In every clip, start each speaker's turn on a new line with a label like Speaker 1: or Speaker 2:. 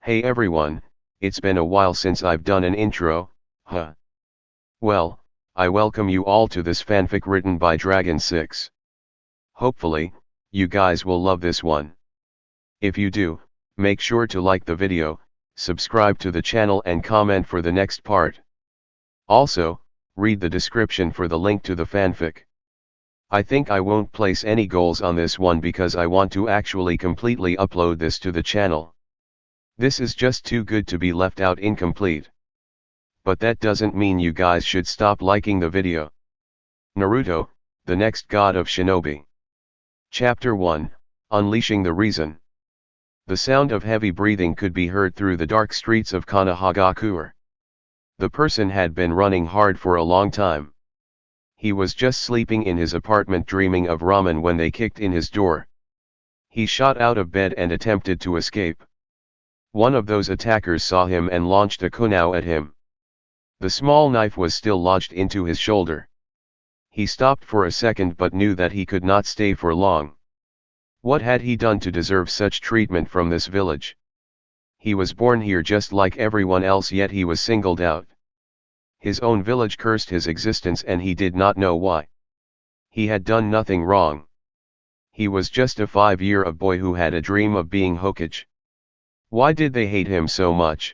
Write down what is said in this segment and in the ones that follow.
Speaker 1: Hey everyone, it's been a while since I've done an intro, huh? Well, I welcome you all to this fanfic written by Dragon6. Hopefully, you guys will love this one. If you do, make sure to like the video, subscribe to the channel and comment for the next part. Also, read the description for the link to the fanfic. I think I won't place any goals on this one because I want to actually completely upload this to the channel. This is just too good to be left out incomplete. But that doesn't mean you guys should stop liking the video. Naruto, the next God of Shinobi. Chapter 1, Unleashing the Reason. The sound of heavy breathing could be heard through the dark streets of Konohagakure. The person had been running hard for a long time. He was just sleeping in his apartment dreaming of ramen when they kicked in his door. He shot out of bed and attempted to escape. One of those attackers saw him and launched a kunai at him. The small knife was still lodged into his shoulder. He stopped for a second but knew that he could not stay for long. What had he done to deserve such treatment from this village? He was born here just like everyone else, yet he was singled out. His own village cursed his existence and he did not know why. He had done nothing wrong. He was just a 5-year-old boy who had a dream of being Hokage. Why did they hate him so much?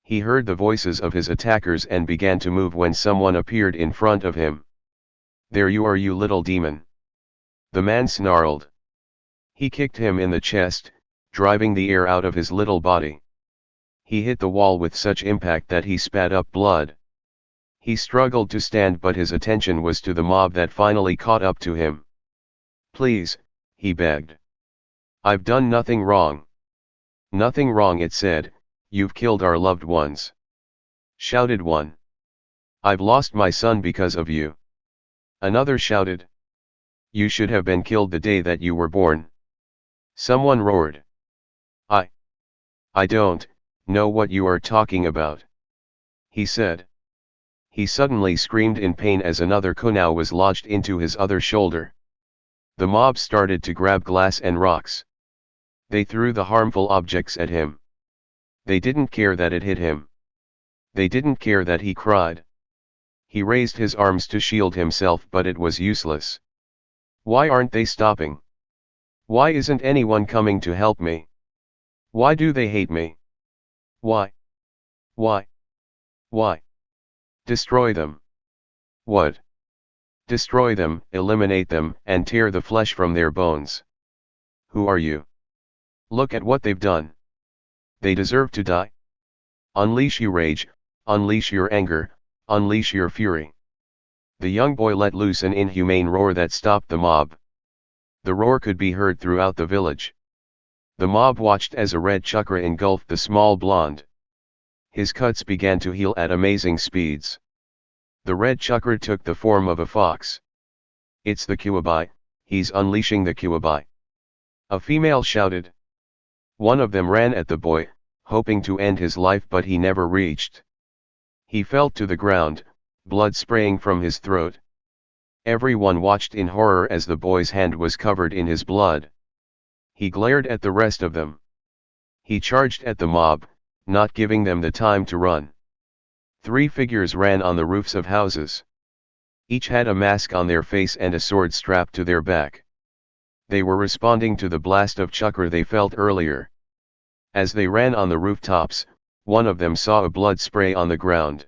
Speaker 1: He heard the voices of his attackers and began to move when someone appeared in front of him. "There you are, you little demon!" The man snarled. He kicked him in the chest, driving the air out of his little body. He hit the wall with such impact that he spat up blood. He struggled to stand but his attention was to the mob that finally caught up to him. "Please," he begged. "I've done nothing wrong." "Nothing wrong," it said, "you've killed our loved ones," shouted one. "I've lost my son because of you," another shouted. "You should have been killed the day that you were born," someone roared. I don't know what you are talking about," he said. He suddenly screamed in pain as another kunai was lodged into his other shoulder. The mob started to grab glass and rocks. They threw the harmful objects at him. They didn't care that it hit him. They didn't care that he cried. He raised his arms to shield himself but it was useless. Why aren't they stopping? Why isn't anyone coming to help me? Why do they hate me? Why? Why? Why? Destroy them. What? Destroy them, eliminate them, and tear the flesh from their bones. Who are you? Look at what they've done. They deserve to die. Unleash your rage, unleash your anger, unleash your fury. The young boy let loose an inhumane roar that stopped the mob. The roar could be heard throughout the village. The mob watched as a red chakra engulfed the small blonde. His cuts began to heal at amazing speeds. The red chakra took the form of a fox. "It's the Kyuubi, he's unleashing the Kyuubi," a female shouted. One of them ran at the boy, hoping to end his life but he never reached. He fell to the ground, blood spraying from his throat. Everyone watched in horror as the boy's hand was covered in his blood. He glared at the rest of them. He charged at the mob, not giving them the time to run. 3 figures ran on the roofs of houses. Each had a mask on their face and a sword strapped to their back. They were responding to the blast of chakra they felt earlier. As they ran on the rooftops, one of them saw a blood spray on the ground.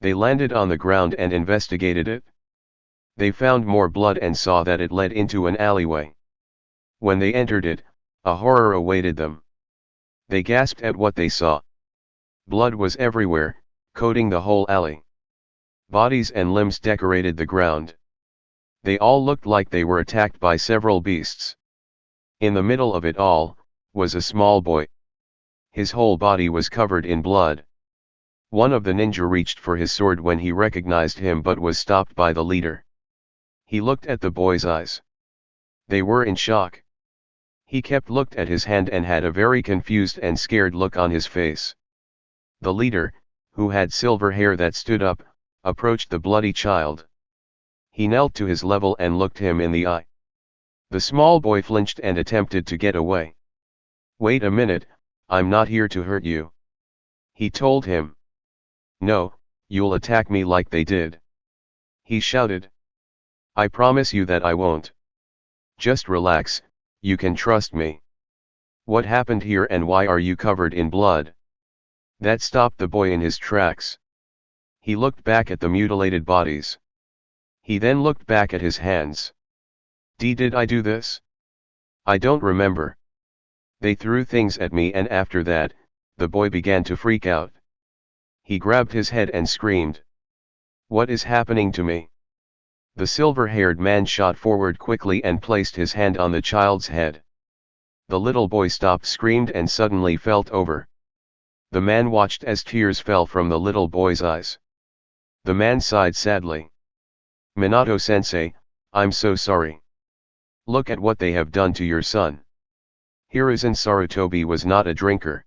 Speaker 1: They landed on the ground and investigated it. They found more blood and saw that it led into an alleyway. When they entered it, a horror awaited them. They gasped at what they saw. Blood was everywhere, coating the whole alley. Bodies and limbs decorated the ground. They all looked like they were attacked by several beasts. In the middle of it all, was a small boy. His whole body was covered in blood. One of the ninja reached for his sword when he recognized him but was stopped by the leader. He looked at the boy's eyes. They were in shock. He looked at his hand and had a very confused and scared look on his face. The leader, who had silver hair that stood up, approached the bloody child. He knelt to his level and looked him in the eye. The small boy flinched and attempted to get away. "Wait a minute, I'm not here to hurt you. He told him. No, you'll attack me like they did. He shouted. I promise you that I won't. Just relax, you can trust me. What happened here and why are you covered in blood? That stopped the boy in his tracks. He looked back at the mutilated bodies. He then looked back at his hands. Did I do this? I don't remember. They threw things at me and after that, the boy began to freak out. He grabbed his head and screamed. What is happening to me? The silver-haired man shot forward quickly and placed his hand on the child's head. The little boy stopped, screamed and suddenly felt over. The man watched as tears fell from the little boy's eyes. The man sighed sadly. Minato-sensei, I'm so sorry. Look at what they have done to your son. Hiruzen Sarutobi was not a drinker.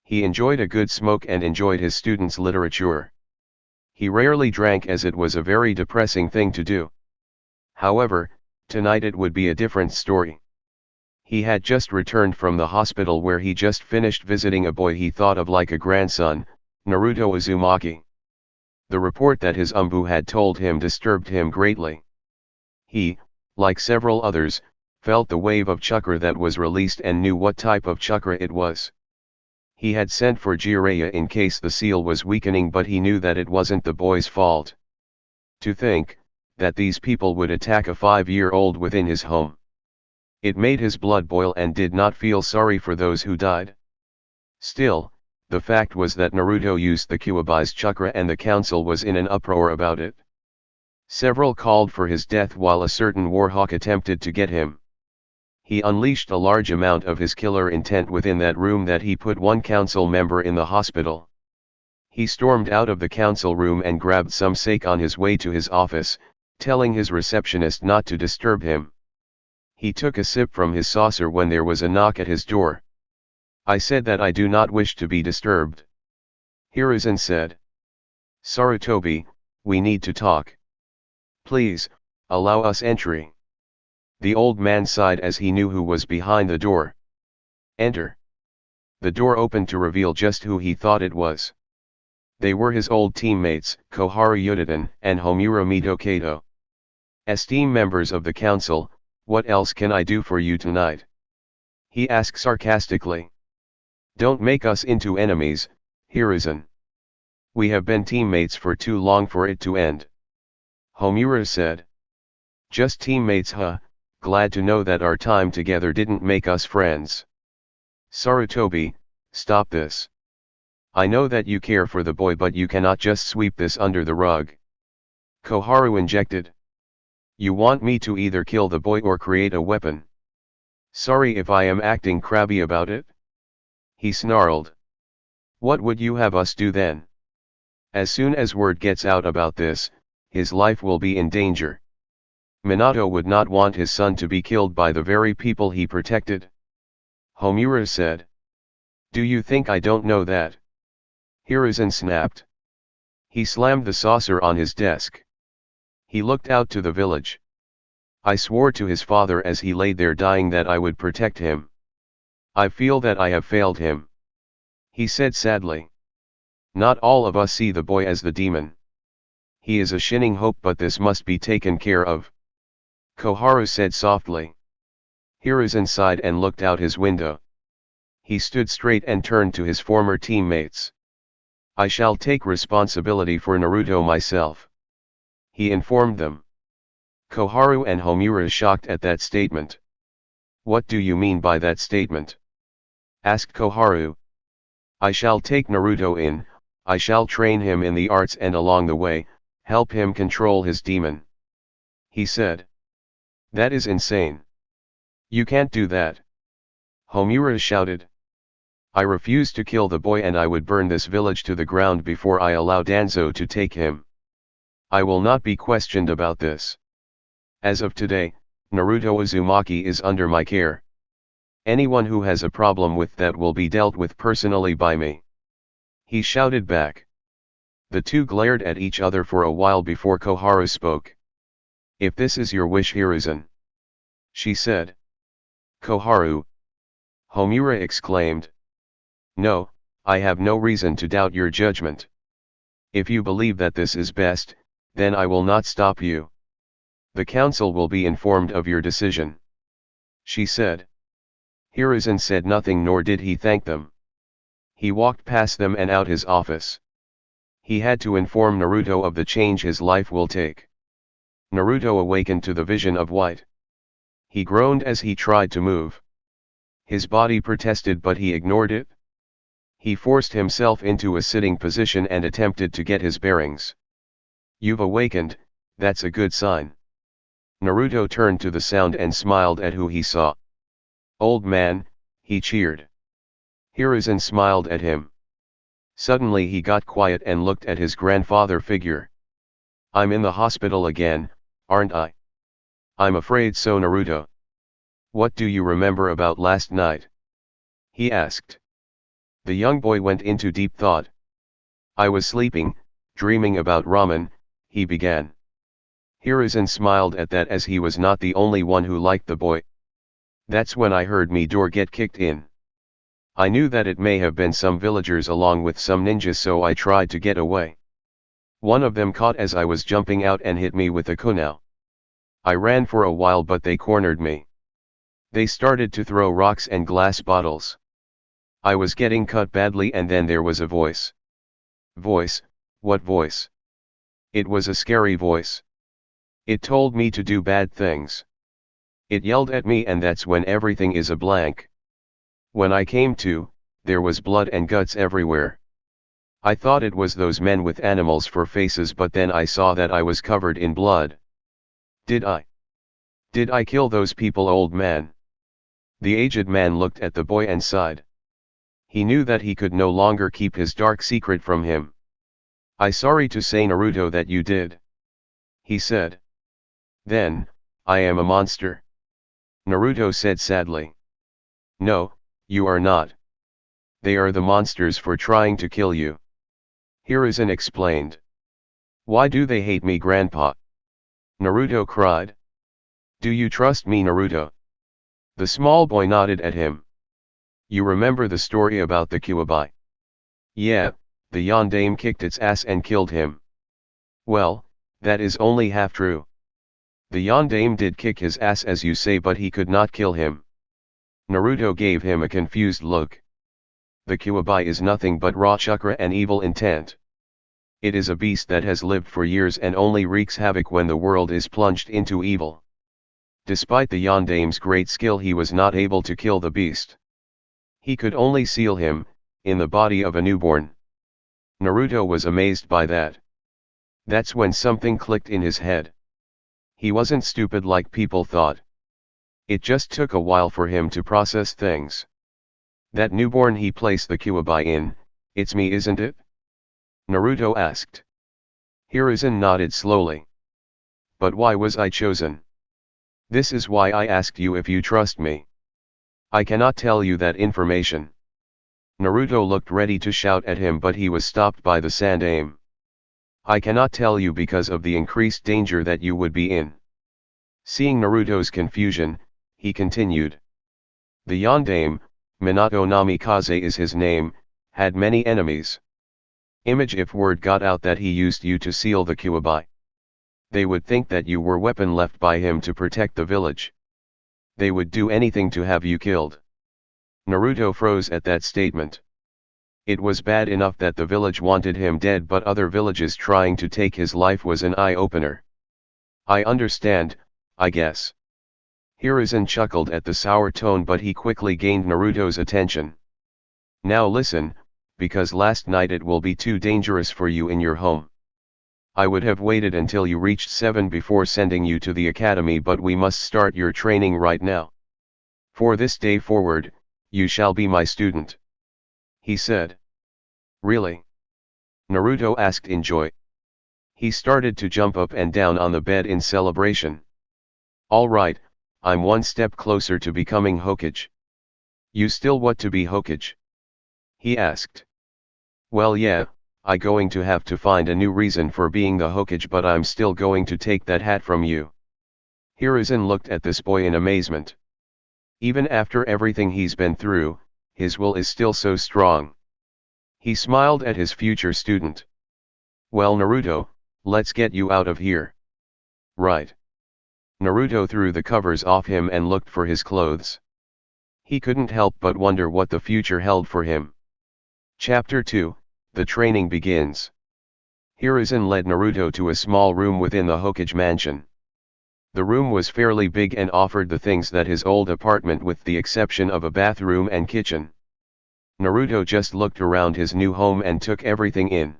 Speaker 1: He enjoyed a good smoke and enjoyed his students' literature. He rarely drank as it was a very depressing thing to do. However, tonight it would be a different story. He had just returned from the hospital where he just finished visiting a boy he thought of like a grandson, Naruto Uzumaki. The report that his umbu had told him disturbed him greatly. He, like several others, felt the wave of chakra that was released and knew what type of chakra it was. He had sent for jiraiya in case the seal was weakening, but he knew that it wasn't the boy's fault. To think that these people would attack a 5-year-old within his home. It made his blood boil and did not feel sorry for those who died. Still, the fact was that Naruto used the Kyuubi's chakra and the council was in an uproar about it. Several called for his death while a certain warhawk attempted to get him. He unleashed a large amount of his killer intent within that room that he put one council member in the hospital. He stormed out of the council room and grabbed some sake on his way to his office, telling his receptionist not to disturb him. He took a sip from his saucer when there was a knock at his door. I said that I do not wish to be disturbed. Hiruzen said. Sarutobi, we need to talk. Please, allow us entry. The old man sighed as he knew who was behind the door. Enter. The door opened to reveal just who he thought it was. They were his old teammates, Koharu Yudiden and Homura Mito-Kato. As team members of the council, what else can I do for you tonight? He asked sarcastically. Don't make us into enemies, Hiruzen. We have been teammates for too long for it to end. Homura said. Just teammates, huh? Glad to know that our time together didn't make us friends. Sarutobi, stop this. I know that you care for the boy, but you cannot just sweep this under the rug. Koharu injected. You want me to either kill the boy or create a weapon. Sorry if I am acting crabby about it. He snarled. What would you have us do then? As soon as word gets out about this, his life will be in danger. Minato would not want his son to be killed by the very people he protected. Homura said. Do you think I don't know that? Hiruzen snapped. He slammed the saucer on his desk. He looked out to the village. I swore to his father as he laid there dying that I would protect him. I feel that I have failed him. He said sadly. Not all of us see the boy as the demon. He is a shining hope, but this must be taken care of. Koharu said softly. Hiruzen sighed and looked out his window. He stood straight and turned to his former teammates. I shall take responsibility for Naruto myself. He informed them. Koharu and Homura shocked at that statement. What do you mean by that statement? Asked Koharu. I shall take Naruto in, I shall train him in the arts and along the way, help him control his demon. He said. That is insane. You can't do that. Homura shouted. I refuse to kill the boy and I would burn this village to the ground before I allow Danzo to take him. I will not be questioned about this. As of today, Naruto Uzumaki is under my care. Anyone who has a problem with that will be dealt with personally by me. He shouted back. The two glared at each other for a while before Koharu spoke. If this is your wish, Hiruzen, she said. Koharu, Homura exclaimed. No, I have no reason to doubt your judgment. If you believe that this is best, then I will not stop you. The council will be informed of your decision," she said. Hiruzen said nothing, nor did he thank them. He walked past them and out his office. He had to inform Naruto of the change his life will take. Naruto awakened to the vision of white. He groaned as he tried to move. His body protested, but he ignored it. He forced himself into a sitting position and attempted to get his bearings. "You've awakened, that's a good sign." Naruto turned to the sound and smiled at who he saw. "Old man," he cheered. Hiruzen smiled at him. Suddenly he got quiet and looked at his grandfather figure. "I'm in the hospital again, aren't I?" "I'm afraid so, Naruto." "What do you remember about last night?" he asked. The young boy went into deep thought. "I was sleeping, dreaming about ramen," he began. Hiruzen smiled at that, as he was not the only one who liked the boy. "That's when I heard me door get kicked in. I knew that it may have been some villagers along with some ninjas, so I tried to get away. One of them caught as I was jumping out and hit me with a kunai. I ran for a while, but they cornered me. They started to throw rocks and glass bottles. I was getting cut badly, and then there was a voice." "Voice? What voice?" "It was a scary voice. It told me to do bad things. It yelled at me, and that's when everything is a blank. When I came to, there was blood and guts everywhere. I thought it was those men with animals for faces, but then I saw that I was covered in blood." Did I kill those people, old man?" The aged man looked at the boy and sighed. He knew that he could no longer keep his dark secret from him. "I sorry to say, Naruto, that you did," he said. "Then, I am a monster?" Naruto said sadly. "No, you are not. They are the monsters for trying to kill you," Hiruzen explained. "Why do they hate me, Grandpa?" Naruto cried. "Do you trust me, Naruto?" The small boy nodded at him. "You remember the story about the Kyuubi?" "Yeah, the yondaime kicked its ass and killed him." "Well, that is only half true. The yondaime did kick his ass, as you say, but he could not kill him." Naruto gave him a confused look. "The Kyuubi is nothing but raw chakra and evil intent. It is a beast that has lived for years and only wreaks havoc when the world is plunged into evil. Despite the yondaime's great skill, he was not able to kill the beast. He could only seal him, in the body of a newborn." Naruto was amazed by that. That's when something clicked in his head. He wasn't stupid like people thought. It just took a while for him to process things. "That newborn he placed the Kyuubi in, it's me, isn't it?" Naruto asked. Hiruzen nodded slowly. "But why was I chosen? This is why I asked you if you trust me." "I cannot tell you that information." Naruto looked ready to shout at him, but he was stopped by the sandaime. "I cannot tell you because of the increased danger that you would be in." Seeing Naruto's confusion, he continued. "The yondaime, Minato Namikaze is his name, had many enemies. Image if word got out that he used you to seal the Kyuubi. They would think that you were weapon left by him to protect the village. They would do anything to have you killed." Naruto froze at that statement. It was bad enough that the village wanted him dead, but other villages trying to take his life was an eye-opener. "I understand, I guess." Hiruzen chuckled at the sour tone, but he quickly gained Naruto's attention. "Now listen, because last night it will be too dangerous for you in your home. I would have waited until you reached 7 before sending you to the academy, but we must start your training right now. For this day forward, you shall be my student," he said. "Really?" Naruto asked in joy. He started to jump up and down on the bed in celebration. "All right, I'm one step closer to becoming Hokage." "You still want to be Hokage?" he asked. "Well, yeah, I going to have to find a new reason for being the Hokage, but I'm still going to take that hat from you." Hiruzen looked at this boy in amazement. Even after everything he's been through, his will is still so strong. He smiled at his future student. Well Naruto, let's get you out of here. Right. Naruto threw the covers off him and looked for his clothes. He couldn't help but wonder what the future held for him. Chapter 2, The Training Begins. Hiruzen led Naruto to a small room within the Hokage mansion. The room was fairly big and offered the things that his old apartment with the exception of a bathroom and kitchen. Naruto just looked around his new home and took everything in.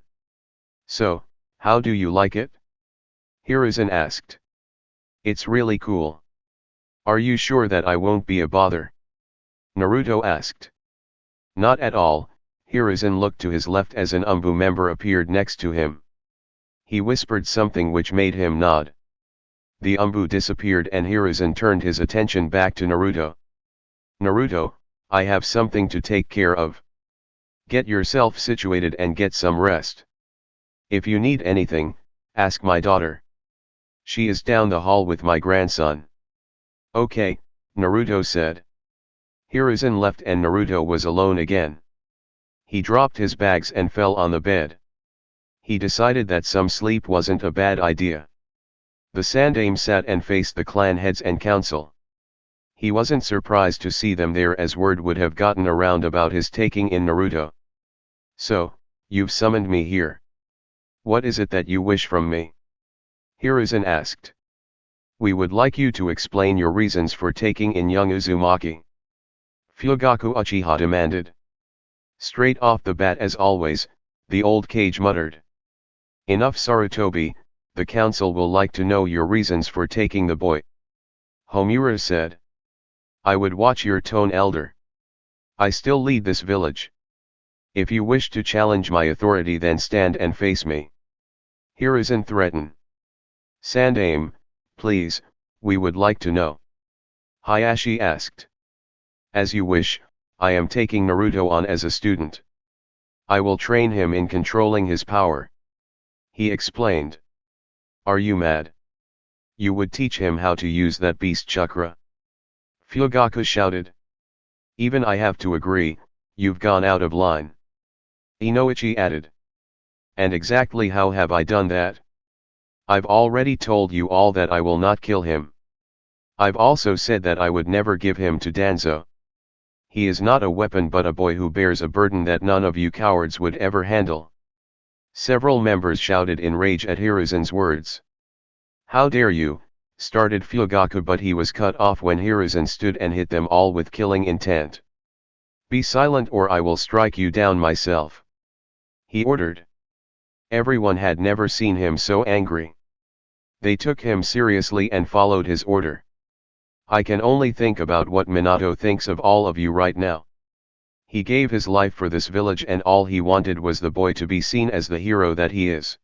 Speaker 1: So, how do you like it? Hiruzen asked. It's really cool. Are you sure that I won't be a bother? Naruto asked. Not at all. Hiruzen looked to his left as an Umbu member appeared next to him. He whispered something which made him nod. The Umbu disappeared and Hiruzen turned his attention back to Naruto. Naruto, I have something to take care of. Get yourself situated and get some rest. If you need anything, ask my daughter. She is down the hall with my grandson. Okay, Naruto said. Hiruzen left and Naruto was alone again. He dropped his bags and fell on the bed. He decided that some sleep wasn't a bad idea. The Sandaime sat and faced the clan heads and council. He wasn't surprised to see them there as word would have gotten around about his taking in Naruto. So, you've summoned me here. What is it that you wish from me? Hiruzen asked. We would like you to explain your reasons for taking in young Uzumaki. Fugaku Uchiha demanded. Straight off the bat as always, the old Kage muttered. Enough Sarutobi, the council will like to know your reasons for taking the boy. Homura said. I would watch your tone, elder. I still lead this village. If you wish to challenge my authority then stand and face me. Hiruzen threatened. Sandaime, please, we would like to know. Hayashi asked. As you wish, I am taking Naruto on as a student. I will train him in controlling his power. He explained. Are you mad? You would teach him how to use that beast chakra? Fugaku shouted. Even I have to agree, you've gone out of line. Inoichi added. And exactly how have I done that? I've already told you all that I will not kill him. I've also said that I would never give him to Danzo. He is not a weapon but a boy who bears a burden that none of you cowards would ever handle. Several members shouted in rage at Hiruzen's words. How dare you, started Fugaku but he was cut off when Hiruzen stood and hit them all with killing intent. Be silent or I will strike you down myself. He ordered. Everyone had never seen him so angry. They took him seriously and followed his order. I can only think about what Minato thinks of all of you right now. He gave his life for this village and all he wanted was the boy to be seen as the hero that he is.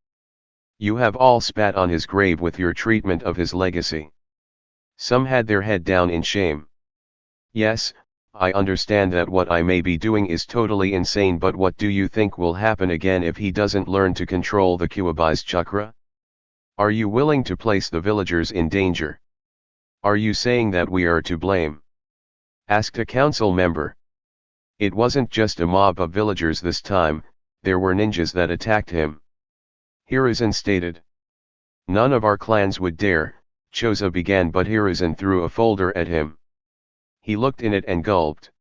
Speaker 1: You have all spat on his grave with your treatment of his legacy. Some had their head down in shame. Yes, I understand that what I may be doing is totally insane but what do you think will happen again if he doesn't learn to control the Kyuubi's chakra? Are you willing to place the villagers in danger? Are you saying that we are to blame? Asked a council member. It wasn't just a mob of villagers this time, there were ninjas that attacked him. Hiruzen stated. None of our clans would dare, Choza began but Hiruzen threw a folder at him. He looked in it and gulped.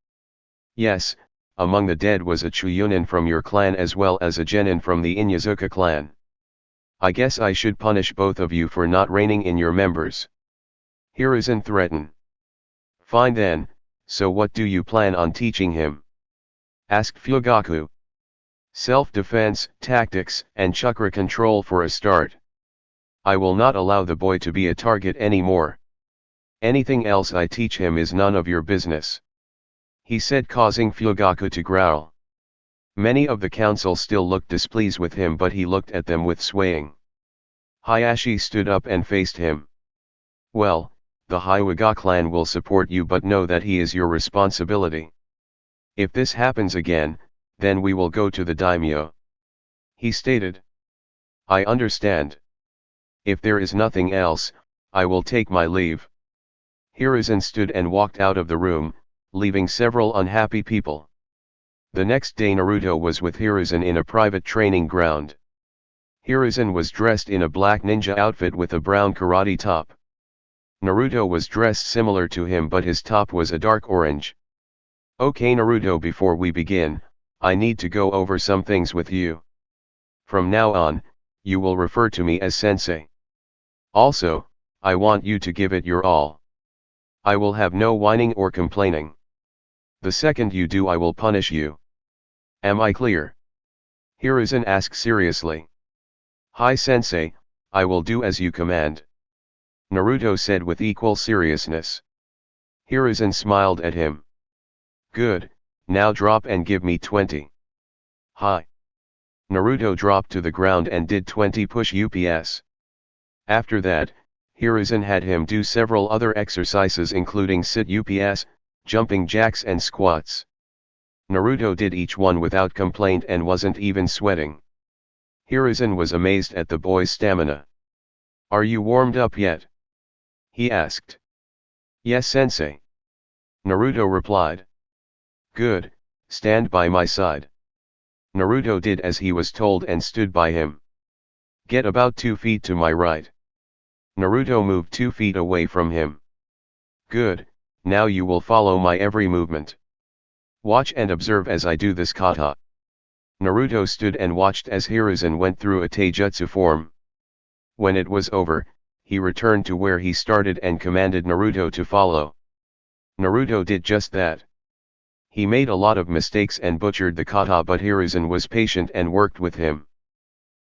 Speaker 1: Yes, among the dead was a Chuunin from your clan as well as a Genin from the Inyazuka clan. I guess I should punish both of you for not reining in your members. Hiruzen threatened. Fine then, so what do you plan on teaching him? Asked Fugaku. Self-defense, tactics, and chakra control for a start. I will not allow the boy to be a target anymore. Anything else I teach him is none of your business. He said, causing Fugaku to growl. Many of the council still looked displeased with him but he looked at them with swaying. Hayashi stood up and faced him. Well, the Hyuga clan will support you but know that he is your responsibility. If this happens again, then we will go to the daimyo. He stated. I understand. If there is nothing else, I will take my leave. Hiruzen stood and walked out of the room, leaving several unhappy people. The next day Naruto was with Hiruzen in a private training ground. Hiruzen was dressed in a black ninja outfit with a brown karate top. Naruto was dressed similar to him but his top was a dark orange. "Okay Naruto, before we begin, I need to go over some things with you. From now on, you will refer to me as sensei. Also, I want you to give it your all. I will have no whining or complaining. The second you do I will punish you. Am I clear?" Hiruzen asked seriously. "Hi sensei, I will do as you command," Naruto said with equal seriousness. Hiruzen smiled at him. "Good, now drop and give me 20. Hi." Naruto dropped to the ground and did 20 push-ups. After that, Hiruzen had him do several other exercises including sit-ups, jumping jacks and squats. Naruto did each one without complaint and wasn't even sweating. Hiruzen was amazed at the boy's stamina. "Are you warmed up yet?" he asked. "Yes sensei," Naruto replied. "Good, stand by my side." Naruto did as he was told and stood by him. "Get about 2 feet to my right." Naruto moved 2 feet away from him. "Good, now you will follow my every movement. Watch and observe as I do this kata." Naruto stood and watched as Hiruzen went through a taijutsu form. When it was over, he returned to where he started and commanded Naruto to follow. Naruto did just that. He made a lot of mistakes and butchered the kata, but Hiruzen was patient and worked with him.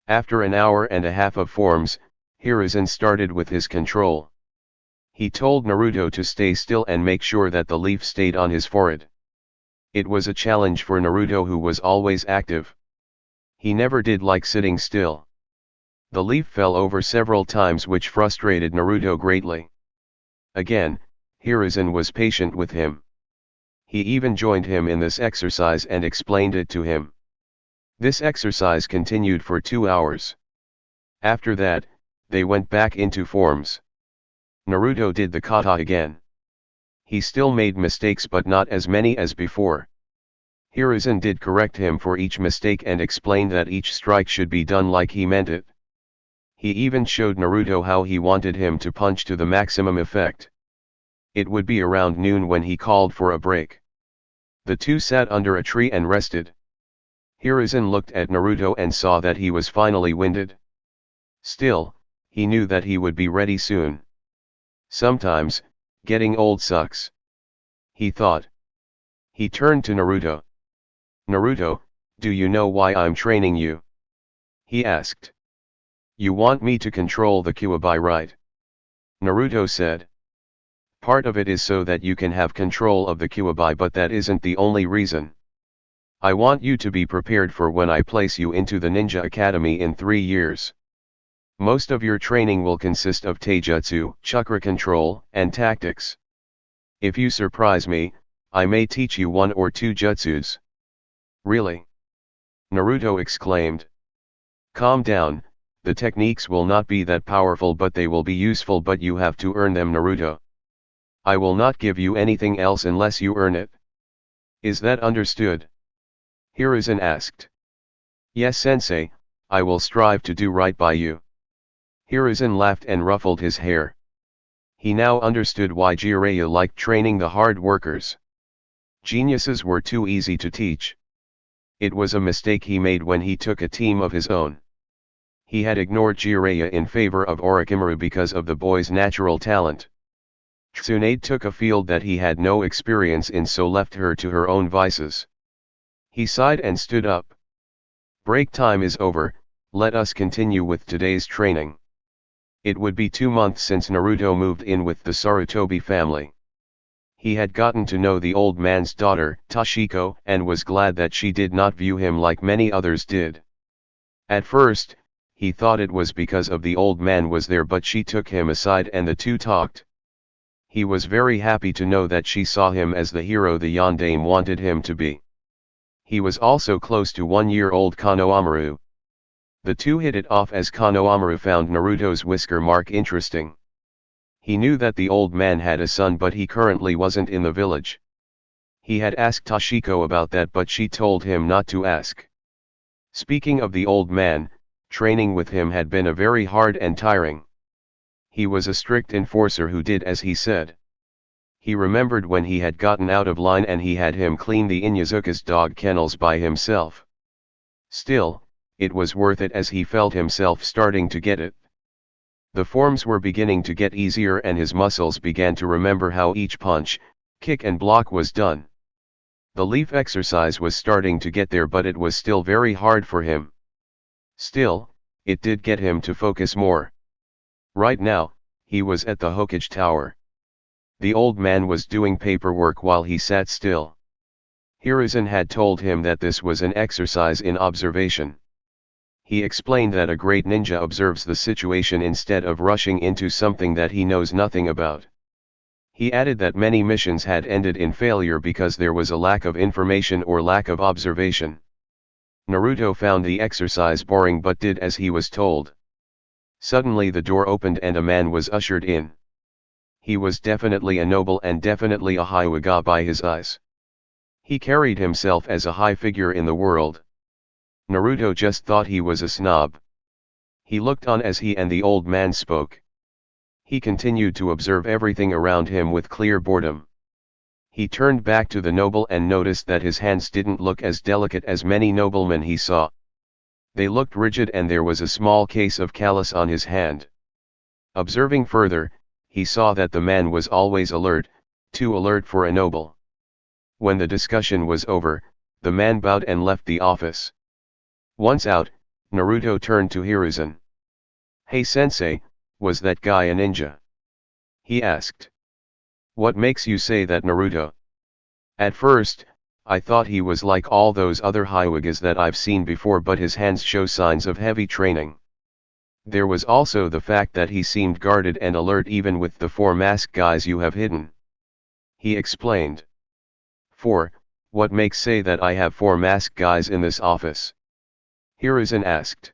Speaker 1: After an hour and a half of forms, Hiruzen started with his control. He told Naruto to stay still and make sure that the leaf stayed on his forehead. It was a challenge for Naruto, who was always active. He never did like sitting still. The leaf fell over several times, which frustrated Naruto greatly. Again, Hiruzen was patient with him. He even joined him in this exercise and explained it to him. This exercise continued for 2 hours. After that, they went back into forms. Naruto did the kata again. He still made mistakes but not as many as before. Hiruzen did correct him for each mistake and explained that each strike should be done like he meant it. He even showed Naruto how he wanted him to punch to the maximum effect. It would be around noon when he called for a break. The two sat under a tree and rested. Hiruzen looked at Naruto and saw that he was finally winded. Still, he knew that he would be ready soon. Sometimes, getting old sucks, he thought. He turned to Naruto. "Naruto, do you know why I'm training you?" he asked. "You want me to control the Kyuubi, right?" Naruto said. "Part of it is so that you can have control of the Kyuubi, but that isn't the only reason. I want you to be prepared for when I place you into the Ninja Academy in 3 years. Most of your training will consist of taijutsu, chakra control, and tactics. If you surprise me, I may teach you 1 or 2 jutsus." "Really?" Naruto exclaimed. "Calm down, the techniques will not be that powerful, but they will be useful, but you have to earn them, Naruto. I will not give you anything else unless you earn it. Is that understood?" Hiruzen asked. "Yes sensei, I will strive to do right by you." Hiruzen laughed and ruffled his hair. He now understood why Jiraiya liked training the hard workers. Geniuses were too easy to teach. It was a mistake he made when he took a team of his own. He had ignored Jiraiya in favor of Orochimaru because of the boy's natural talent. Tsunade took a field that he had no experience in, so left her to her own vices. He sighed and stood up. "Break time is over, let us continue with today's training." It would be 2 months since Naruto moved in with the Sarutobi family. He had gotten to know the old man's daughter, Toshiko, and was glad that she did not view him like many others did. At first, he thought it was because of the old man was there, but she took him aside and the two talked. He was very happy to know that she saw him as the hero the yondaime wanted him to be. He was also close to 1-year-old Konohamaru. The two hit it off as Konohamaru found Naruto's whisker mark interesting. He knew that the old man had a son, but he currently wasn't in the village. He had asked Toshiko about that, but she told him not to ask. Speaking of the old man, training with him had been a very hard and tiring. He was a strict enforcer who did as he said. He remembered when he had gotten out of line and he had him clean the Inyazuka's dog kennels by himself. Still, it was worth it as he felt himself starting to get it. The forms were beginning to get easier and his muscles began to remember how each punch, kick and block was done. The leaf exercise was starting to get there, but it was still very hard for him. Still, it did get him to focus more. Right now, he was at the Hokage Tower. The old man was doing paperwork while he sat still. Hiruzen had told him that this was an exercise in observation. He explained that a great ninja observes the situation instead of rushing into something that he knows nothing about. He added that many missions had ended in failure because there was a lack of information or lack of observation. Naruto found the exercise boring but did as he was told. Suddenly the door opened and a man was ushered in. He was definitely a noble and definitely a Hyuga by his eyes. He carried himself as a high figure in the world. Naruto just thought he was a snob. He looked on as he and the old man spoke. He continued to observe everything around him with clear boredom. He turned back to the noble and noticed that his hands didn't look as delicate as many noblemen he saw. They looked rigid and there was a small case of callus on his hand. Observing further, he saw that the man was always alert, too alert for a noble. When the discussion was over, the man bowed and left the office. Once out, Naruto turned to Hiruzen. "Hey sensei, was that guy a ninja?" he asked. "What makes you say that, Naruto?" "At first, I thought he was like all those other Hyugas that I've seen before, but his hands show signs of heavy training. There was also the fact that he seemed guarded and alert even with the 4 masked guys you have hidden," he explained. "4, what makes say that I have 4 masked guys in this office?" Hiruzen asked.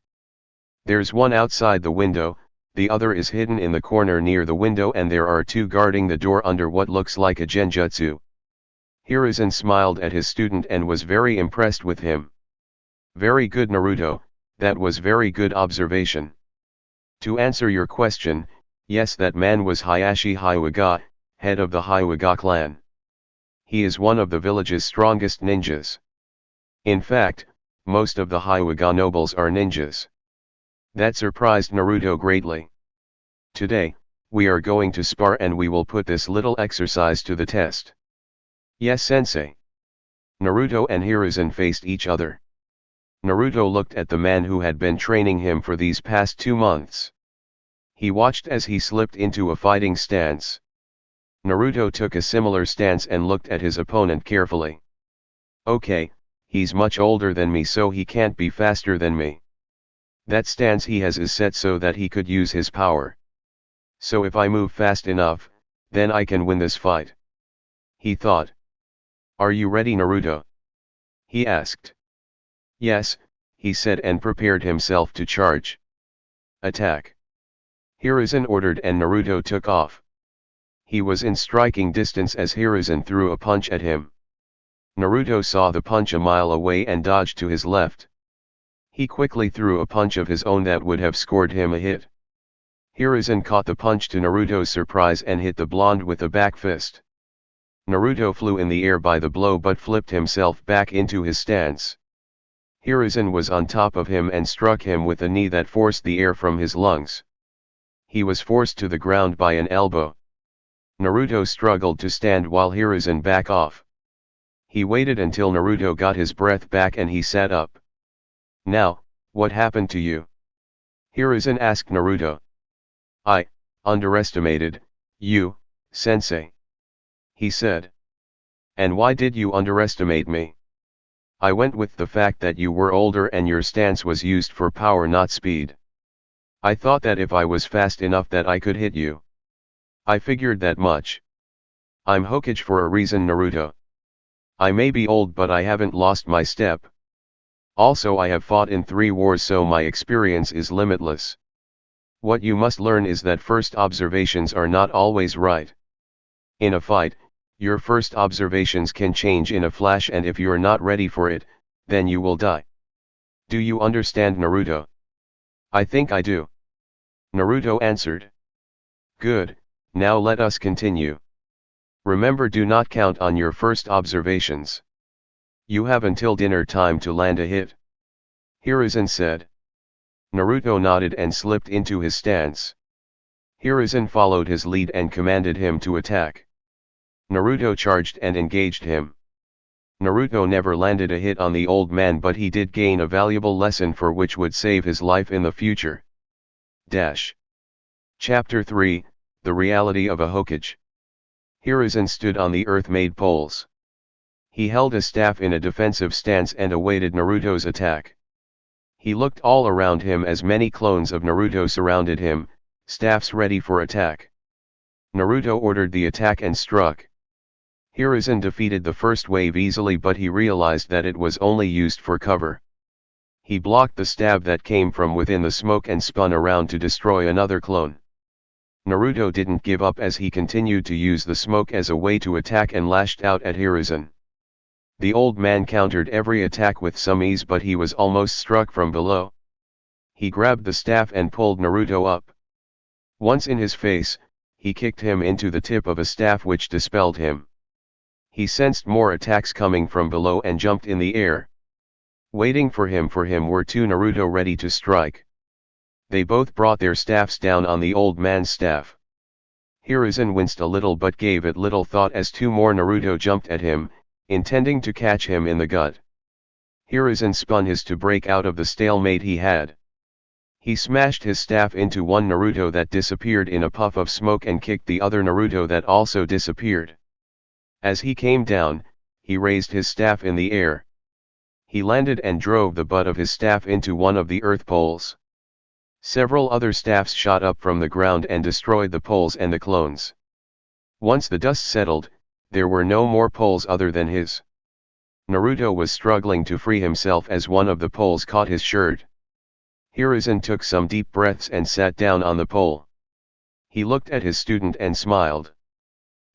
Speaker 1: "There's one outside the window, the other is hidden in the corner near the window, and there are 2 guarding the door under what looks like a genjutsu." Hiruzen smiled at his student and was very impressed with him. "Very good, Naruto, that was very good observation. To answer your question, yes, that man was Hayashi Hyuga, head of the Hyuga clan. He is one of the village's strongest ninjas. In fact, most of the Hyuga nobles are ninjas." That surprised Naruto greatly. "Today, we are going to spar and we will put this little exercise to the test." "Yes, sensei." Naruto and Hiruzen faced each other. Naruto looked at the man who had been training him for these past 2 months. He watched as he slipped into a fighting stance. Naruto took a similar stance and looked at his opponent carefully. "Okay, he's much older than me, so he can't be faster than me. That stance he has is set so that he could use his power. So if I move fast enough, then I can win this fight," he thought. "Are you ready, Naruto?" he asked. "Yes," he said and prepared himself to charge. "Attack!" Hiruzen ordered and Naruto took off. He was in striking distance as Hiruzen threw a punch at him. Naruto saw the punch a mile away and dodged to his left. He quickly threw a punch of his own that would have scored him a hit. Hiruzen caught the punch to Naruto's surprise and hit the blonde with a back fist. Naruto flew in the air by the blow but flipped himself back into his stance. Hiruzen was on top of him and struck him with a knee that forced the air from his lungs. He was forced to the ground by an elbow. Naruto struggled to stand while Hiruzen backed off. He waited until Naruto got his breath back and he sat up. "Now, what happened to you?" Hiruzen asked Naruto. "I underestimated you, sensei," he said. "And why did you underestimate me?" "I went with the fact that you were older and your stance was used for power, not speed. I thought that if I was fast enough that I could hit you. I figured that much. I'm Hokage for a reason, Naruto. I may be old but I haven't lost my step. Also I have fought in 3 wars, so my experience is limitless. What you must learn is that first observations are not always right. In a fight, Your first observations can change in a flash, and if you're not ready for it, then you will die. Do you understand, Naruto?
Speaker 2: I think I do.
Speaker 1: Naruto answered. Good, now let us continue. Remember, do not count on your first observations. You have until dinner time to land a hit. Hiruzen said. Naruto nodded and slipped into his stance. Hiruzen followed his lead and commanded him to attack. Naruto charged and engaged him. Naruto never landed a hit on the old man, but he did gain a valuable lesson for which would save his life in the future. Chapter 3, The Reality of a Hokage. Hiruzen stood on the earth-made poles. He held a staff in a defensive stance and awaited Naruto's attack. He looked all around him as many clones of Naruto surrounded him, staffs ready for attack. Naruto ordered the attack and struck. Hiruzen defeated the first wave easily, but he realized that it was only used for cover. He blocked the stab that came from within the smoke and spun around to destroy another clone. Naruto didn't give up as he continued to use the smoke as a way to attack and lashed out at Hiruzen. The old man countered every attack with some ease, but he was almost struck from below. He grabbed the staff and pulled Naruto up. Once in his face, he kicked him into the tip of a staff, which dispelled him. He sensed more attacks coming from below and jumped in the air. Waiting for him were two Naruto ready to strike. They both brought their staffs down on the old man's staff. Hiruzen winced a little but gave it little thought as two more Naruto jumped at him, intending to catch him in the gut. Hiruzen spun his to break out of the stalemate he had. He smashed his staff into one Naruto that disappeared in a puff of smoke and kicked the other Naruto that also disappeared. As he came down, he raised his staff in the air. He landed and drove the butt of his staff into one of the earth poles. Several other staffs shot up from the ground and destroyed the poles and the clones. Once the dust settled, there were no more poles other than his. Naruto was struggling to free himself as one of the poles caught his shirt. Hiruzen took some deep breaths and sat down on the pole. He looked at his student and smiled.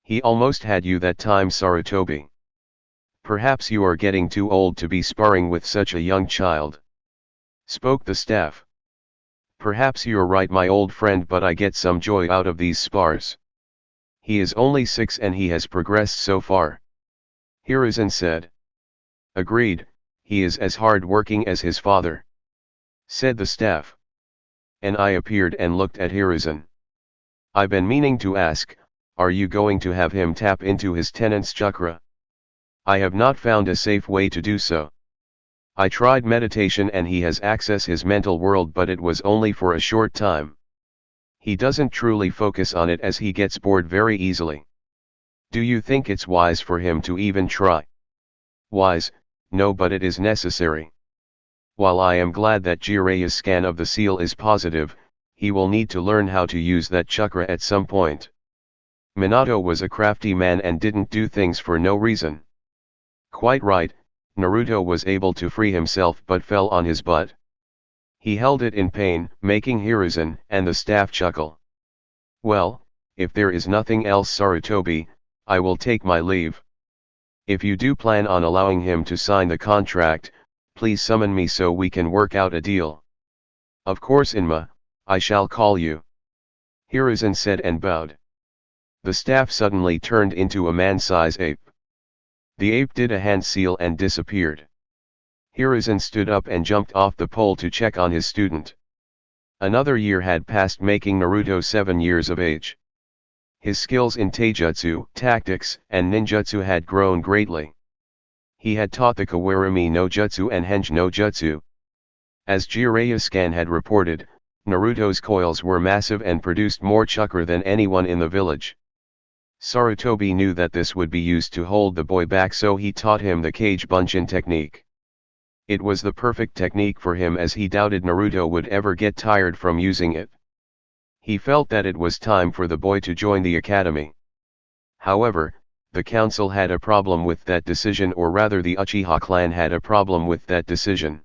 Speaker 1: He almost had you that time, Sarutobi. Perhaps you are getting too old to be sparring with such a young child. Spoke the staff. Perhaps you're right, my old friend, but I get some joy out of these spars. He is only 6 and he has progressed so far. Hiruzen said. Agreed, he is as hard-working as his father. Said the staff. An eye appeared and looked at Hiruzen. I've been meaning to ask, are you going to have him tap into his tenant's chakra? I have not found a safe way to do so. I tried meditation and he has accessed his mental world, but it was only for a short time. He doesn't truly focus on it as he gets bored very easily. Do you think it's wise for him to even try? Wise, no, but it is necessary. While I am glad that Jiraiya's scan of the seal is positive, he will need to learn how to use that chakra at some point. Minato was a crafty man and didn't do things for no reason. Quite right, Naruto was able to free himself but fell on his butt. He held it in pain, making Hiruzen and the staff chuckle. Well, if there is nothing else, Sarutobi, I will take my leave. If you do plan on allowing him to sign the contract, please summon me so we can work out a deal. Of course, Inma, I shall call you. Hiruzen said and bowed. The staff suddenly turned into a man-size ape. The ape did a hand seal and disappeared. Hiruzen stood up and jumped off the pole to check on his student. Another year had passed, making Naruto 7 years of age. His skills in taijutsu, tactics, and ninjutsu had grown greatly. He had taught the Kawarami no Jutsu and Henge no Jutsu. As Jiraiya Scan had reported, Naruto's coils were massive and produced more chakra than anyone in the village. Sarutobi knew that this would be used to hold the boy back, so he taught him the cage bunshin technique. It was the perfect technique for him as he doubted Naruto would ever get tired from using it. He felt that it was time for the boy to join the academy. However, the council had a problem with that decision, or rather the Uchiha clan had a problem with that decision.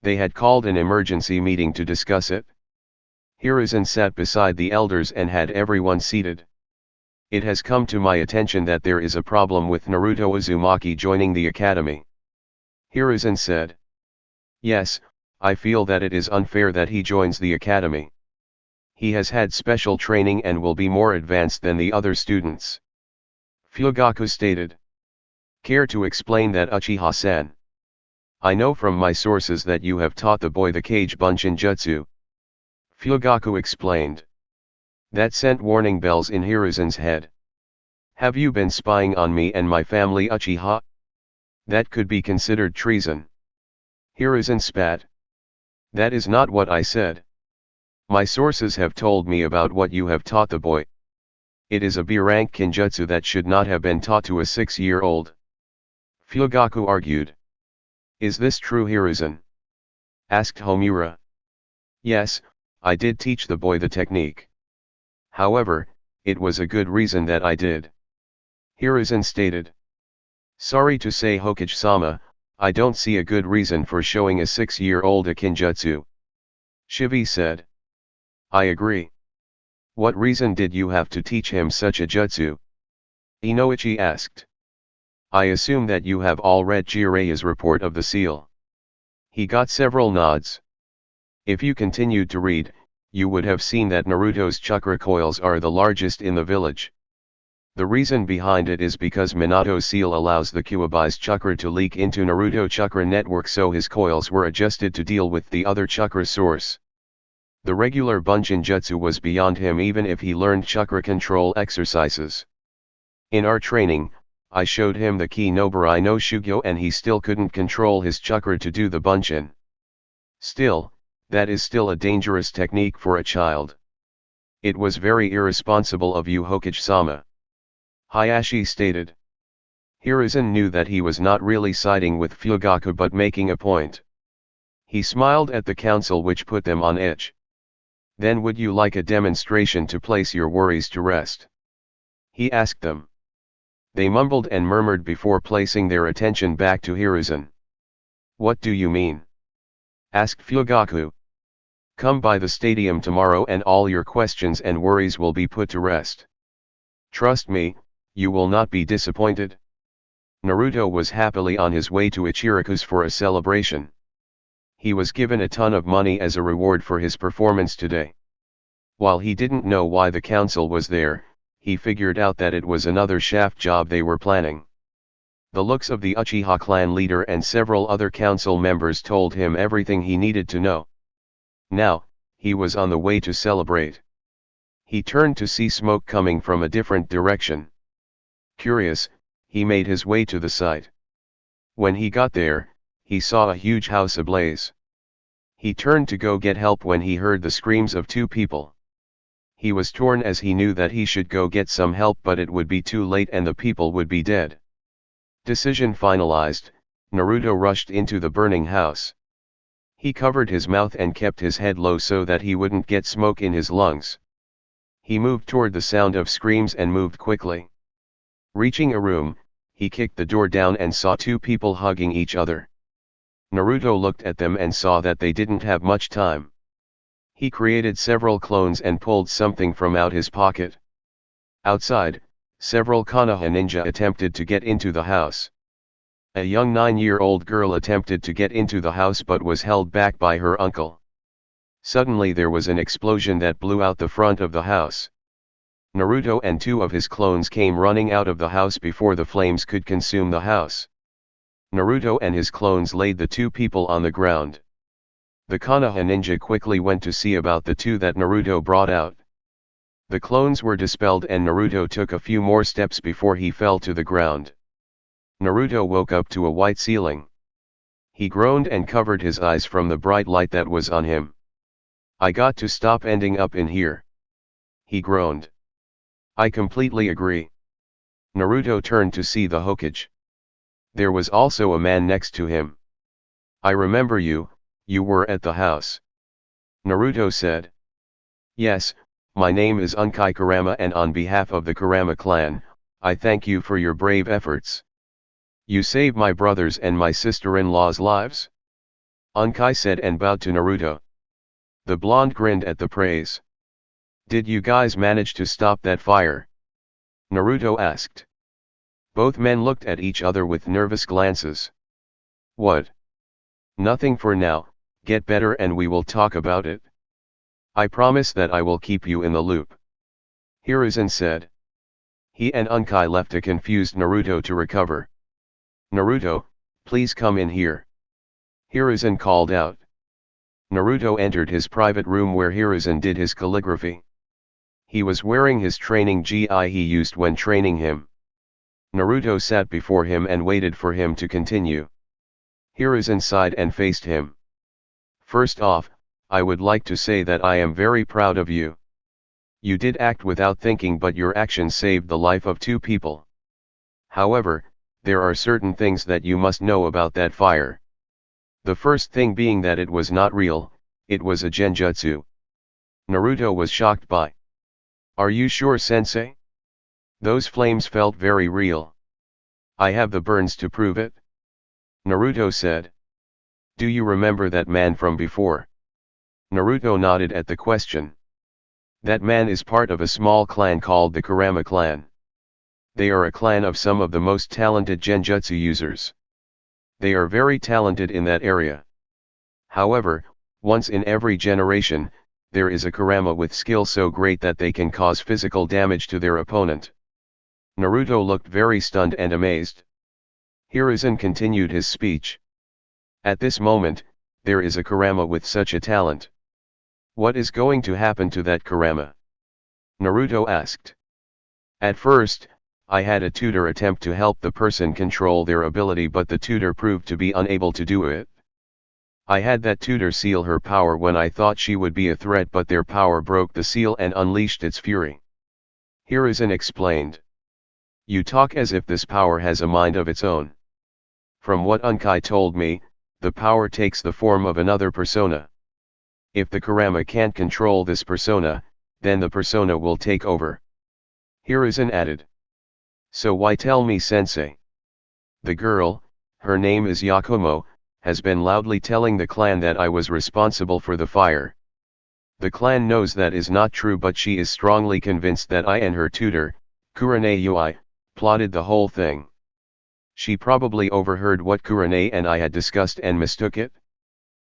Speaker 1: They had called an emergency meeting to discuss it. Hiruzen sat beside the elders and had everyone seated. It has come to my attention that there is a problem with Naruto Uzumaki joining the academy. Hiruzen said. Yes, I feel that it is unfair that he joins the academy. He has had special training and will be more advanced than the other students. Fugaku stated. Care to explain that, Uchiha-san? I know from my sources that you have taught the boy the Kage Bunshin Jutsu. Fugaku explained. That sent warning bells in Hiruzen's head. Have you been spying on me and my family, Uchiha? That could be considered treason. Hiruzen spat. That is not what I said. My sources have told me about what you have taught the boy. It is a B-rank kinjutsu that should not have been taught to a 6-year-old. Fugaku argued. Is this true, Hiruzen? Asked Homura. Yes, I did teach the boy the technique. However, it was a good reason that I did. Hiruzen stated. Sorry to say, Hokage-sama, I don't see a good reason for showing a 6-year-old a kinjutsu. Shivi said. I agree. What reason did you have to teach him such a jutsu? Inoichi asked. I assume that you have all read Jiraiya's report of the seal. He got several nods. If you continued to read, you would have seen that Naruto's chakra coils are the largest in the village. The reason behind it is because Minato's seal allows the Kuwabi's chakra to leak into Naruto chakra network, so his coils were adjusted to deal with the other chakra source. The regular Bunshin Jutsu was beyond him even if he learned chakra control exercises. In our training, I showed him the Ki no Burai no Shugyo and he still couldn't control his chakra to do the Bunshin. Still, that is still a dangerous technique for a child. It was very irresponsible of you, Hokage-sama. Hayashi stated. Hiruzen knew that he was not really siding with Fugaku but making a point. He smiled at the council, which put them on edge. Then would you like a demonstration to place your worries to rest? He asked them. They mumbled and murmured before placing their attention back to Hiruzen. What do you mean? Asked Fugaku. Come by the stadium tomorrow and all your questions and worries will be put to rest. Trust me, you will not be disappointed. Naruto was happily on his way to Ichiraku's for a celebration. He was given a ton of money as a reward for his performance today. While he didn't know why the council was there, he figured out that it was another shaft job they were planning. The looks of the Uchiha clan leader and several other council members told him everything he needed to know. Now, he was on the way to celebrate. He turned to see smoke coming from a different direction. Curious, he made his way to the site. When he got there, he saw a huge house ablaze. He turned to go get help when he heard the screams of two people. He was torn as he knew that he should go get some help, but it would be too late and the people would be dead. Decision finalized, Naruto rushed into the burning house. He covered his mouth and kept his head low so that he wouldn't get smoke in his lungs. He moved toward the sound of screams and moved quickly. Reaching a room, he kicked the door down and saw two people hugging each other. Naruto looked at them and saw that they didn't have much time. He created several clones and pulled something from out his pocket. Outside, several Konoha ninja attempted to get into the house. A young 9-year-old girl attempted to get into the house but was held back by her uncle. Suddenly there was an explosion that blew out the front of the house. Naruto and two of his clones came running out of the house before the flames could consume the house. Naruto and his clones laid the two people on the ground. The Konoha ninja quickly went to see about the two that Naruto brought out. The clones were dispelled and Naruto took a few more steps before he fell to the ground. Naruto woke up to a white ceiling. He groaned and covered his eyes from the bright light that was on him. I got to stop ending up in here. He groaned. I completely agree. Naruto turned to see the Hokage. There was also a man next to him. I remember you, you were at the house. Naruto said. Yes, my name is Unkai Kurama and on behalf of the Kurama clan, I thank you for your brave efforts. You saved my brothers and my sister-in-law's lives? Unkai said and bowed to Naruto. The blonde grinned at the praise. Did you guys manage to stop that fire? Naruto asked. Both men looked at each other with nervous glances. What? Nothing for now, get better and we will talk about it. I promise that I will keep you in the loop. Hiruzen said. He and Unkai left a confused Naruto to recover. Naruto, please come in here. Hiruzen called out. Naruto entered his private room where Hiruzen did his calligraphy. He was wearing his training gi he used when training him. Naruto sat before him and waited for him to continue. Hiruzen sighed and faced him. First off, I would like to say that I am very proud of you. You did act without thinking, but your actions saved the life of 2 people. However, there are certain things that you must know about that fire. The first thing being that it was not real, it was a genjutsu. Naruto was shocked by. Are you sure, sensei? Those flames felt very real. I have the burns to prove it. Naruto said. Do you remember that man from before? Naruto nodded at the question. That man is part of a small clan called the Kurama clan. They are a clan of some of the most talented genjutsu users. They are very talented in that area. However, once in every generation, there is a Kurama with skill so great that they can cause physical damage to their opponent. Naruto looked very stunned and amazed. Hiruzen continued his speech. At this moment, there is a Kurama with such a talent. What is going to happen to that Kurama? Naruto asked. At first, I had a tutor attempt to help the person control their ability, but the tutor proved to be unable to do it. I had that tutor seal her power when I thought she would be a threat, but their power broke the seal and unleashed its fury. Hiruzen explained. You talk as if this power has a mind of its own. From what Unkai told me, the power takes the form of another persona. If the Kurama can't control this persona, then the persona will take over. Hiruzen added. So why tell me, sensei? The girl, her name is Yakumo, has been loudly telling the clan that I was responsible for the fire. The clan knows that is not true, but she is strongly convinced that I and her tutor, Kurane Yui, plotted the whole thing. She probably overheard what Kurane and I had discussed and mistook it.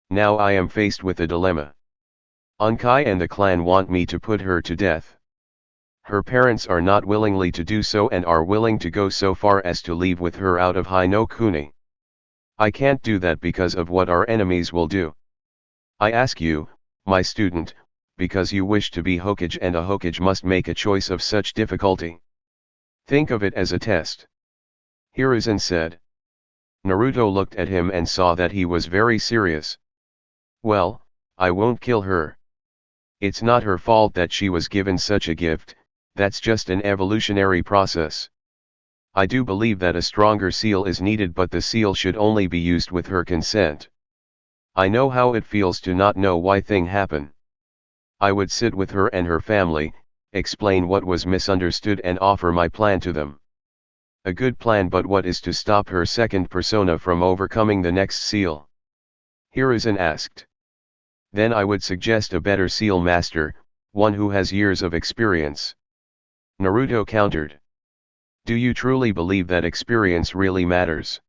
Speaker 1: Now I am faced with a dilemma. Unkai and the clan want me to put her to death. Her parents are not willingly to do so and are willing to go so far as to leave with her out of Hai no Kuni. I can't do that because of what our enemies will do. I ask you, my student, because you wish to be Hokage, and a Hokage must make a choice of such difficulty. Think of it as a test. Hiruzen said. Naruto looked at him and saw that he was very serious. Well, I won't kill her. It's not her fault that she was given such a gift, that's just an evolutionary process. I do believe that a stronger seal is needed, but the seal should only be used with her consent. I know how it feels to not know why things happen. I would sit with her and her family, explain what was misunderstood and offer my plan to them. A good plan, but what is to stop her second persona from overcoming the next seal? Hiruzen asked. Then I would suggest a better seal master, one who has years of experience. Naruto countered. Do you truly believe that experience really matters?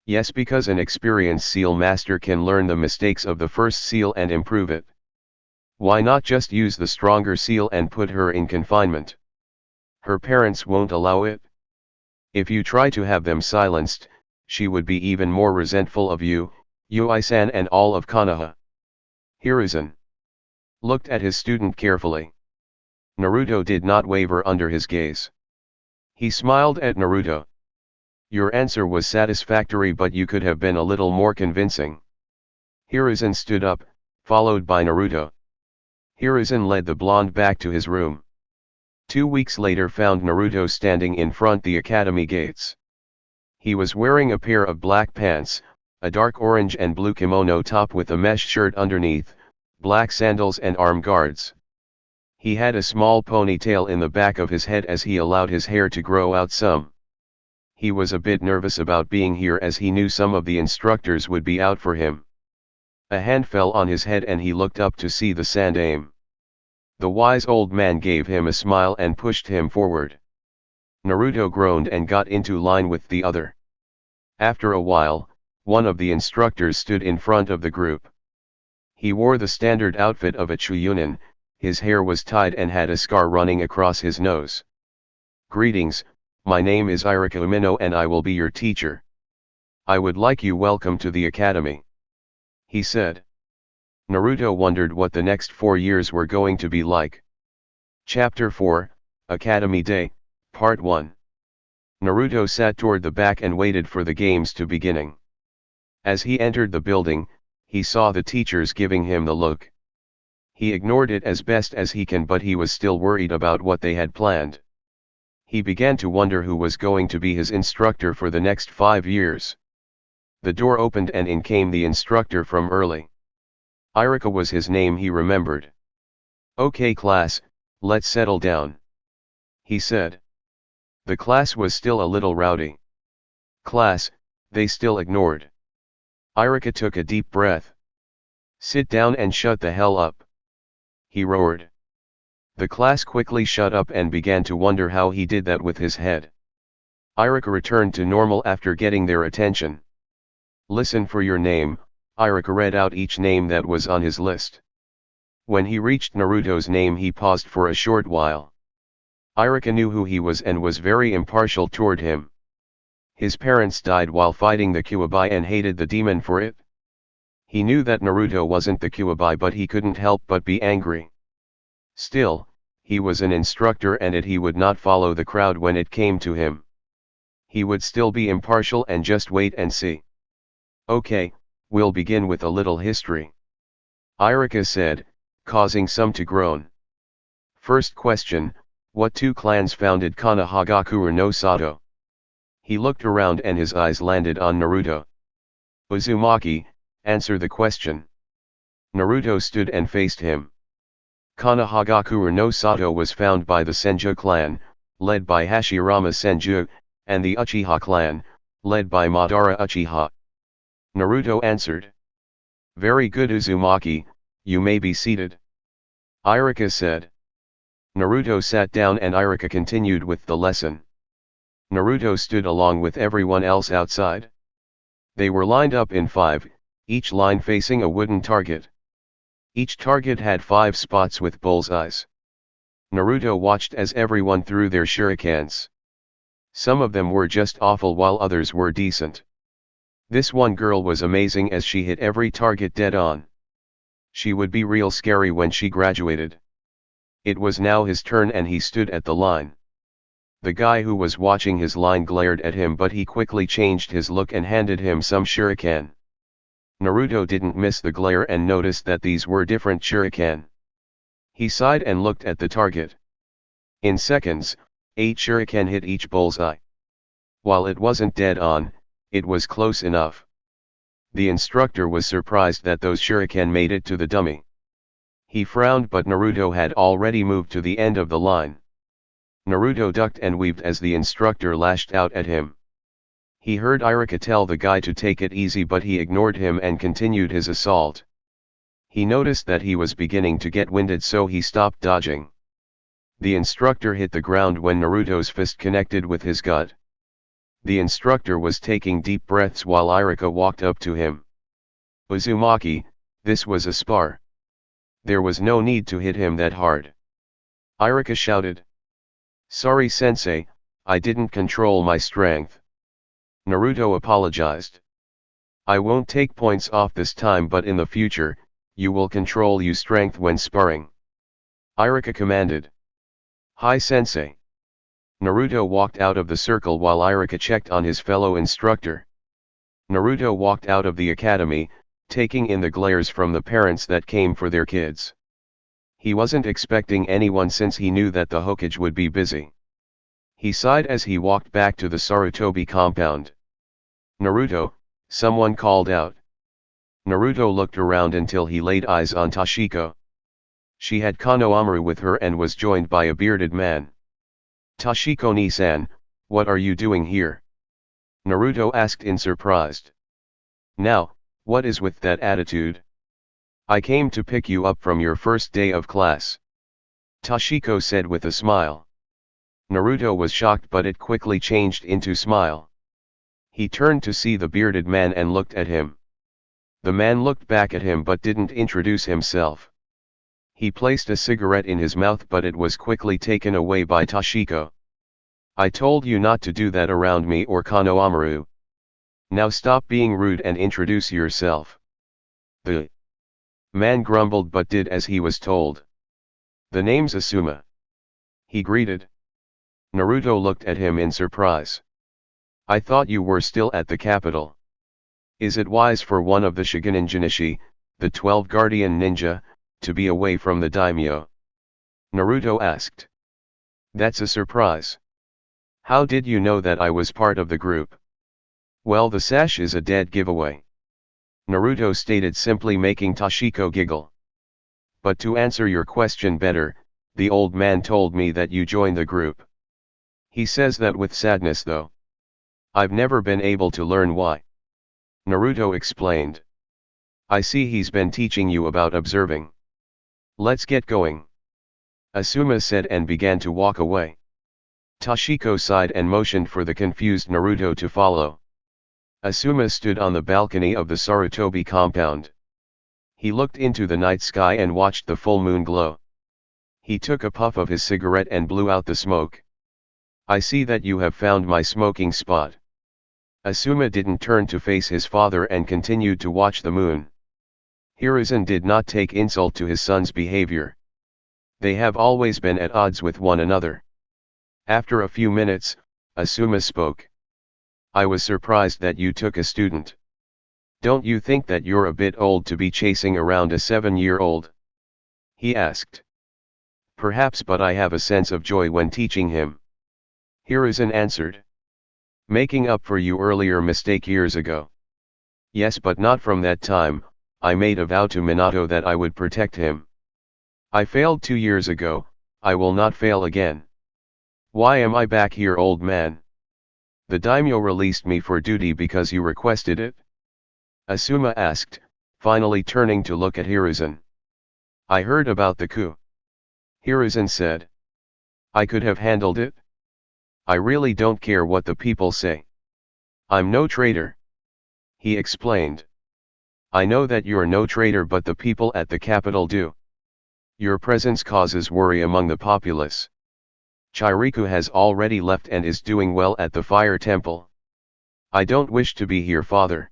Speaker 1: Yes, because an experienced seal master can learn the mistakes of the first seal and improve it. Why not just use the stronger seal and put her in confinement? Her parents won't allow it. If you try to have them silenced, she would be even more resentful of you, Yui-san, and all of Konoha. Hiruzen looked at his student carefully. Naruto did not waver under his gaze. He smiled at Naruto. Your answer was satisfactory, but you could have been a little more convincing. Hiruzen stood up, followed by Naruto. Hiruzen led the blonde back to his room. 2 weeks later found Naruto standing in front the academy gates. He was wearing a pair of black pants, a dark orange and blue kimono top with a mesh shirt underneath, black sandals and arm guards. He had a small ponytail in the back of his head as he allowed his hair to grow out some. He was a bit nervous about being here as he knew some of the instructors would be out for him. A hand fell on his head and he looked up to see the sandame. The wise old man gave him a smile and pushed him forward. Naruto groaned and got into line with the other. After a while, one of the instructors stood in front of the group. He wore the standard outfit of a Chunin, his hair was tied and had a scar running across his nose. "Greetings, my name is Irika Umino and I will be your teacher. I would like you welcome to the academy," he said. Naruto wondered what the next 4 years were going to be like. Chapter 4, Academy Day, Part 1. Naruto sat toward the back and waited for the games to beginning. As he entered the building, he saw the teachers giving him the look. He ignored it as best as he can, but he was still worried about what they had planned. He began to wonder who was going to be his instructor for the next 5 years. The door opened and in came the instructor from early. Irika was his name, he remembered. "Okay class, let's settle down," he said. The class was still a little rowdy. "Class," they still ignored. Irika took a deep breath. "Sit down and shut the hell up," he roared. The class quickly shut up and began to wonder how he did that with his head. Irika returned to normal after getting their attention. "Listen for your name," Irika read out each name that was on his list. When he reached Naruto's name, he paused for a short while. Irika knew who he was and was very impartial toward him. His parents died while fighting the Kyuubi and hated the demon for it. He knew that Naruto wasn't the Kyuubi, but he couldn't help but be angry. Still, he was an instructor and he would not follow the crowd when it came to him. He would still be impartial and just wait and see. "Okay, we'll begin with a little history," Irika said, causing some to groan. "First question, what 2 clans founded Konohagakure no Sato?" He looked around and his eyes landed on Naruto. "Uzumaki, answer the question." Naruto stood and faced him. Konohagakure no Sato was founded by the Senju clan, led by Hashirama Senju, and the Uchiha clan, led by Madara Uchiha. Naruto answered. "Very good Uzumaki, you may be seated," Irika said. Naruto sat down and Irika continued with the lesson. Naruto stood along with everyone else outside. They were lined up in 5, each line facing a wooden target. Each target had 5 spots with bullseyes. Naruto watched as everyone threw their shurikens. Some of them were just awful while others were decent. This one girl was amazing as she hit every target dead on. She would be real scary when she graduated. It was now his turn and he stood at the line. The guy who was watching his line glared at him, but he quickly changed his look and handed him some shuriken. Naruto didn't miss the glare and noticed that these were different shuriken. He sighed and looked at the target. In seconds, 8 shuriken hit each bullseye. While it wasn't dead on, it was close enough. The instructor was surprised that those shuriken made it to the dummy. He frowned, but Naruto had already moved to the end of the line. Naruto ducked and weaved as the instructor lashed out at him. He heard Irika tell the guy to take it easy, but he ignored him and continued his assault. He noticed that he was beginning to get winded, so he stopped dodging. The instructor hit the ground when Naruto's fist connected with his gut. The instructor was taking deep breaths while Irika walked up to him. "Uzumaki, this was a spar. There was no need to hit him that hard," Irika shouted. "Sorry sensei, I didn't control my strength," Naruto apologized. "I won't take points off this time, but in the future, you will control your strength when sparring," Irika commanded. "Hi sensei." Naruto walked out of the circle while Irika checked on his fellow instructor. Naruto walked out of the academy, taking in the glares from the parents that came for their kids. He wasn't expecting anyone since he knew that the Hokage would be busy. He sighed as he walked back to the Sarutobi compound. "Naruto," someone called out. Naruto looked around until he laid eyes on Toshiko. She had Konohamaru with her and was joined by a bearded man. "Toshiko-ni-san, what are you doing here?" Naruto asked in surprise. "Now, what is with that attitude?" "I came to pick you up from your first day of class," Toshiko said with a smile. Naruto was shocked, but it quickly changed into smile. He turned to see the bearded man and looked at him. The man looked back at him but didn't introduce himself. He placed a cigarette in his mouth, but it was quickly taken away by Toshiko. "I told you not to do that around me or Konohamaru. Now stop being rude and introduce yourself." The man grumbled but did as he was told. "The name's Asuma," he greeted. Naruto looked at him in surprise. "I thought you were still at the capital. Is it wise for one of the Shigunin Jinishi, the 12 guardian ninja, to be away from the daimyo?" Naruto asked. "That's a surprise. How did you know that I was part of the group?" "Well, the sash is a dead giveaway," Naruto stated, simply making Toshiko giggle. "But to answer your question better, the old man told me that you joined the group. He says that with sadness though. I've never been able to learn why." Naruto explained. "I see he's been teaching you about observing. Let's get going," Asuma said and began to walk away. Toshiko sighed and motioned for the confused Naruto to follow. Asuma stood on the balcony of the Sarutobi compound. He looked into the night sky and watched the full moon glow. He took a puff of his cigarette and blew out the smoke. "I see that you have found my smoking spot." Asuma didn't turn to face his father and continued to watch the moon. Hiruzen did not take insult to his son's behavior. They have always been at odds with one another. After a few minutes, Asuma spoke. "I was surprised that you took a student. Don't you think that you're a bit old to be chasing around a 7-year-old? He asked. "Perhaps, but I have a sense of joy when teaching him," Hiruzen answered. "Making up for your earlier mistake years ago." "Yes, but not from that time. I made a vow to Minato that I would protect him. I failed 2 years ago, I will not fail again. Why am I back here, old man? The daimyo released me for duty because you requested it?" Asuma asked, finally turning to look at Hiruzen. "I heard about the coup," Hiruzen said. "I could have handled it. I really don't care what the people say. I'm no traitor," he explained. "I know that you're no traitor, but the people at the capital do. Your presence causes worry among the populace. Chiriku has already left and is doing well at the fire temple." "I don't wish to be here, father,"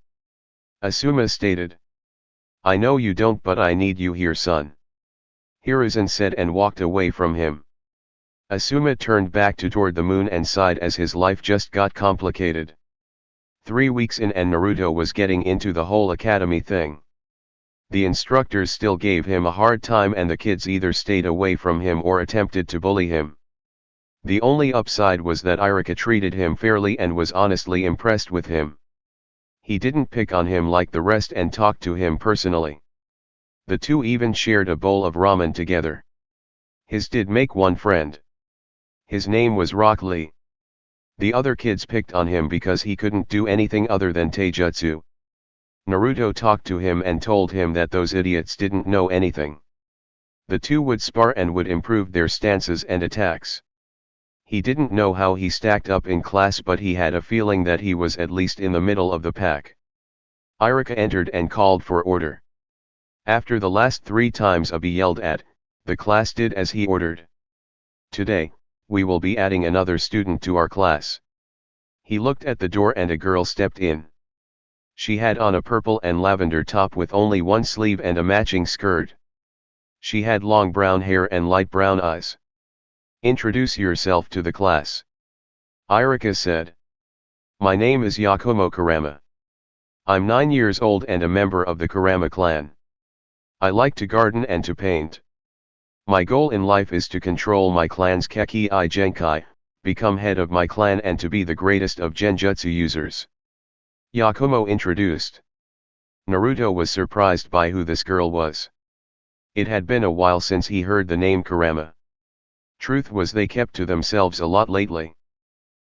Speaker 1: Asuma stated. "I know you don't, but I need you here, son," Hiruzen said and walked away from him. Asuma turned back toward the moon and sighed as his life just got complicated. 3 weeks in and Naruto was getting into the whole academy thing. The instructors still gave him a hard time and the kids either stayed away from him or attempted to bully him. The only upside was that Iruka treated him fairly and was honestly impressed with him. He didn't pick on him like the rest and talked to him personally. The two even shared a bowl of ramen together. His did make one friend. His name was Rock Lee. The other kids picked on him because he couldn't do anything other than taijutsu. Naruto talked to him and told him that those idiots didn't know anything. The two would spar and would improve their stances and attacks. He didn't know how he stacked up in class, but he had a feeling that he was at least in the middle of the pack. Iruka entered and called for order. After the last 3 times Abi yelled at, the class did as he ordered. "Today, we will be adding another student to our class." He looked at the door and a girl stepped in. She had on a purple and lavender top with only one sleeve and a matching skirt. She had long brown hair and light brown eyes. "Introduce yourself to the class," Iruka said. "My name is Yakumo Kurama. I'm 9 years old and a member of the Kurama clan. I like to garden and to paint. My goal in life is to control my clan's Kekkei Genkai, become head of my clan and to be the greatest of genjutsu users," Yakumo introduced. Naruto was surprised by who this girl was. It had been a while since he heard the name Kurama. Truth was, they kept to themselves a lot lately.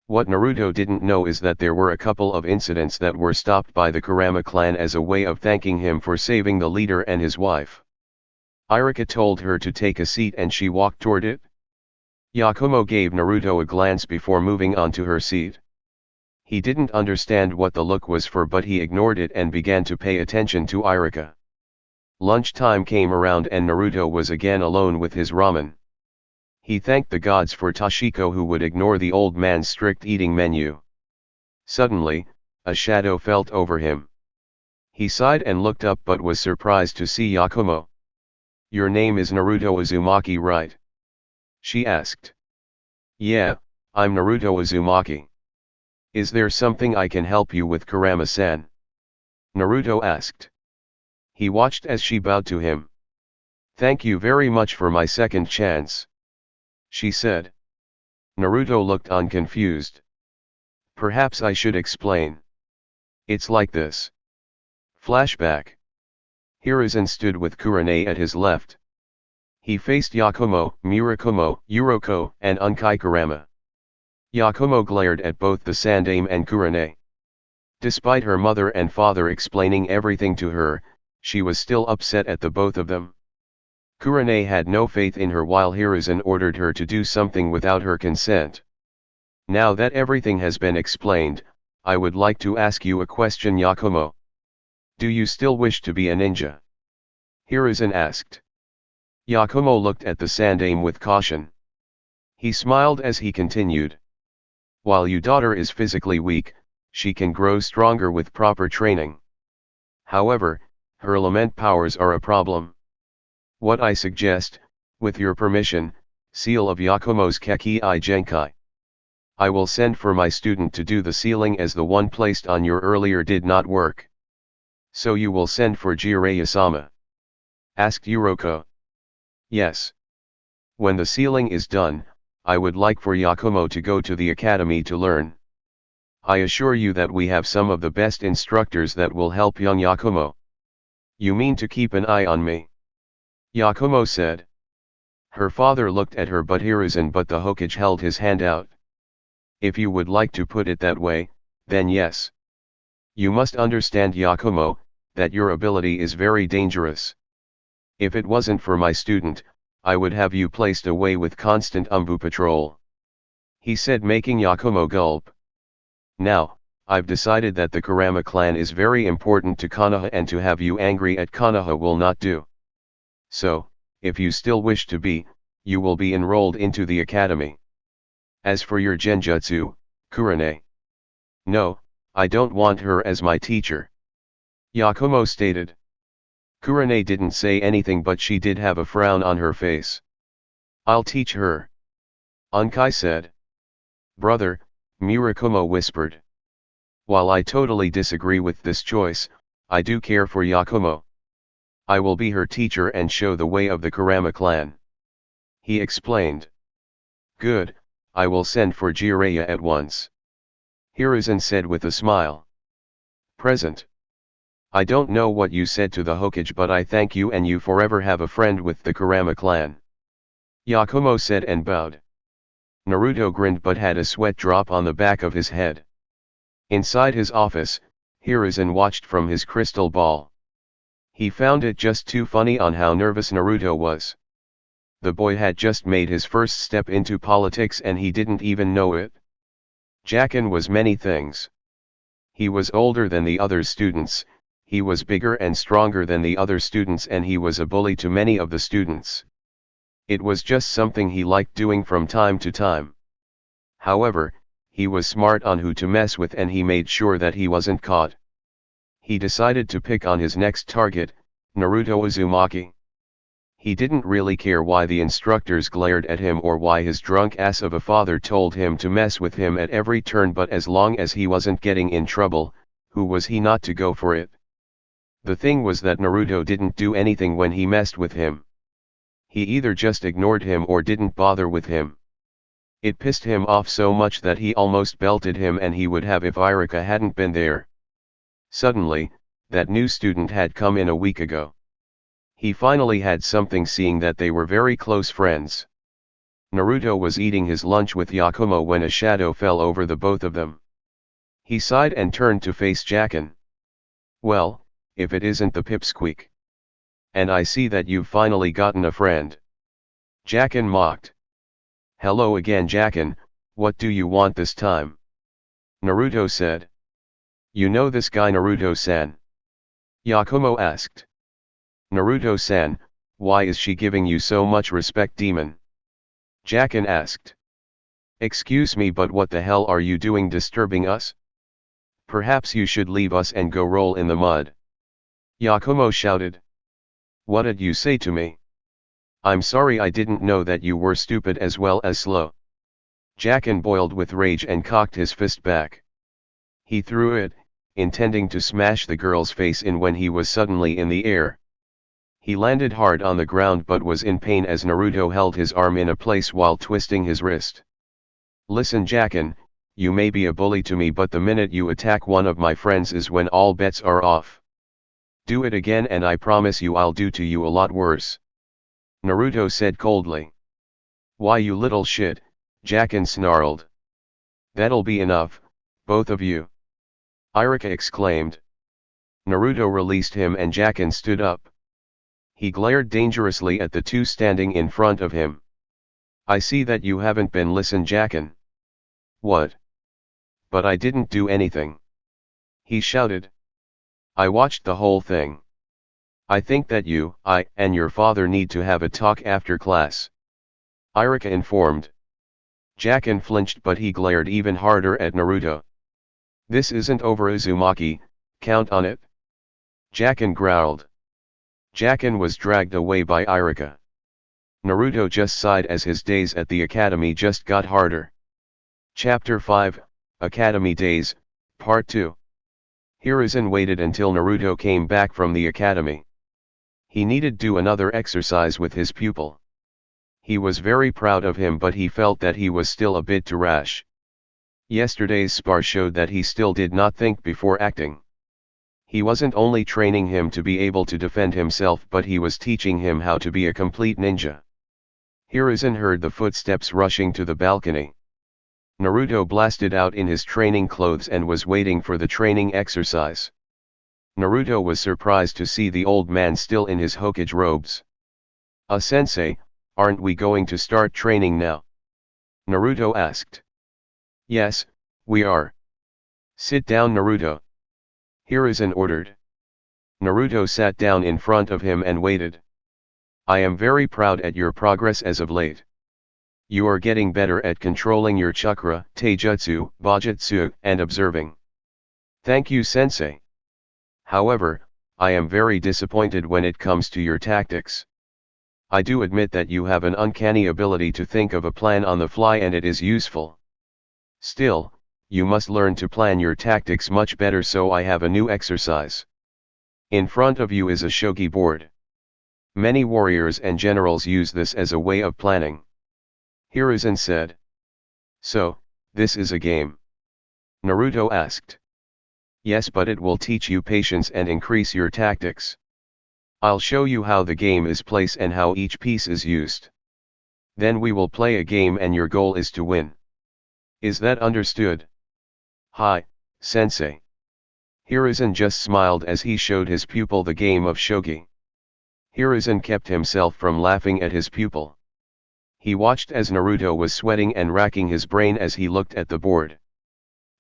Speaker 1: What Naruto didn't know is that there were a couple of incidents that were stopped by the Kurama clan as a way of thanking him for saving the leader and his wife. Iruka told her to take a seat and she walked toward it. Yakumo gave Naruto a glance before moving on to her seat. He didn't understand what the look was for, but he ignored it and began to pay attention to Irika. Lunchtime came around and Naruto was again alone with his ramen. He thanked the gods for Toshiko, who would ignore the old man's strict eating menu. Suddenly, a shadow felt over him. He sighed and looked up but was surprised to see Yakumo. "Your name is Naruto Uzumaki, right?" she asked. "Yeah, I'm Naruto Uzumaki. Is there something I can help you with, Kurama-san?" Naruto asked. He watched as she bowed to him. "Thank you very much for my second chance," she said. Naruto looked on, confused. "Perhaps I should explain. It's like this." Flashback. Hiruzen stood with Kurane at his left. He faced Yakumo, Murakumo, Yuroko, and Unkai Kurama. Yakumo glared at both the Sandaime and Kurane. Despite her mother and father explaining everything to her, she was still upset at the both of them. Kurane had no faith in her while Hiruzen ordered her to do something without her consent. "Now that everything has been explained, I would like to ask you a question, Yakumo. Do you still wish to be a ninja?" Hiruzen asked. Yakumo looked at the Sandaime with caution. He smiled as he continued. "While your daughter is physically weak, she can grow stronger with proper training. However, her element powers are a problem. What I suggest, with your permission, seal of Yakumo's Kekii Genkai. I will send for my student to do the sealing as the one placed on your earlier did not work." "So you will send for Jiraiya-sama?" asked Yuroko. "Yes. When the sealing is done, I would like for Yakumo to go to the academy to learn. I assure you that we have some of the best instructors that will help young Yakumo." "You mean to keep an eye on me?" Yakumo said. Her father looked at her but the Hokage held his hand out. "If you would like to put it that way, then yes. You must understand, Yakumo, that your ability is very dangerous. If it wasn't for my student, I would have you placed away with constant umbu patrol," he said, making Yakumo gulp. "Now, I've decided that the Kurama clan is very important to Konoha, and to have you angry at Konoha will not do. So, if you still wish to be, you will be enrolled into the academy. As for your genjutsu, Kurane." "No, I don't want her as my teacher," Yakumo stated. Kurane didn't say anything, but she did have a frown on her face. "I'll teach her," Unkai said. "Brother," Murakumo whispered. "While I totally disagree with this choice, I do care for Yakumo. I will be her teacher and show the way of the Kurama clan," he explained. "Good, I will send for Jiraiya at once," Hiruzen said with a smile. "Present. I don't know what you said to the Hokage, but I thank you, and you forever have a friend with the Kurama clan," Yakumo said and bowed. Naruto grinned but had a sweat drop on the back of his head. Inside his office, Hiruzen watched from his crystal ball. He found it just too funny on how nervous Naruto was. The boy had just made his first step into politics and he didn't even know it. Jacken was many things. He was older than the other students, he was bigger and stronger than the other students, and he was a bully to many of the students. It was just something he liked doing from time to time. However, he was smart on who to mess with and he made sure that he wasn't caught. He decided to pick on his next target, Naruto Uzumaki. He didn't really care why the instructors glared at him or why his drunk ass of a father told him to mess with him at every turn, but as long as he wasn't getting in trouble, who was he not to go for it? The thing was that Naruto didn't do anything when he messed with him. He either just ignored him or didn't bother with him. It pissed him off so much that he almost belted him, and he would have if Irika hadn't been there. Suddenly, that new student had come in a week ago. He finally had something, seeing that they were very close friends. Naruto was eating his lunch with Yakumo when a shadow fell over the both of them. He sighed and turned to face Jacken. "Well, if it isn't the pipsqueak. And I see that you've finally gotten a friend," Jacken mocked. Hello again Jacken, what do you want this time? Naruto said. You know this guy Naruto-san? Yakumo asked. Naruto-san, why is she giving you so much respect demon? Jacken asked. Excuse me but what the hell are you doing disturbing us? Perhaps you should leave us and go roll in the mud. Yakumo shouted. What did you say to me? I'm sorry I didn't know that you were stupid as well as slow. Jacken boiled with rage and cocked his fist back. He threw it, intending to smash the girl's face in when he was suddenly in the air. He landed hard on the ground but was in pain as Naruto held his arm in a place while twisting his wrist. Listen Jacken, you may be a bully to me but the minute you attack one of my friends is when all bets are off. Do it again and I promise you I'll do to you a lot worse. Naruto said coldly. Why you little shit, Jacken snarled. That'll be enough, both of you. Iruka exclaimed. Naruto released him and Jacken stood up. He glared dangerously at the two standing in front of him. I see that you haven't been listened Jacken. What? But I didn't do anything. He shouted. I watched the whole thing. I think that you, and your father need to have a talk after class. Iruka informed. Jacken flinched but he glared even harder at Naruto. This isn't over Uzumaki, count on it. Jacken growled. Jacken was dragged away by Iruka. Naruto just sighed as his days at the academy just got harder. Chapter 5, Academy Days, Part 2. Hiruzen waited until Naruto came back from the academy. He needed do another exercise with his pupil. He was very proud of him but he felt that he was still a bit too rash. Yesterday's spar showed that he still did not think before acting. He wasn't only training him to be able to defend himself but he was teaching him how to be a complete ninja. Hiruzen heard the footsteps rushing to the balcony. Naruto blasted out in his training clothes and was waiting for the training exercise. Naruto was surprised to see the old man still in his Hokage robes. Sensei, aren't we going to start training now? Naruto asked. Yes, we are. Sit down Naruto. Hiruzen ordered. Naruto sat down in front of him and waited. I am very proud at your progress as of late. You are getting better at controlling your chakra, taijutsu, bojutsu, and observing. Thank you sensei. However, I am very disappointed when it comes to your tactics. I do admit that you have an uncanny ability to think of a plan on the fly and it is useful. Still, you must learn to plan your tactics much better so I have a new exercise. In front of you is a shogi board. Many warriors and generals use this as a way of planning. Hiruzen said. So, this is a game? Naruto asked. Yes but it will teach you patience and increase your tactics. I'll show you how the game is played and how each piece is used. Then we will play a game and your goal is to win. Is that understood? Hi, sensei. Hiruzen just smiled as he showed his pupil the game of shogi. Hiruzen kept himself from laughing at his pupil. He watched as Naruto was sweating and racking his brain as he looked at the board.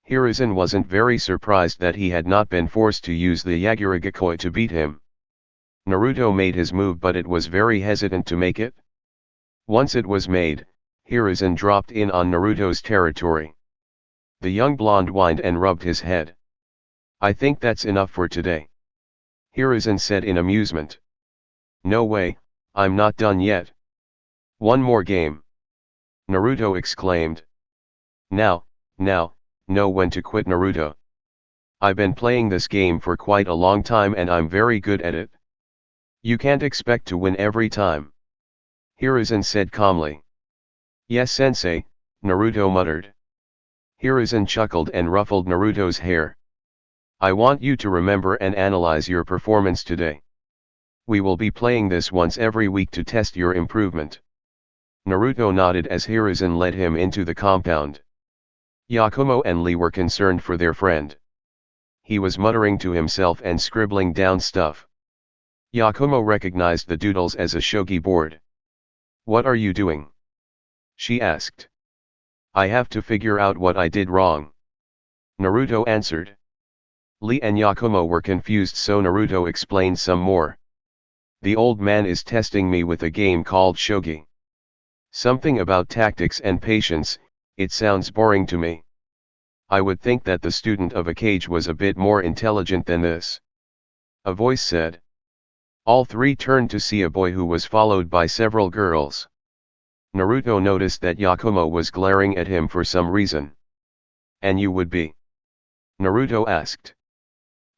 Speaker 1: Hiruzen wasn't very surprised that he had not been forced to use the Yaguragakoi to beat him. Naruto made his move but it was very hesitant to make it. Once it was made, Hiruzen dropped in on Naruto's territory. The young blonde whined and rubbed his head. I think that's enough for today. Hiruzen said in amusement. No way, I'm not done yet. One more game. Naruto exclaimed. Now, know when to quit Naruto. I've been playing this game for quite a long time and I'm very good at it. You can't expect to win every time. Hiruzen said calmly. Yes sensei, Naruto muttered. Hiruzen chuckled and ruffled Naruto's hair. I want you to remember and analyze your performance today. We will be playing this once every week to test your improvement. Naruto nodded as Hiruzen led him into the compound. Yakumo and Lee were concerned for their friend. He was muttering to himself and scribbling down stuff. Yakumo recognized the doodles as a shogi board. What are you doing? She asked. I have to figure out what I did wrong. Naruto answered. Lee and Yakumo were confused, so Naruto explained some more. The old man is testing me with a game called shogi. Something about tactics and patience. It sounds boring to me. I would think that the student of a cage was a bit more intelligent than this. A voice said. All three turned to see a boy who was followed by several girls. Naruto noticed that Yakumo was glaring at him for some reason. And you would be? Naruto asked.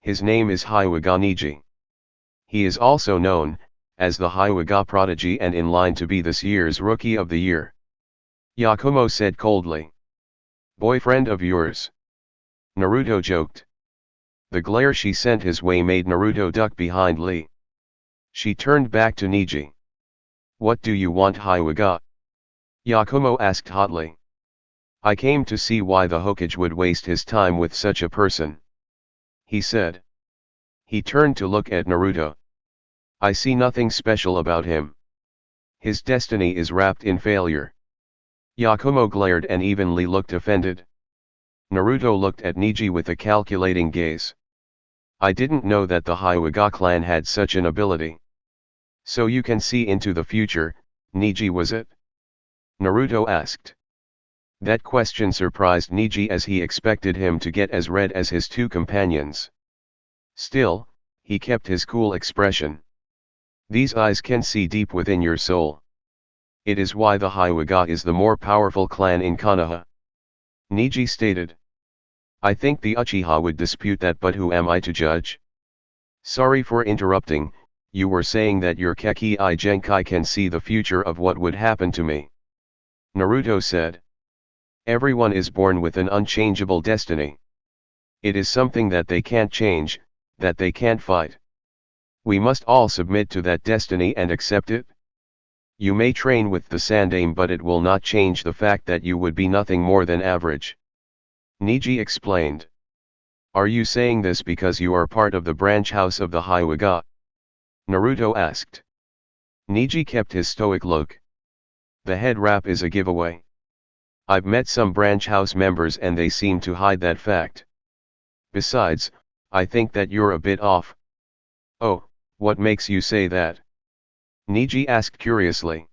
Speaker 1: His name is Hyuga Neji. He is also known as the Hyuga Prodigy and in line to be this year's Rookie of the Year. Yakumo said coldly. Boyfriend of yours? Naruto joked. The glare she sent his way made Naruto duck behind Lee. She turned back to Neji. What do you want, Hyuga? Yakumo asked hotly. I came to see why the Hokage would waste his time with such a person, he said. He turned to look at Naruto. I see nothing special about him. His destiny is wrapped in failure. Yakumo glared and evenly looked offended. Naruto looked at Neji with a calculating gaze. I didn't know that the Hyuga clan had such an ability. So you can see into the future, Neji, was it? Naruto asked. That question surprised Neji as he expected him to get as red as his two companions. Still, he kept his cool expression. These eyes can see deep within your soul. It is why the Hyuga is the more powerful clan in Konoha. Neji stated. I think the Uchiha would dispute that, but who am I to judge? Sorry for interrupting, you were saying that your Kekki Genkai can see the future of what would happen to me. Naruto said. Everyone is born with an unchangeable destiny. It is something that they can't change, that they can't fight. We must all submit to that destiny and accept it. You may train with the Sandaime, but it will not change the fact that you would be nothing more than average. Neji explained. Are you saying this because you are part of the branch house of the Hyuga? Naruto asked. Neji kept his stoic look. The head wrap is a giveaway. I've met some branch house members and they seem to hide that fact. Besides, I think that you're a bit off. Oh, what makes you say that? Neji asked curiously.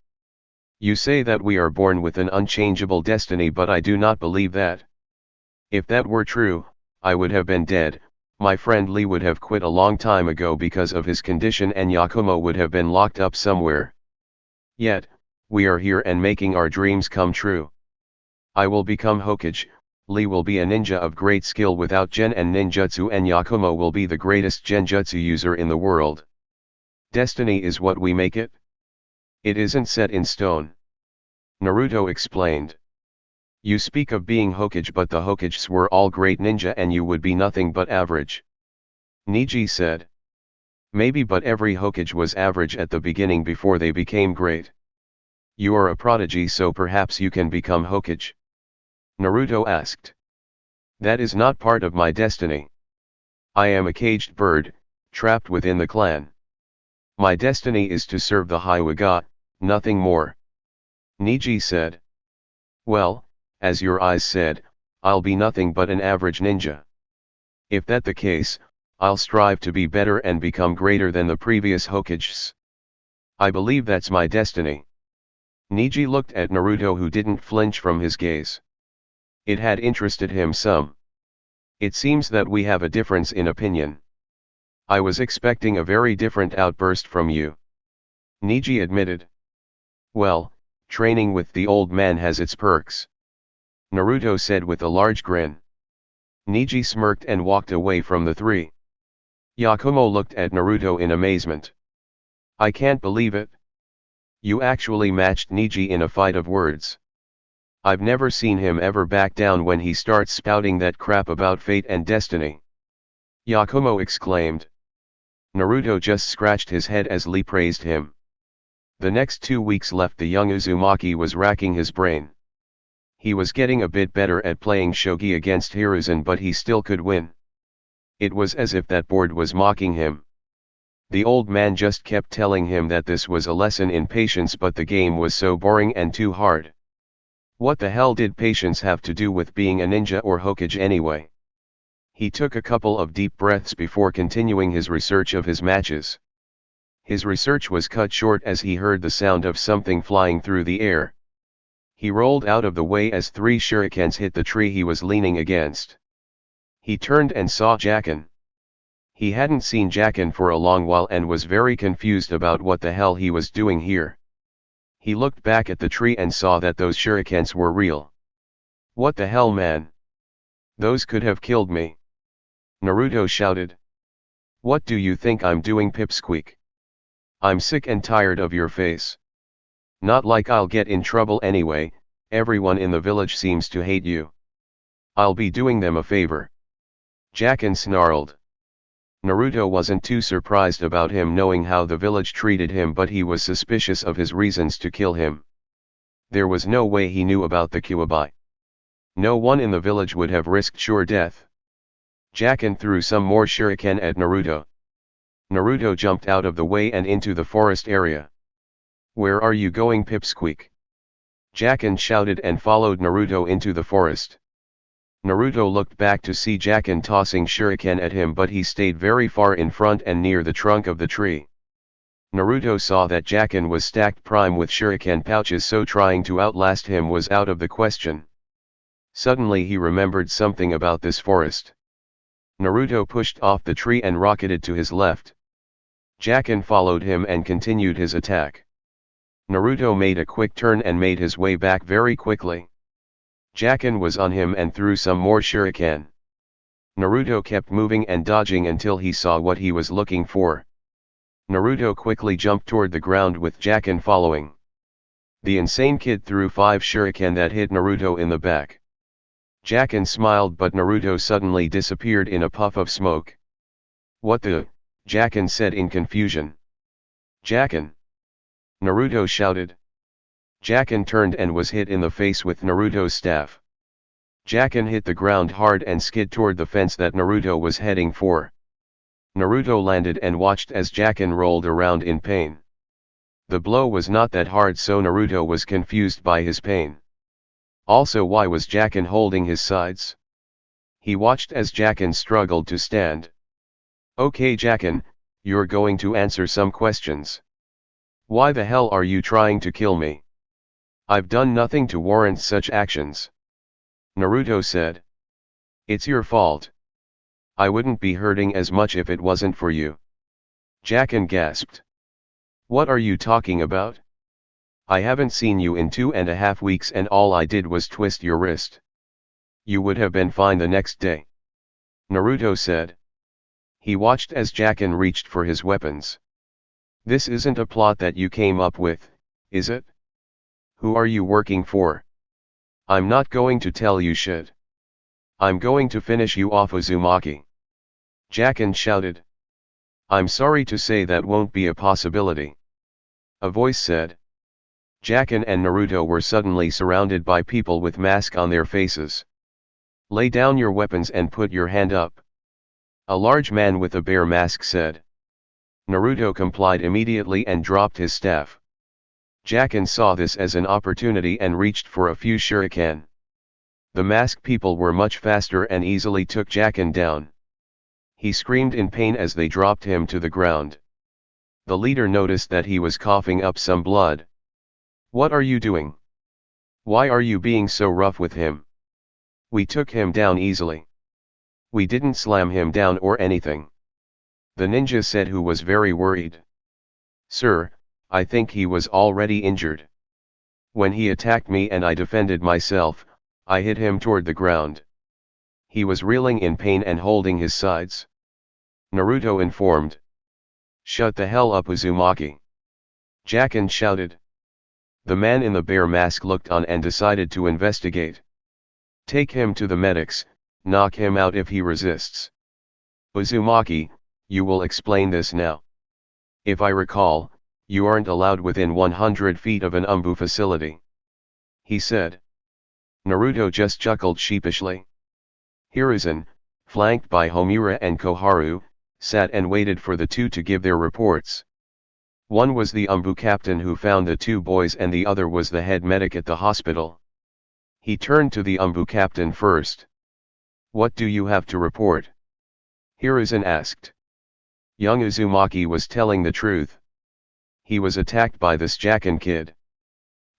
Speaker 1: You say that we are born with an unchangeable destiny, but I do not believe that. If that were true, I would have been dead, my friend Lee would have quit a long time ago because of his condition, and Yakumo would have been locked up somewhere. Yet, we are here and making our dreams come true. I will become Hokage, Lee will be a ninja of great skill without gen and ninjutsu, and Yakumo will be the greatest genjutsu user in the world. Destiny is what we make it. It isn't set in stone. Naruto explained. You speak of being Hokage, but the Hokages were all great ninja and you would be nothing but average. Neji said. Maybe, but every Hokage was average at the beginning before they became great. You are a prodigy, so perhaps you can become Hokage. Naruto asked. That is not part of my destiny. I am a caged bird, trapped within the clan. My destiny is to serve the Hyuga, nothing more. Neji said. Well, as your eyes said, I'll be nothing but an average ninja. If that the case, I'll strive to be better and become greater than the previous Hokages. I believe that's my destiny. Neji looked at Naruto, who didn't flinch from his gaze. It had interested him some. It seems that we have a difference in opinion. I was expecting a very different outburst from you. Neji admitted. Well, training with the old man has its perks. Naruto said with a large grin. Neji smirked and walked away from the three. Yakumo looked at Naruto in amazement. I can't believe it. You actually matched Neji in a fight of words. I've never seen him ever back down when he starts spouting that crap about fate and destiny. Yakumo exclaimed. Naruto just scratched his head as Lee praised him. The next 2 weeks left, the young Uzumaki was racking his brain. He was getting a bit better at playing shogi against Hiruzen, but he still could win. It was as if that board was mocking him. The old man just kept telling him that this was a lesson in patience, but the game was so boring and too hard. What the hell did patience have to do with being a ninja or Hokage anyway? He took a couple of deep breaths before continuing his research of his matches. His research was cut short as he heard the sound of something flying through the air. He rolled out of the way as 3 shurikens hit the tree he was leaning against. He turned and saw Jacken. He hadn't seen Jacken for a long while and was very confused about what the hell he was doing here. He looked back at the tree and saw that those shurikens were real. What the hell, man? Those could have killed me. Naruto shouted. What do you think I'm doing, Pipsqueak? I'm sick and tired of your face. Not like I'll get in trouble anyway, everyone in the village seems to hate you. I'll be doing them a favor. Jacken snarled. Naruto wasn't too surprised about him knowing how the village treated him, but he was suspicious of his reasons to kill him. There was no way he knew about the Kyuubi. No one in the village would have risked sure death. Jacken threw some more shuriken at Naruto. Naruto jumped out of the way and into the forest area. Where are you going, Pipsqueak? Jacken shouted and followed Naruto into the forest. Naruto looked back to see Jacken tossing shuriken at him, but he stayed very far in front and near the trunk of the tree. Naruto saw that Jacken was stacked prime with shuriken pouches, so trying to outlast him was out of the question. Suddenly he remembered something about this forest. Naruto pushed off the tree and rocketed to his left. Jacken followed him and continued his attack. Naruto made a quick turn and made his way back very quickly. Jacken was on him and threw some more shuriken. Naruto kept moving and dodging until he saw what he was looking for. Naruto quickly jumped toward the ground with Jacken following. The insane kid threw 5 shuriken that hit Naruto in the back. Jacken smiled, but Naruto suddenly disappeared in a puff of smoke. What the? Jacken said in confusion. Jacken! Naruto shouted. Jacken turned and was hit in the face with Naruto's staff. Jacken hit the ground hard and skid toward the fence that Naruto was heading for. Naruto landed and watched as Jacken rolled around in pain. The blow was not that hard, so Naruto was confused by his pain. Also, why was Jacken holding his sides? He watched as Jacken struggled to stand. Okay, Jacken, you're going to answer some questions. Why the hell are you trying to kill me? I've done nothing to warrant such actions. Naruto said. It's your fault. I wouldn't be hurting as much if it wasn't for you. Jacken gasped. What are you talking about? I haven't seen you in 2.5 weeks and all I did was twist your wrist. You would have been fine the next day. Naruto said. He watched as Jacken reached for his weapons. This isn't a plot that you came up with, is it? Who are you working for? I'm not going to tell you shit. I'm going to finish you off, Uzumaki. Jacken shouted. I'm sorry to say that won't be a possibility. A voice said. Jacken and Naruto were suddenly surrounded by people with masks on their faces. Lay down your weapons and put your hand up. A large man with a bear mask said. Naruto complied immediately and dropped his staff. Jacken saw this as an opportunity and reached for a few shuriken. The masked people were much faster and easily took Jacken down. He screamed in pain as they dropped him to the ground. The leader noticed that he was coughing up some blood. What are you doing? Why are you being so rough with him? We took him down easily. We didn't slam him down or anything. The ninja said, who was very worried. Sir, I think he was already injured. When he attacked me and I defended myself, I hit him toward the ground. He was reeling in pain and holding his sides. Naruto informed. Shut the hell up, Uzumaki. Jacken shouted. The man in the bear mask looked on and decided to investigate. Take him to the medics, knock him out if he resists. Uzumaki, you will explain this now. If I recall, you aren't allowed within 100 feet of an Umbu facility. He said. Naruto just chuckled sheepishly. Hiruzen, flanked by Homura and Koharu, sat and waited for the two to give their reports. One was the Umbu captain who found the 2 boys and the other was the head medic at the hospital. He turned to the captain first. What do you have to report? Hiruzen asked. Young Uzumaki was telling the truth. He was attacked by this Jacken kid.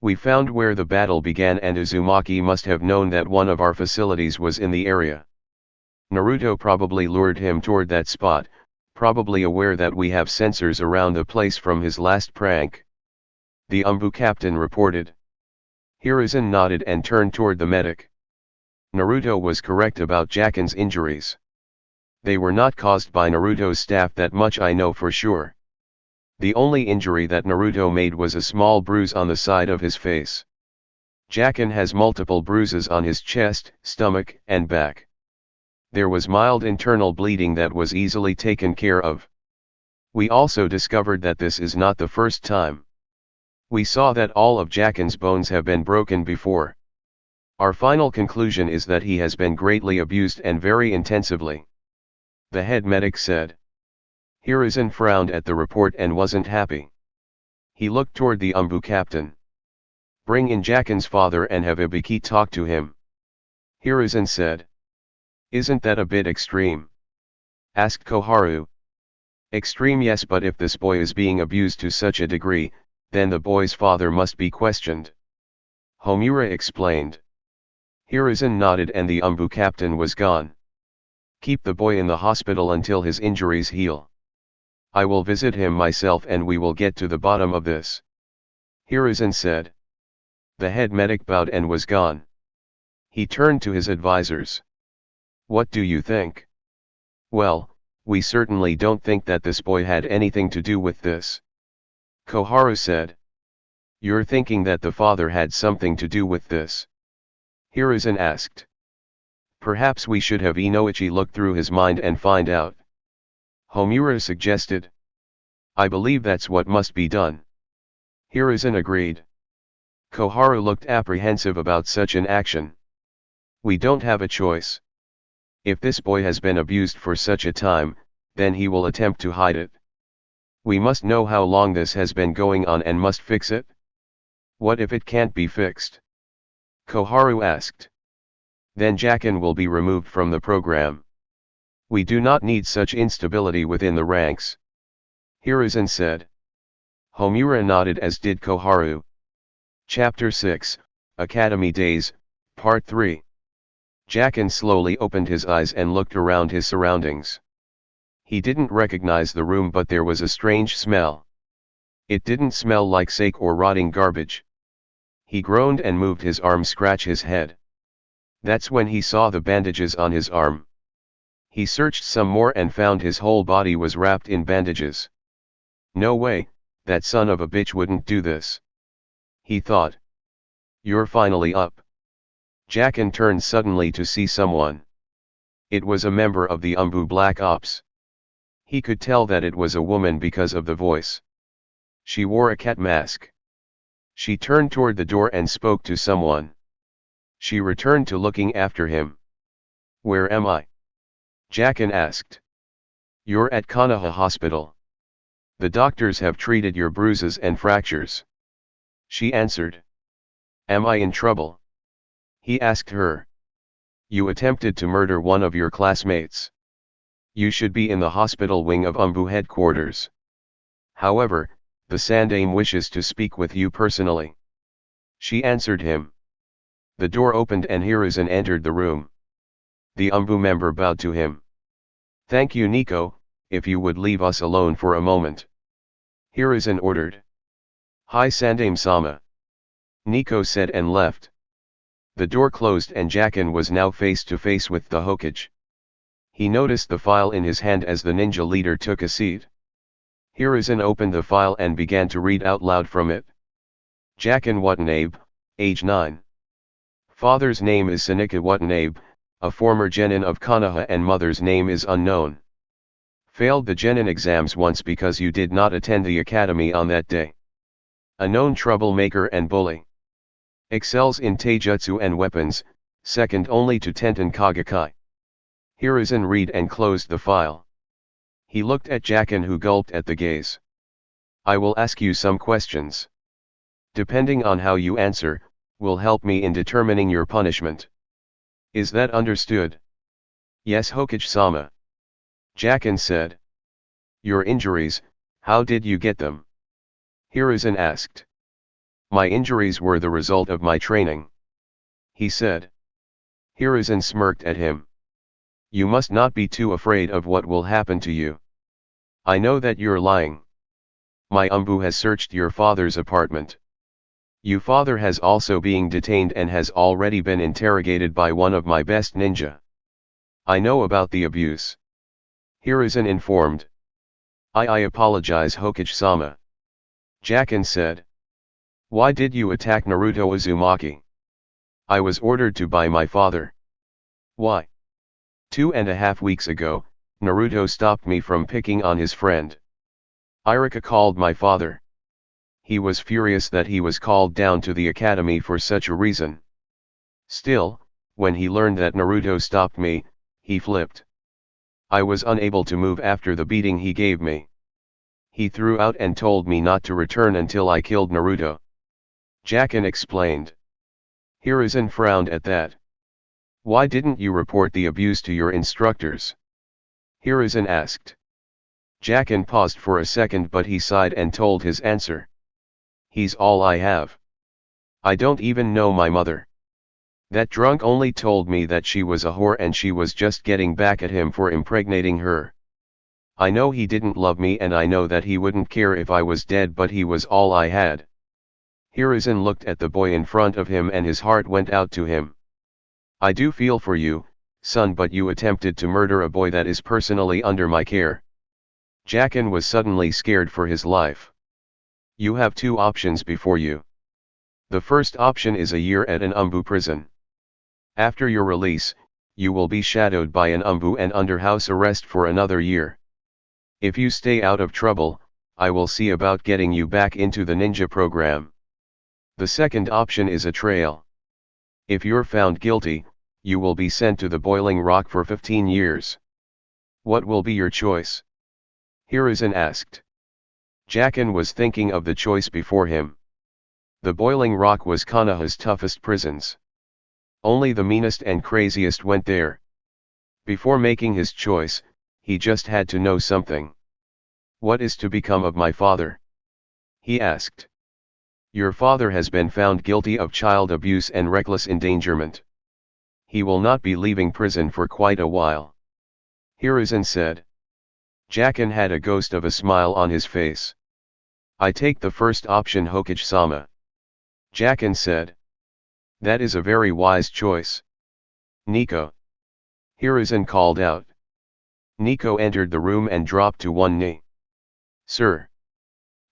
Speaker 1: We found where the battle began and Uzumaki must have known that one of our facilities was in the area. Naruto probably lured him toward that spot, probably aware that we have sensors around the place from his last prank. The captain reported. Hiruzen nodded and turned toward the medic. Naruto was correct about Jacken's injuries. They were not caused by Naruto's staff, that much I know for sure. The only injury that Naruto made was a small bruise on the side of his face. Jacken has multiple bruises on his chest, stomach, and back. There was mild internal bleeding that was easily taken care of. We also discovered that this is not the first time. We saw that all of Jacken's bones have been broken before. Our final conclusion is that he has been greatly abused and very intensively. The head medic said. Hiruzen frowned at the report and wasn't happy. He looked toward the captain. Bring in Jacken's father and have Ibiki talk to him. Hiruzen said. Isn't that a bit extreme? Asked Koharu. Extreme, yes, but if this boy is being abused to such a degree, then the boy's father must be questioned. Homura explained. Hiruzen nodded and the captain was gone. Keep the boy in the hospital until his injuries heal. I will visit him myself and we will get to the bottom of this. Hiruzen said. The head medic bowed and was gone. He turned to his advisors. What do you think? Well, we certainly don't think that this boy had anything to do with this. Koharu said. You're thinking that the father had something to do with this? Hiruzen asked. Perhaps we should have Inoichi look through his mind and find out. Homura suggested. I believe that's what must be done. Hiruzen agreed. Koharu looked apprehensive about such an action. We don't have a choice. If this boy has been abused for such a time, then he will attempt to hide it. We must know how long this has been going on and must fix it. What if it can't be fixed? Koharu asked. Then Jacken will be removed from the program. We do not need such instability within the ranks. Hiruzen said. Homura nodded as did Koharu. Chapter 6, Academy Days, Part 3. Jacken slowly opened his eyes and looked around his surroundings. He didn't recognize the room, but there was a strange smell. It didn't smell like sake or rotting garbage. He groaned and moved his arm, scratch his head. That's when he saw the bandages on his arm. He searched some more and found his whole body was wrapped in bandages. No way, that son of a bitch wouldn't do this. He thought. You're finally up. Jacken turned suddenly to see someone. It was a member of the Black Ops. He could tell that it was a woman because of the voice. She wore a cat mask. She turned toward the door and spoke to someone. She returned to looking after him. Where am I? Jacken asked. You're at Konoha Hospital. The doctors have treated your bruises and fractures. She answered. Am I in trouble? He asked her. You attempted to murder one of your classmates. You should be in the hospital wing of headquarters. However, the Sandaime wishes to speak with you personally. She answered him. The door opened and Hiruzen entered the room. The member bowed to him. Thank you, Nico, if you would leave us alone for a moment. Hiruzen ordered. Hi Sandaime-sama. Nico said and left. The door closed and Jacken was now face to face with the Hokage. He noticed the file in his hand as the ninja leader took a seat. Hiruzen opened the file and began to read out loud from it. Jacken Watanabe, age 9. Father's name is Seneca Watanabe, a former genin of Konoha, and mother's name is unknown. Failed the genin exams once because you did not attend the academy on that day. A known troublemaker and bully. Excels in taijutsu and weapons, second only to Tenten Kagakai. Hiruzen read and closed the file. He looked at Jacken, who gulped at the gaze. I will ask you some questions. Depending on how you answer, will help me in determining your punishment. Is that understood?
Speaker 2: Yes, Hokage-sama.
Speaker 1: Jacken said. Your injuries, how did you get them?
Speaker 2: Hiruzen asked.
Speaker 1: My injuries were the result of my training, he said.
Speaker 2: Hiruzen smirked at him.
Speaker 1: You must not be too afraid of what will happen to you. I know that you're lying. My umbu has searched your father's apartment. Your father has also been detained and has already been interrogated by one of my best ninja. I know about the abuse,
Speaker 2: Hiruzen informed.
Speaker 1: I apologize, Hokage-sama,
Speaker 2: Jacken said.
Speaker 1: Why did you attack Naruto Uzumaki?
Speaker 2: I was ordered to by my father.
Speaker 1: Why?
Speaker 2: 2.5 weeks ago, Naruto stopped me from picking on his friend.
Speaker 1: Irika called my father. He was furious that he was called down to the academy for such a reason. Still, when he learned that Naruto stopped me, he flipped. I was unable to move after the beating he gave me. He threw out and told me not to return until I killed Naruto.
Speaker 2: Jacken explained.
Speaker 1: Hiruzen frowned at that. Why didn't you report the abuse to your instructors?
Speaker 2: Hiruzen asked.
Speaker 1: Jacken paused for a second, but he sighed and told his answer. He's all I have. I don't even know my mother. That drunk only told me that she was a whore and she was just getting back at him for impregnating her. I know he didn't love me and I know that he wouldn't care if I was dead, but he was all I had. Hiruzen looked at the boy in front of him and his heart went out to him. I do feel for you, son, but you attempted to murder a boy that is personally under my care. Jacken was suddenly scared for his life. You have two options before you. The first option is a year at an umbu prison. After your release, you will be shadowed by an umbu and under house arrest for another year. If you stay out of trouble, I will see about getting you back into the ninja program. The second option is a trial. If you're found guilty, you will be sent to the boiling rock for 15 years. What will be your choice?
Speaker 2: Hiruzen asked.
Speaker 1: Jacken was thinking of the choice before him. The boiling rock was Konoha's toughest prisons. Only the meanest and craziest went there. Before making his choice, he just had to know something. What is to become of my father? He asked. Your father has been found guilty of child abuse and reckless endangerment. He will not be leaving prison for quite a while, Hiruzen said. Jacken had a ghost of a smile on his face. I take the first option, Hokage-sama, Jacken said. That is a very wise choice. Nico, Hiruzen called out. Nico entered the room and dropped to one knee. Sir,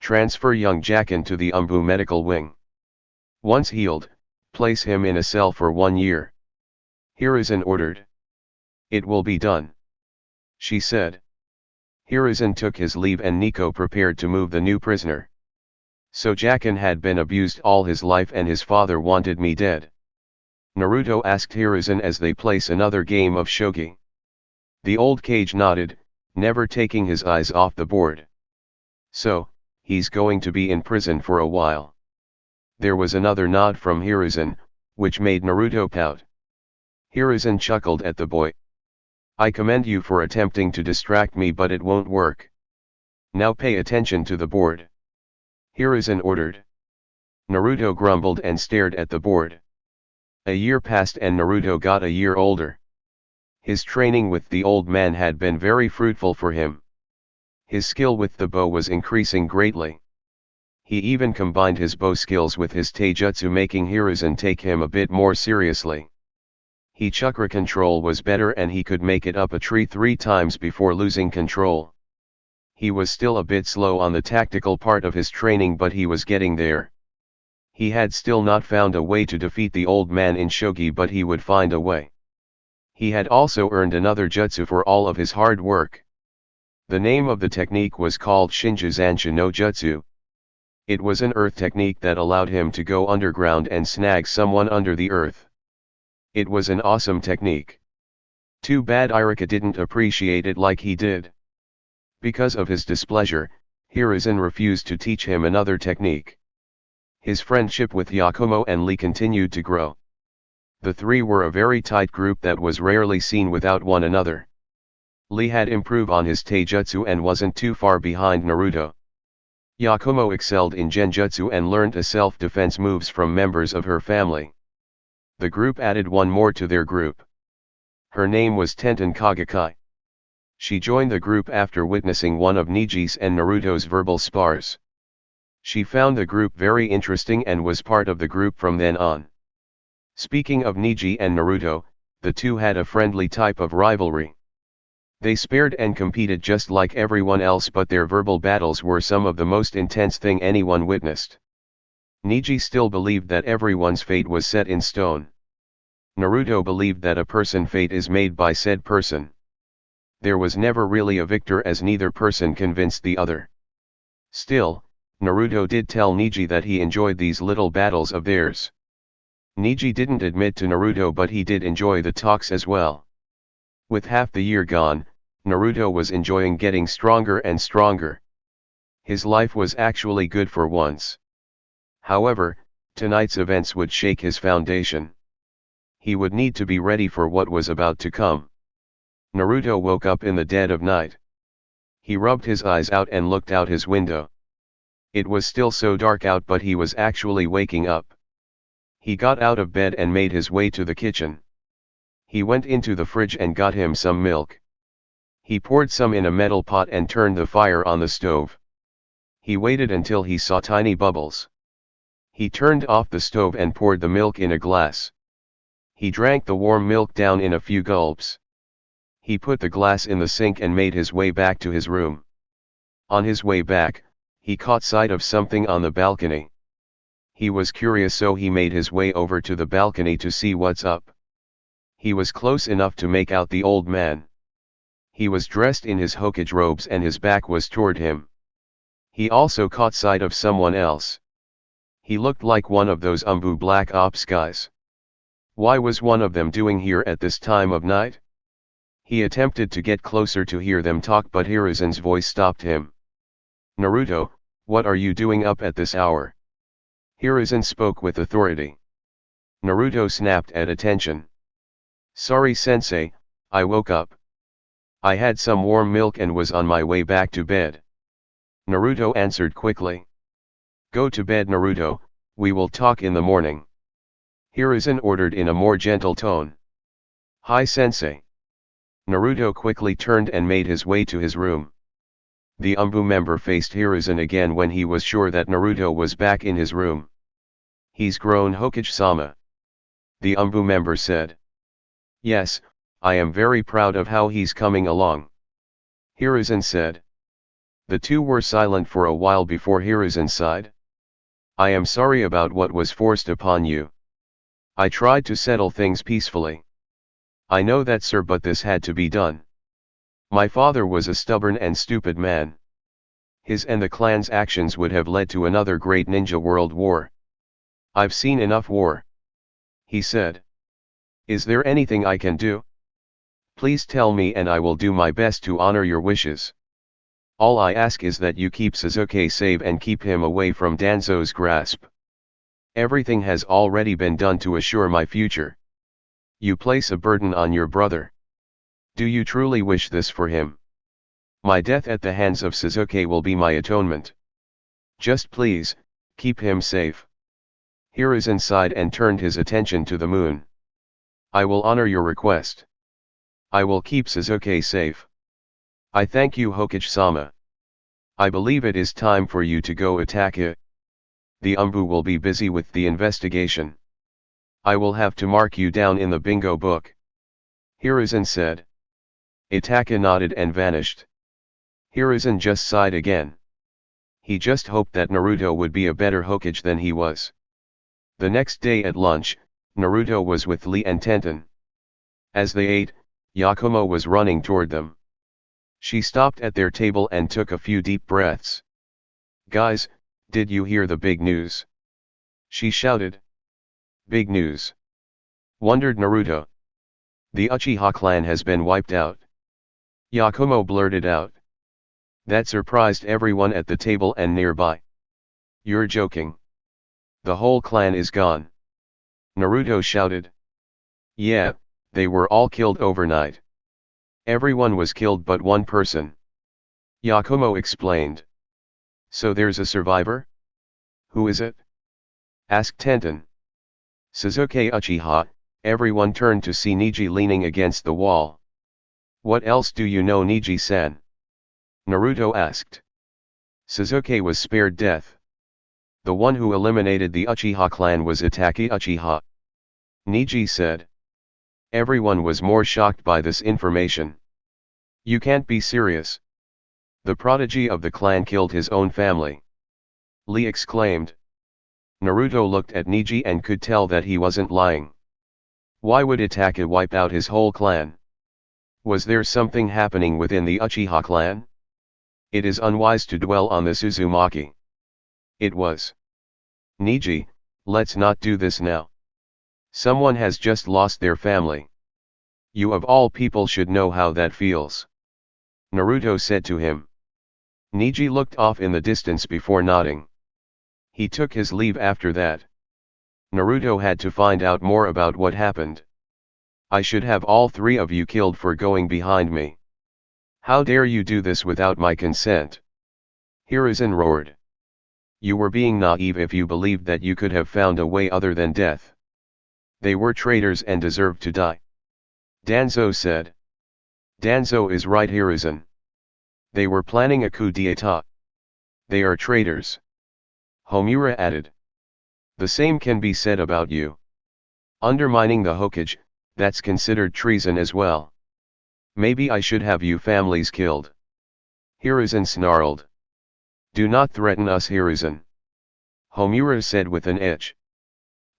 Speaker 1: transfer young Jacken to the umbu medical wing. Once healed, place him in a cell for 1 year. Hiruzen ordered. It will be done, she said. Hiruzen took his leave and Nico prepared to move the new prisoner. So Jacken had been abused all his life and his father wanted me dead? Naruto asked Hiruzen as they place another game of shogi. The old cage nodded, never taking his eyes off the board. So, he's going to be in prison for a while. There was another nod from Hiruzen, which made Naruto pout. Hiruzen chuckled at the boy. I commend you for attempting to distract me, but it won't work. Now pay attention to the board, Hiruzen ordered. Naruto grumbled and stared at the board. A year passed and Naruto got a year older. His training with the old man had been very fruitful for him. His skill with the bow was increasing greatly. He even combined his bow skills with his taijutsu, making Hiruzen take him a bit more seriously. His chakra control was better and he could make it up a tree 3 times before losing control. He was still a bit slow on the tactical part of his training, but he was getting there. He had still not found a way to defeat the old man in shogi, but he would find a way. He had also earned another jutsu for all of his hard work. The name of the technique was called Shinjuzansha no Jutsu. It was an earth technique that allowed him to go underground and snag someone under the earth. It was an awesome technique. Too bad Irika didn't appreciate it like he did. Because of his displeasure, Hiruzen refused to teach him another technique. His friendship with Yakumo and Lee continued to grow. The three were a very tight group that was rarely seen without one another. Lee had improved on his taijutsu and wasn't too far behind Naruto. Yakumo excelled in genjutsu and learned a self-defense moves from members of her family. The group added one more to their group. Her name was Tenten Kagakai. She joined the group after witnessing one of Niji's and Naruto's verbal spars. She found the group very interesting and was part of the group from then on. Speaking of Niji and Naruto, the two had a friendly type of rivalry. They spared and competed just like everyone else, but their verbal battles were some of the most intense thing anyone witnessed. Niji still believed that everyone's fate was set in stone. Naruto believed that a person's fate is made by said person. There was never really a victor as neither person convinced the other. Still, Naruto did tell Niji that he enjoyed these little battles of theirs. Niji didn't admit to Naruto, but he did enjoy the talks as well. With half the year gone, Naruto was enjoying getting stronger and stronger. His life was actually good for once. However, tonight's events would shake his foundation. He would need to be ready for what was about to come. Naruto woke up in the dead of night. He rubbed his eyes out and looked out his window. It was still so dark out, but he was actually waking up. He got out of bed and made his way to the kitchen. He went into the fridge and got him some milk. He poured some in a metal pot and turned the fire on the stove. He waited until he saw tiny bubbles. He turned off the stove and poured the milk in a glass. He drank the warm milk down in a few gulps. He put the glass in the sink and made his way back to his room. On his way back, he caught sight of something on the balcony. He was curious, so he made his way over to the balcony to see what's up. He was close enough to make out the old man. He was dressed in his Hokage robes and his back was toward him. He also caught sight of someone else. He looked like one of those Umbu Black Ops guys. Why was one of them doing here at this time of night? He attempted to get closer to hear them talk, but Hiruzen's voice stopped him. Naruto, what are you doing up at this hour? Hiruzen spoke with authority. Naruto snapped at attention. Sorry sensei, I woke up. I had some warm milk and was on my way back to bed. Naruto answered quickly. Go to bed Naruto, we will talk in the morning. Hiruzen ordered in a more gentle tone. Hi sensei. Naruto quickly turned and made his way to his room. The Umbu member faced Hiruzen again when he was sure that Naruto was back in his room. He's grown Hokage-sama. The Umbu member said. Yes, I am very proud of how he's coming along. Hiruzen said. The two were silent for a while before Hiruzen sighed. I am sorry about what was forced upon you. I tried to settle things peacefully. I know that sir, but this had to be done. My father was a stubborn and stupid man. His and the clan's actions would have led to another great ninja world war. I've seen enough war. He said. Is there anything I can do? Please tell me and I will do my best to honor your wishes. All I ask is that you keep Sasuke safe and keep him away from Danzo's grasp. Everything has already been done to assure my future. You place a burden on your brother. Do you truly wish this for him? My death at the hands of Sasuke will be my atonement. Just please, keep him safe. Hiruzen sighed and turned his attention to the moon. I will honor your request. I will keep Sasuke safe. I thank you Hokage-sama. I believe it is time for you to go attack it. The Umbu will be busy with the investigation. I will have to mark you down in the bingo book. Hiruzen said. Itaka nodded and vanished. Hiruzen just sighed again. He just hoped that Naruto would be a better Hokage than he was. The next day at lunch, Naruto was with Lee and Tenten. As they ate, Yakumo was running toward them. She stopped at their table and took a few deep breaths. Guys, did you hear the big news? She shouted. Big news? Wondered Naruto. The Uchiha clan has been wiped out. Yakumo blurted out. That surprised everyone at the table and nearby. You're joking. The whole clan is gone. Naruto shouted. Yeah, they were all killed overnight. Everyone was killed but one person. Yakumo explained. So there's a survivor? Who is it? Asked Tenten. Sasuke Uchiha. Everyone turned to see Neji leaning against the wall. What else do you know, Neji-san? Naruto asked. Sasuke was spared death. The one who eliminated the Uchiha clan was Itachi Uchiha. Neji said. Everyone was more shocked by this information. You can't be serious. The prodigy of the clan killed his own family. Lee exclaimed. Naruto looked at Neji and could tell that he wasn't lying. Why would Itachi wipe out his whole clan? Was there something happening within the Uchiha clan? It is unwise to dwell on this, Uzumaki. It was. Neji, let's not do this now. Someone has just lost their family. You of all people should know how that feels. Naruto said to him. Neji looked off in the distance before nodding. He took his leave after that. Naruto had to find out more about what happened. I should have all three of you killed for going behind me. How dare you do this without my consent? Hiruzen roared. You were being naive if you believed that you could have found a way other than death. They were traitors and deserved to die. Danzo said. Danzo is right, Hiruzen. They were planning a coup d'état. They are traitors. Homura added. The same can be said about you. Undermining the Hokage, that's considered treason as well. Maybe I should have you families killed. Hiruzen snarled. Do not threaten us, Hiruzen. Homura said with an edge.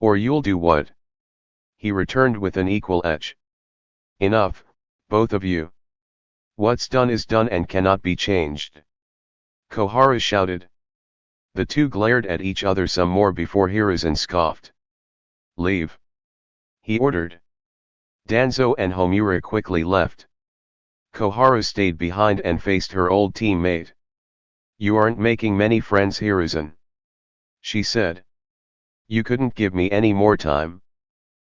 Speaker 1: Or you'll do what? He returned with an equal edge. Enough, both of you. What's done is done and cannot be changed. Koharu shouted. The two glared at each other some more before Hiruzen scoffed. Leave. He ordered. Danzo and Homura quickly left. Koharu stayed behind and faced her old teammate. You aren't making many friends, Hiruzen. She said. You couldn't give me any more time.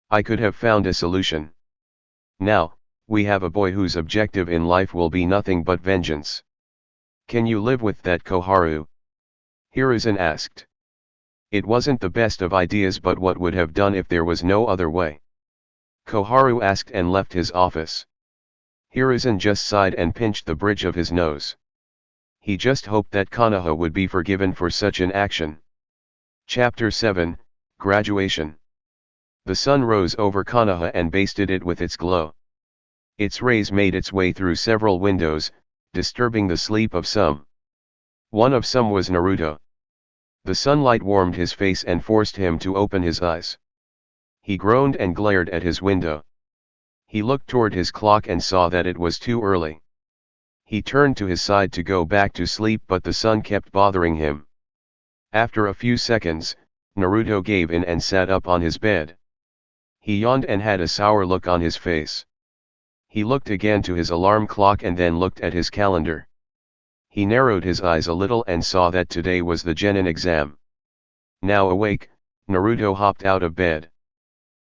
Speaker 1: I could have found a solution. Now, we have a boy whose objective in life will be nothing but vengeance. Can you live with that, Koharu? Hiruzen asked. It wasn't the best of ideas, but what would have done if there was no other way? Koharu asked and left his office. Hiruzen just sighed and pinched the bridge of his nose. He just hoped that Konoha would be forgiven for such an action. Chapter 7, Graduation. The sun rose over Konoha and basted it with its glow. Its rays made its way through several windows, disturbing the sleep of some. One of some was Naruto. The sunlight warmed his face and forced him to open his eyes. He groaned and glared at his window. He looked toward his clock and saw that it was too early. He turned to his side to go back to sleep, but the sun kept bothering him. After a few seconds, Naruto gave in and sat up on his bed. He yawned and had a sour look on his face. He looked again to his alarm clock and then looked at his calendar. He narrowed his eyes a little and saw that today was the Genin exam. Now awake, Naruto hopped out of bed.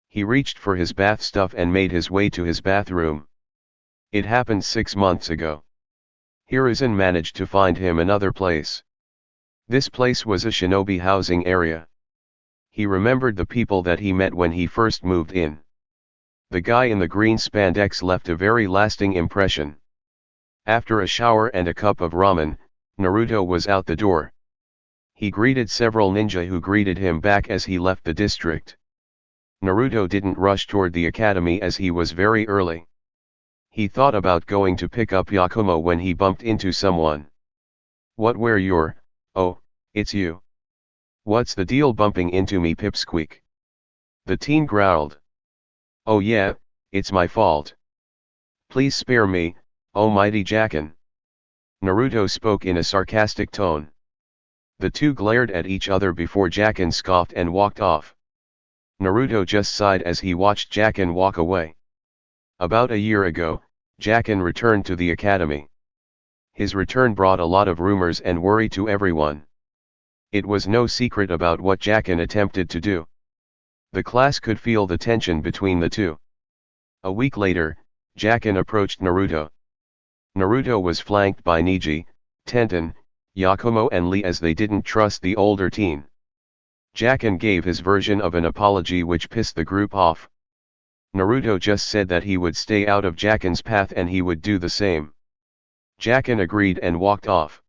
Speaker 1: He reached for his bath stuff and made his way to his bathroom. It happened 6 months ago. Hiruzen managed to find him another place. This place was a shinobi housing area. He remembered the people that he met when he first moved in. The guy in the green spandex left a very lasting impression. After a shower and a cup of ramen, Naruto was out the door. He greeted several ninja who greeted him back as he left the district. Naruto didn't rush toward the academy as he was very early. He thought about going to pick up Yakumo when he bumped into someone. What, where you're? Oh, it's you. What's the deal bumping into me, pipsqueak? The teen growled. Oh yeah, it's my fault. Please spare me, oh mighty Jacken. Naruto spoke in a sarcastic tone. The two glared at each other before Jacken scoffed and walked off. Naruto just sighed as he watched Jacken walk away. About a year ago, Jacken returned to the academy. His return brought a lot of rumors and worry to everyone. It was no secret about what Jacken attempted to do. The class could feel the tension between the two. A week later, Jacken approached Naruto. Naruto was flanked by Neji, Tenten, Yakumo and Lee as they didn't trust the older teen. Jacken gave his version of an apology which pissed the group off. Naruto just said that he would stay out of Jacken's path and he would do the same. Jacken agreed and walked off.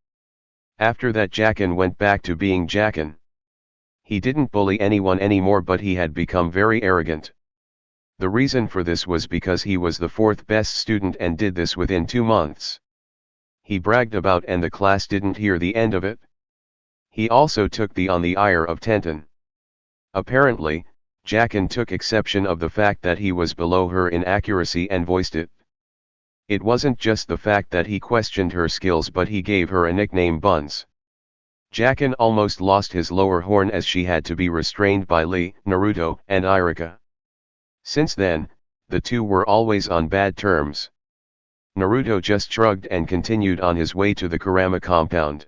Speaker 1: After that Jacken went back to being Jacken. He didn't bully anyone anymore but he had become very arrogant. The reason for this was because he was the fourth best student and did this within 2 months. He bragged about and the class didn't hear the end of it. He also took the on the ire of Tenten. Apparently, Jacken took exception of the fact that he was below her in accuracy and voiced it. It wasn't just the fact that he questioned her skills but he gave her a nickname Buns. Jacken almost lost his lower horn as she had to be restrained by Lee, Naruto, and Irika. Since then, the two were always on bad terms. Naruto just shrugged and continued on his way to the Kurama compound.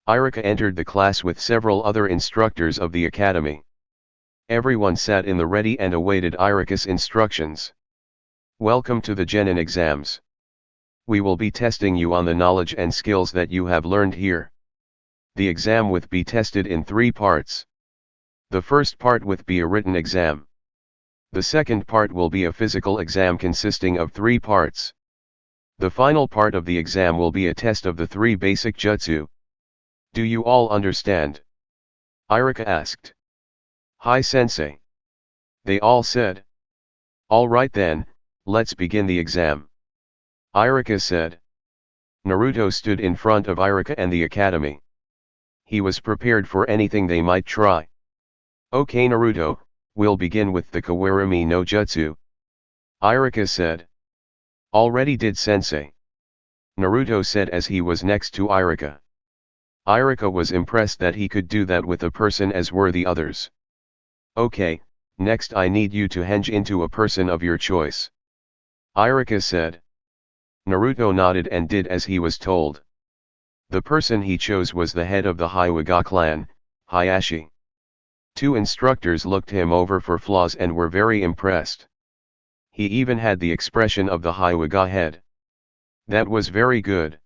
Speaker 1: Irika entered the class with several other instructors of the academy. Everyone sat in the ready and awaited Irika's instructions. Welcome to the Genin exams. We will be testing you on the knowledge and skills that you have learned here. The exam will be tested in 3 parts. The first part will be a written exam. The second part will be a physical exam consisting of 3 parts. The final part of the exam will be a test of the 3 basic jutsu. Do you all understand? Irika asked. Hi sensei. They all said. All right then, let's begin the exam. Irika said. Naruto stood in front of Irika and the academy. He was prepared for anything they might try. Okay Naruto, we'll begin with the Kawarami no Jutsu. Irika said. Already did sensei. Naruto said as he was next to Irika. Irika was impressed that he could do that with a person as were the others. Okay, next I need you to henge into a person of your choice. Irika said. Naruto nodded and did as he was told. The person he chose was the head of the Hyuga clan, Hayashi. 2 instructors looked him over for flaws and were very impressed. He even had the expression of the Hyuga head. That was very good.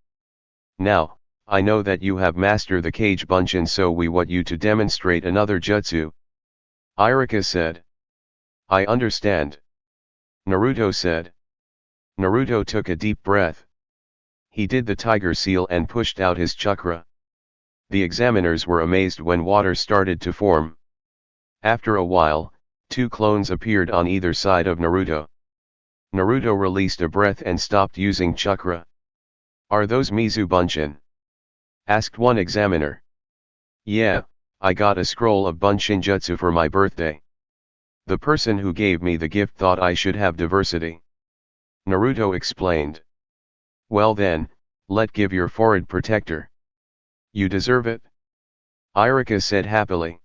Speaker 1: Now, I know that you have mastered the Kage Bunshin so we want you to demonstrate another jutsu. Irika said. I understand. Naruto said. Naruto took a deep breath. He did the tiger seal and pushed out his chakra. The examiners were amazed when water started to form. After a while, 2 clones appeared on either side of Naruto. Naruto released a breath and stopped using chakra. Are those Mizu Bunshin? Asked one examiner. Yeah, I got a scroll of Bunshin Jutsu for my birthday. The person who gave me the gift thought I should have diversity. Naruto explained. Well then, let give your forehead protector. You deserve it. Irika said happily.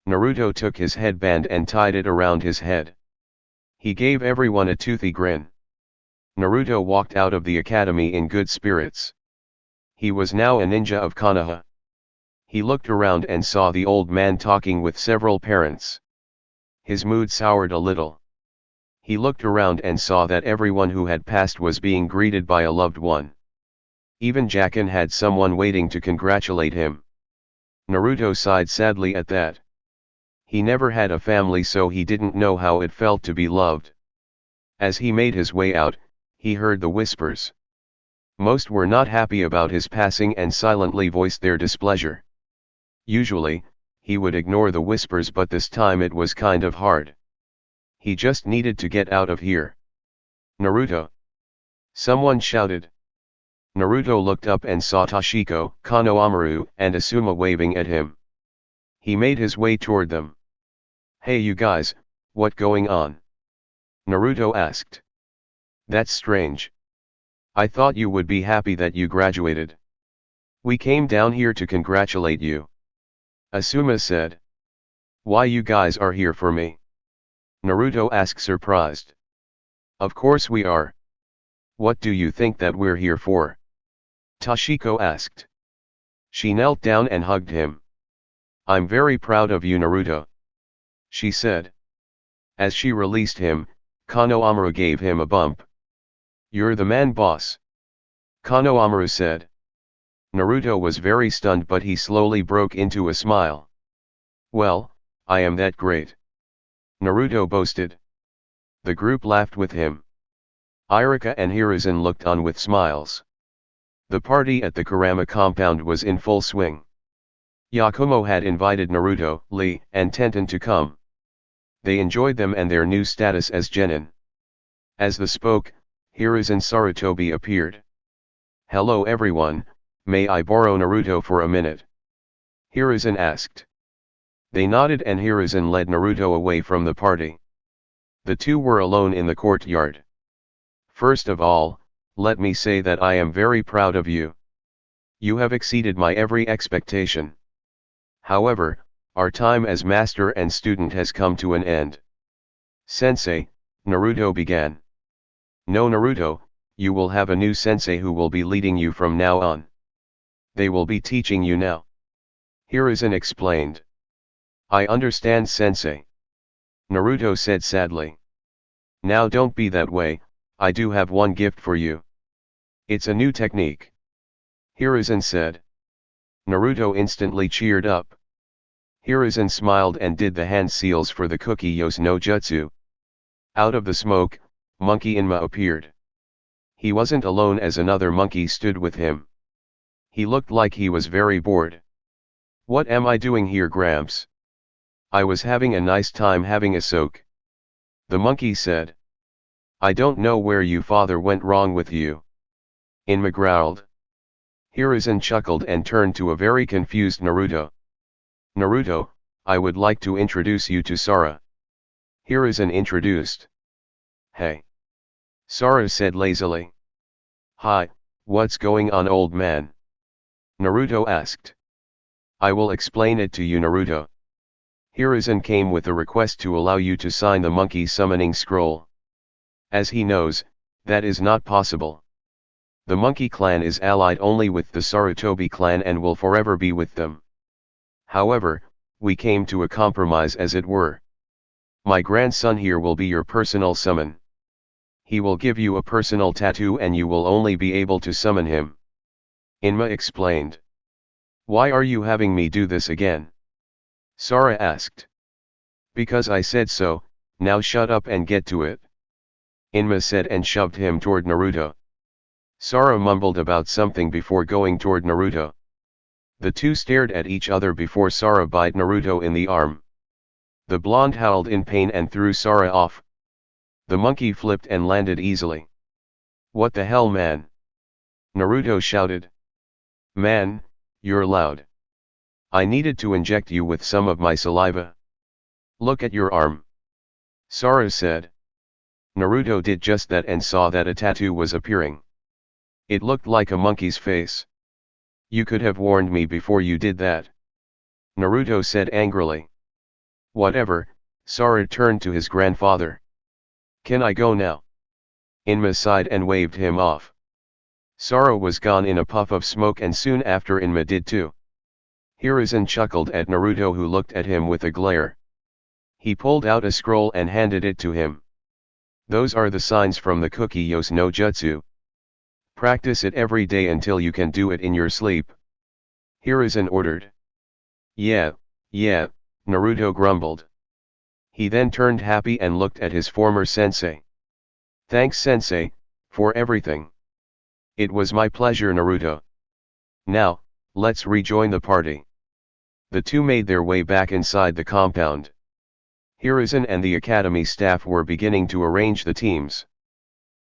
Speaker 1: Naruto took his headband and tied it around his head. He gave everyone a toothy grin. Naruto walked out of the academy in good spirits. He was now a ninja of Konoha. He looked around and saw the old man talking with several parents. His mood soured a little. He looked around and saw that everyone who had passed was being greeted by a loved one. Even Jacken had someone waiting to congratulate him. Naruto sighed sadly at that. He never had a family so he didn't know how it felt to be loved. As he made his way out, he heard the whispers. Most were not happy about his passing and silently voiced their displeasure. Usually, he would ignore the whispers but this time it was kind of hard. He just needed to get out of here. Naruto! Someone shouted. Naruto looked up and saw Toshiko, Konohamaru, and Asuma waving at him. He made his way toward them. Hey you guys, what going on? Naruto asked. That's strange. I thought you would be happy that you graduated. We came down here to congratulate you. Asuma said. Why you guys are here for me? Naruto asked surprised. Of course we are. What do you think that we're here for? Toshiko asked. She knelt down and hugged him. I'm very proud of you, Naruto, she said. As she released him, Konohamaru gave him a bump. You're the man, boss, Konohamaru said. Naruto was very stunned, but he slowly broke into a smile. Well, I am that great, Naruto boasted. The group laughed with him. Iruka and Hiruzen looked on with smiles. The party at the Kurama compound was in full swing. Yakumo had invited Naruto, Lee, and Tenten to come. They enjoyed them and their new status as genin. As the spoke, Hiruzen Sarutobi appeared. Hello everyone, may I borrow Naruto for a minute? Hiruzen asked. They nodded and Hiruzen led Naruto away from the party. The two were alone in the courtyard. First of all, let me say that I am very proud of you. You have exceeded my every expectation. However, our time as master and student has come to an end. Sensei, Naruto began. No, Naruto, you will have a new sensei who will be leading you from now on. They will be teaching you now, Hiruzen explained. I understand, sensei, Naruto said sadly. Now don't be that way, I do have one gift for you. It's a new technique, Hiruzen said. Naruto instantly cheered up. Hiruzen smiled and did the hand seals for the Kuki-yos no Jutsu. Out of the smoke, Monkey Inma appeared. He wasn't alone, as another monkey stood with him. He looked like he was very bored. What am I doing here, Gramps? I was having a nice time having a soak, the monkey said. I don't know where you father went wrong with you, Inma growled. Hiruzen chuckled and turned to a very confused Naruto. Naruto, I would like to introduce you to Sara. Hiruzen introduced. Hey. Sara said lazily. Hi, what's going on, old man? Naruto asked. I will explain it to you, Naruto. Hiruzen came with a request to allow you to sign the monkey summoning scroll. As he knows, that is not possible. The monkey clan is allied only with the Sarutobi clan and will forever be with them. However, we came to a compromise, as it were. My grandson here will be your personal summon. He will give you a personal tattoo and you will only be able to summon him, Inma explained. Why are you having me do this again? Sara asked. Because I said so, now shut up and get to it, Inma said and shoved him toward Naruto. Sara mumbled about something before going toward Naruto. The two stared at each other before Sara bit Naruto in the arm. The blonde howled in pain and threw Sara off. The monkey flipped and landed easily. What the hell, man? Naruto shouted. Man, you're loud. I needed to inject you with some of my saliva. Look at your arm, Sara said. Naruto did just that and saw that a tattoo was appearing. It looked like a monkey's face. You could have warned me before you did that, Naruto said angrily. Whatever, Sara turned to his grandfather. Can I go now? Inma sighed and waved him off. Sara was gone in a puff of smoke and soon after Inma did too. Hiruzen chuckled at Naruto, who looked at him with a glare. He pulled out a scroll and handed it to him. Those are the signs from the Kuki-yos no Jutsu. Practice it every day until you can do it in your sleep, Hiruzen ordered. Yeah, Naruto grumbled. He then turned happy and looked at his former sensei. Thanks, sensei, for everything. It was my pleasure, Naruto. Now, let's rejoin the party. The two made their way back inside the compound. Hiruzen and the academy staff were beginning to arrange the teams.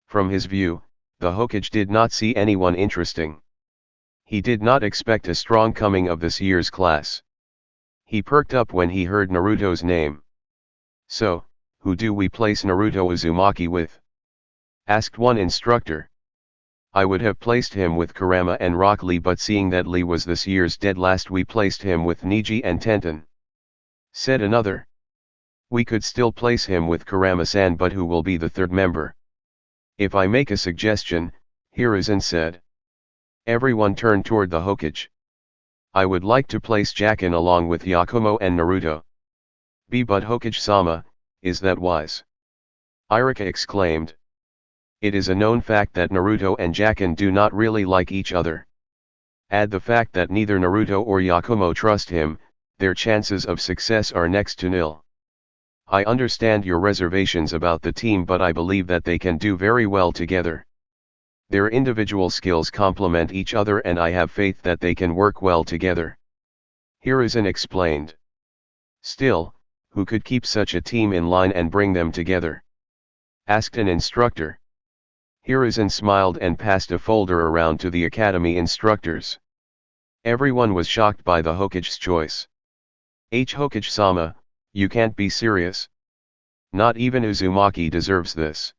Speaker 1: From his view, the Hokage did not see anyone interesting. He did not expect a strong coming of this year's class. He perked up when he heard Naruto's name. So, who do we place Naruto Uzumaki with? Asked one instructor. I would have placed him with Kurama and Rock Lee, but seeing that Lee was this year's dead last, we placed him with Neji and Tenten, said another. We could still place him with Kurama-san, but who will be the third member? If I make a suggestion, Hiruzen said. Everyone turned toward the Hokage. I would like to place Jacken along with Yakumo and Naruto. But Hokage-sama, is that wise? Iruka exclaimed. It is a known fact that Naruto and Jacken do not really like each other. Add the fact that neither Naruto or Yakumo trust him, their chances of success are next to nil. I understand your reservations about the team, but I believe that they can do very well together. Their individual skills complement each other and I have faith that they can work well together. Hiruzen explained. Still, who could keep such a team in line and bring them together? Asked an instructor. Hiruzen smiled and passed a folder around to the academy instructors. Everyone was shocked by the Hokage's choice. Hokage-sama, you can't be serious. Not even Uzumaki deserves this.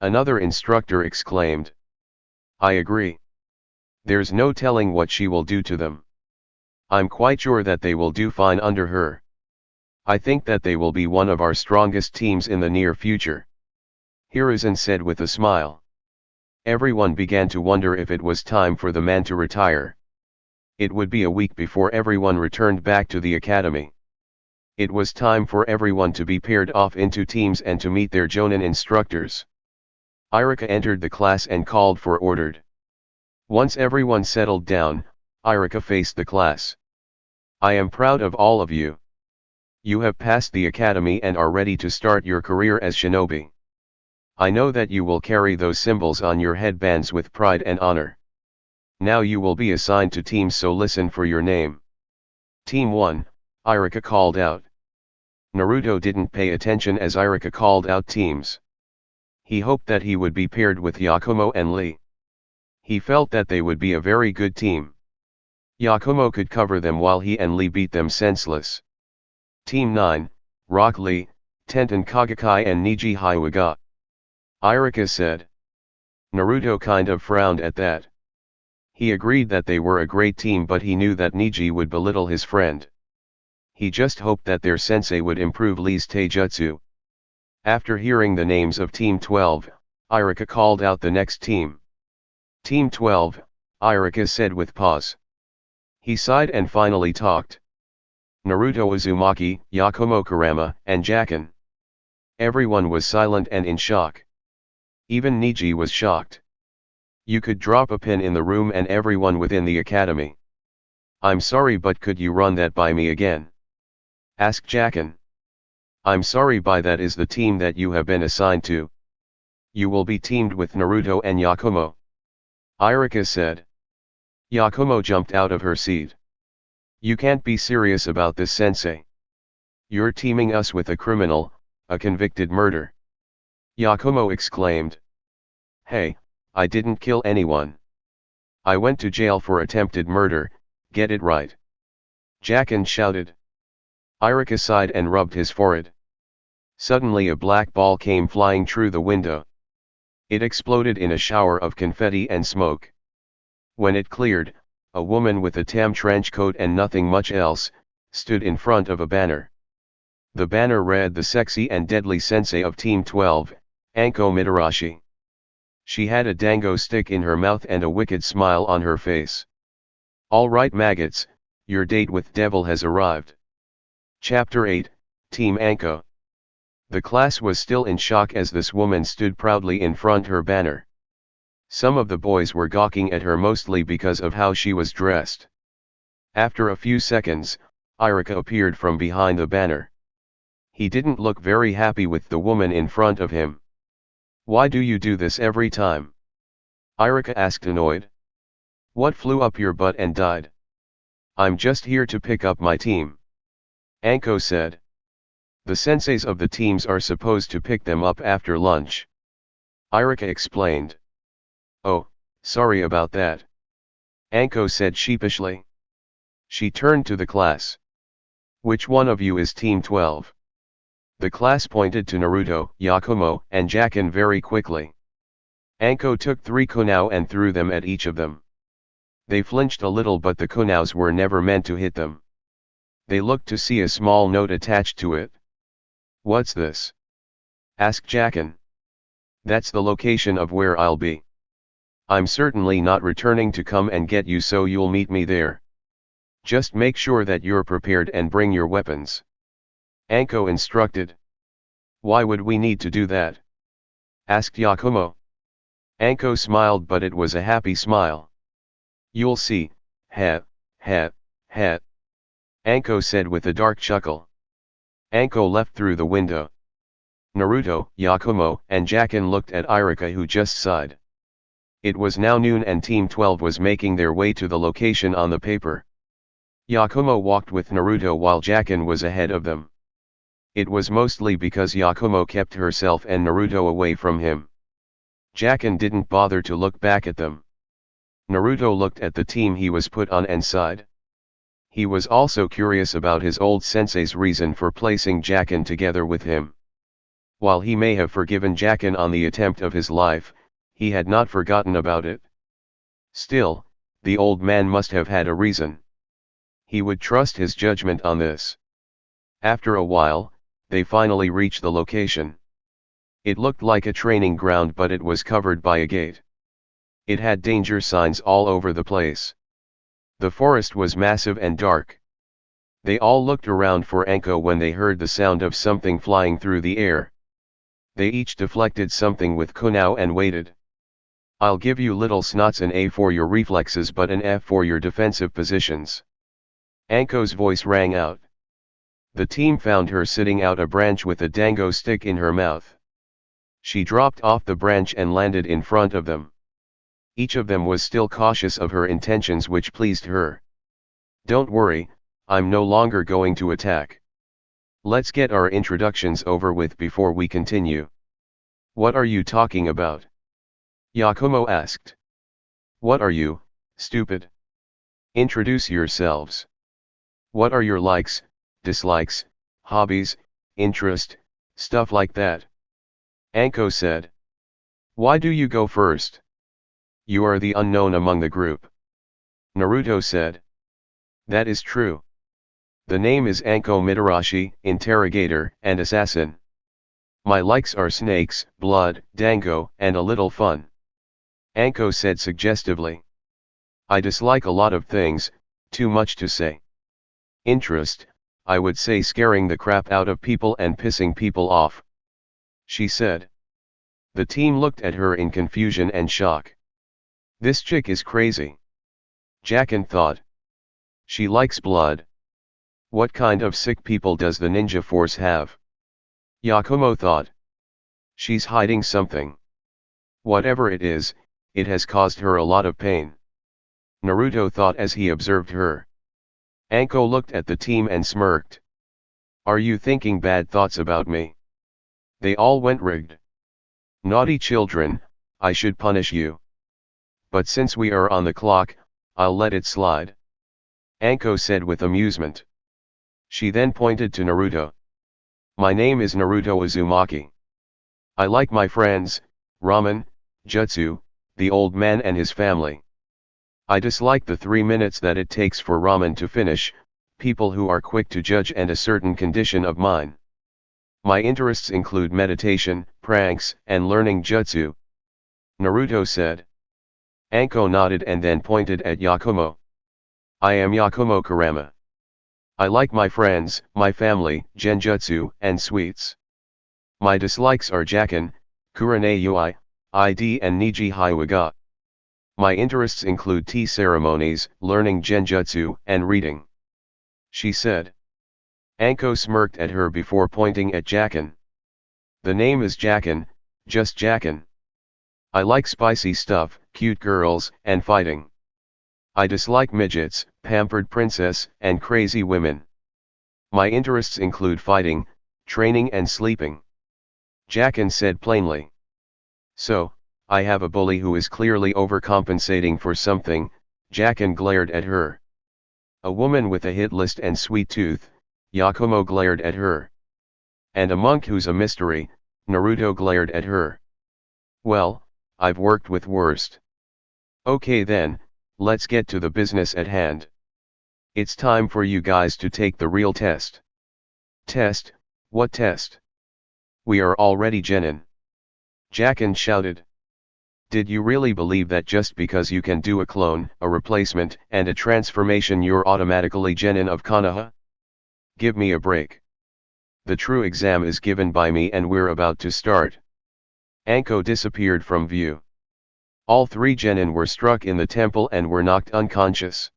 Speaker 1: Another instructor exclaimed. I agree. There's no telling what she will do to them. I'm quite sure that they will do fine under her. I think that they will be one of our strongest teams in the near future. Hiruzen said with a smile. Everyone began to wonder if it was time for the man to retire. It would be a week before everyone returned back to the academy. It was time for everyone to be paired off into teams and to meet their jonin instructors. Iruka entered the class and called for order. Once everyone settled down, Iruka faced the class. I am proud of all of you. You have passed the academy and are ready to start your career as shinobi. I know that you will carry those symbols on your headbands with pride and honor. Now you will be assigned to teams, so listen for your name. Team 1, Iruka called out. Naruto didn't pay attention as Iruka called out teams. He hoped that he would be paired with Yakumo and Lee. He felt that they would be a very good team. Yakumo could cover them while he and Lee beat them senseless. Team 9, Rock Lee, Tenten Kagakai and Niji Hyuga. Iruka said. Naruto kind of frowned at that. He agreed that they were a great team, but he knew that Niji would belittle his friend. He just hoped that their sensei would improve Lee's taijutsu. After hearing the names of Team 12, Iruka called out the next team. Team 12, Iruka said with pause. He sighed and finally talked. Naruto Uzumaki, Yakumo Kurama, and Jacken. Everyone was silent and in shock. Even Niji was shocked. You could drop a pin in the room and everyone within the academy. I'm sorry, but could you run that by me again? Asked Jacken. I'm sorry, but that is the team that you have been assigned to. You will be teamed with Naruto and Yakumo. Iruka said. Yakumo jumped out of her seat. You can't be serious about this, sensei. You're teaming us with a criminal, a convicted murderer. Yakumo exclaimed. Hey, I didn't kill anyone. I went to jail for attempted murder, get it right. Jacken shouted. Iruka sighed and rubbed his forehead. Suddenly a black ball came flying through the window. It exploded in a shower of confetti and smoke. When it cleared, a woman with a tam trench coat and nothing much else, stood in front of a banner. The banner read the sexy and deadly sensei of Team 12, Anko Mitarashi. She had a dango stick in her mouth and a wicked smile on her face. All right maggots, your date with devil has arrived. Chapter 8, Team Anko. The class was still in shock as this woman stood proudly in front her banner. Some of the boys were gawking at her, mostly because of how she was dressed. After a few seconds, Iruka appeared from behind the banner. He didn't look very happy with the woman in front of him. Why do you do this every time? Iruka asked, annoyed. What flew up your butt and died? I'm just here to pick up my team. Anko said. The senseis of the teams are supposed to pick them up after lunch. Iruka explained. Oh, sorry about that. Anko said sheepishly. She turned to the class. Which one of you is Team 12? The class pointed to Naruto, Yakumo, and Jacken very quickly. Anko took 3 kunao and threw them at each of them. They flinched a little, but the kunaos were never meant to hit them. They looked to see a small note attached to it. What's this? Asked Jacken. That's the location of where I'll be. I'm certainly not returning to come and get you, so you'll meet me there. Just make sure that you're prepared and bring your weapons. Anko instructed. Why would we need to do that? Asked Yakumo. Anko smiled, but it was a happy smile. You'll see, ha, ha, ha. Anko said with a dark chuckle. Anko left through the window. Naruto, Yakumo, and Jacken looked at Irika, who just sighed. It was now noon and Team 12 was making their way to the location on the paper. Yakumo walked with Naruto while Jacken was ahead of them. It was mostly because Yakumo kept herself and Naruto away from him. Jacken didn't bother to look back at them. Naruto looked at the team he was put on and sighed. He was also curious about his old sensei's reason for placing Jacken together with him. While he may have forgiven Jacken on the attempt of his life, he had not forgotten about it. Still, the old man must have had a reason. He would trust his judgment on this. After a while, they finally reached the location. It looked like a training ground, but it was covered by a gate. It had danger signs all over the place. The forest was massive and dark. They all looked around for Anko when they heard the sound of something flying through the air. They each deflected something with kunao and waited. I'll give you little snots an A for your reflexes but an F for your defensive positions. Anko's voice rang out. The team found her sitting out a branch with a dango stick in her mouth. She dropped off the branch and landed in front of them. Each of them was still cautious of her intentions, which pleased her. Don't worry, I'm no longer going to attack. Let's get our introductions over with before we continue. What are you talking about? Yakumo asked. What are you, stupid? Introduce yourselves. What are your likes, dislikes, hobbies, interest, stuff like that? Anko said. Why do you go first? You are the unknown among the group. Naruto said. That is true. The name is Anko Mitarashi, interrogator and assassin. My likes are snakes, blood, dango, and a little fun. Anko said suggestively. I dislike a lot of things, too much to say. Interest, I would say scaring the crap out of people and pissing people off. She said. The team looked at her in confusion and shock. This chick is crazy. Jacken thought. She likes blood. What kind of sick people does the ninja force have? Yakumo thought. She's hiding something. Whatever it is, it has caused her a lot of pain. Naruto thought as he observed her. Anko looked at the team and smirked. Are you thinking bad thoughts about me? They all went rigged. Naughty children, I should punish you. But since we are on the clock, I'll let it slide. Anko said with amusement. She then pointed to Naruto. My name is Naruto Uzumaki. I like my friends, ramen, jutsu, the old man and his family. I dislike the 3 minutes that it takes for ramen to finish, people who are quick to judge and a certain condition of mine. My interests include meditation, pranks, and learning jutsu. Naruto said. Anko nodded and then pointed at Yakumo. I am Yakumo Kurama. I like my friends, my family, genjutsu, and sweets. My dislikes are Jacken, Kurane Yui, ID and Niji Hiwaga. My interests include tea ceremonies, learning genjutsu, and reading. She said. Anko smirked at her before pointing at Jacken. The name is Jacken, just Jacken. I like spicy stuff, cute girls, and fighting. I dislike midgets, pampered princess, and crazy women. My interests include fighting, training and sleeping. Jacken said plainly. So, I have a bully who is clearly overcompensating for something. Jacken glared at her. A woman with a hit list and sweet tooth. Yakumo glared at her. And a monk who's a mystery. Naruto glared at her. Well, I've worked with worst. Okay then, let's get to the business at hand. It's time for you guys to take the real test. Test? What test? We are already genin. Jacken shouted. Did you really believe that just because you can do a clone, a replacement, and a transformation you're automatically genin of Konoha? Give me a break. The true exam is given by me and we're about to start. Anko disappeared from view. All three genin were struck in the temple and were knocked unconscious.